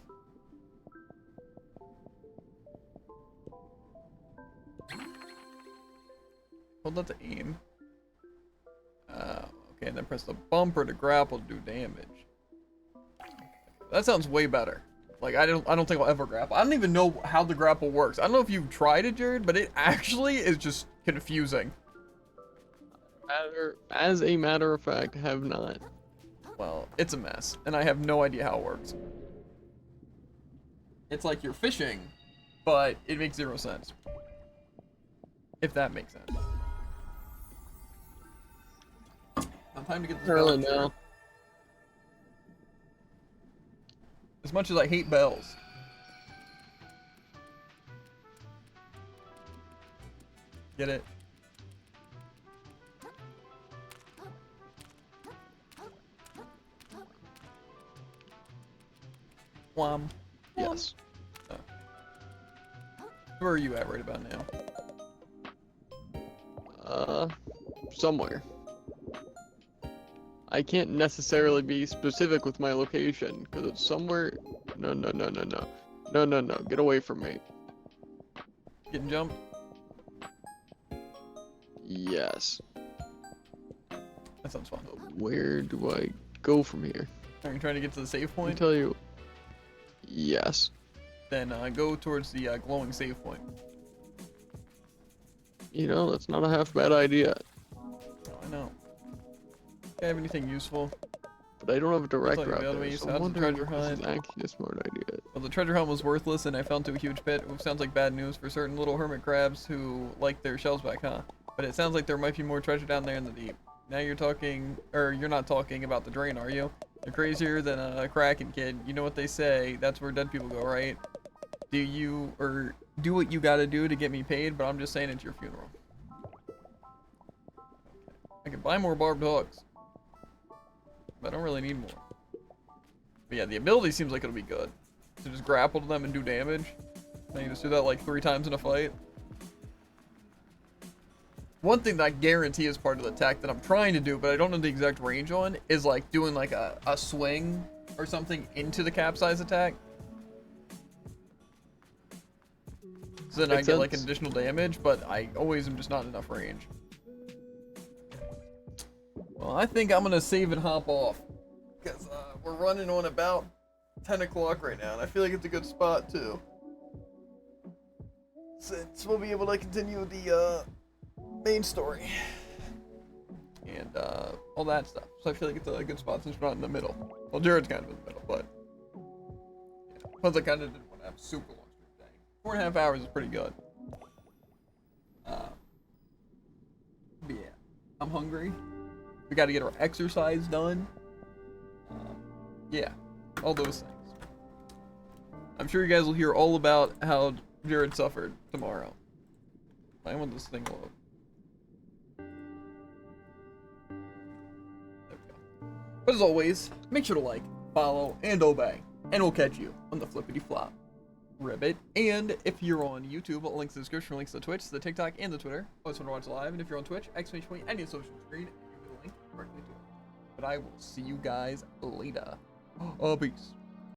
Hold that to aim. Okay, and then press the bumper to grapple to do damage. That sounds way better. Like, I don't think I'll ever grapple. I don't even know how the grapple works. I don't know if you've tried it, Jared, but it actually is just confusing. As a matter of fact, have not. Well, it's a mess, and I have no idea how it works. It's like you're fishing, but it makes 0 sense. If that makes sense. Now time to get this bell. now. As much as I hate bells. Get it? Wham. Yes. Where are you at right about now? Somewhere. I can't necessarily be specific with my location, because it's somewhere... No. Get away from me. Getting jumped? Yes. That sounds fun. Where do I go from here? Are you trying to get to the save I point? tell you... Yes. Then go towards the glowing save point. You know, that's not a half bad idea. Oh, I know. Do you have anything useful? But I don't have a direct like route the other there, way, so so I'm how's the wondering treasure if this is hunt? actually a smart idea. Well, the treasure hunt was worthless and I fell into a huge pit. It sounds like bad news for certain little hermit crabs who like their shells back, huh? But it sounds like there might be more treasure down there in the deep. Now you're talking, or you're not talking about the drain, are you? You're crazier than a Kraken, kid. You know what they say, that's where dead people go, right? Do what you gotta do to get me paid, but I'm just saying it's your funeral. I can buy more barbed hooks, but I don't really need more. But yeah, the ability seems like it'll be good. To just grapple to them and do damage. And you just do that like 3 times in a fight. One thing that I guarantee is part of the attack that I'm trying to do, but I don't know the exact range on, is like doing like a swing or something into the capsize attack. So then I get like an additional damage, but I always am just not enough range. Well, I think I'm gonna save and hop off. Because we're running on about 10 o'clock right now, and I feel like it's a good spot too. Since we'll be able to continue the main story. And all that stuff. So I feel like it's a good spot since we're not in the middle. Well, Jared's kind of in the middle, but yeah. Plus I kind of didn't want to have a super long stream day. 4.5 hours is pretty good. But yeah, I'm hungry. We got to get our exercise done. Yeah, all those things. I'm sure you guys will hear all about how Jared suffered tomorrow. I want this thing to load. There we go. But as always, make sure to like, follow, and obey. And we'll catch you on the flippity flop. Ribbit. And if you're on YouTube, links in the description, links to the Twitch, the TikTok, and the Twitter. Always want to watch live. And if you're on Twitch, exclamation point, any social screen, and you'll get a link directly to it. But I will see you guys later. Peace.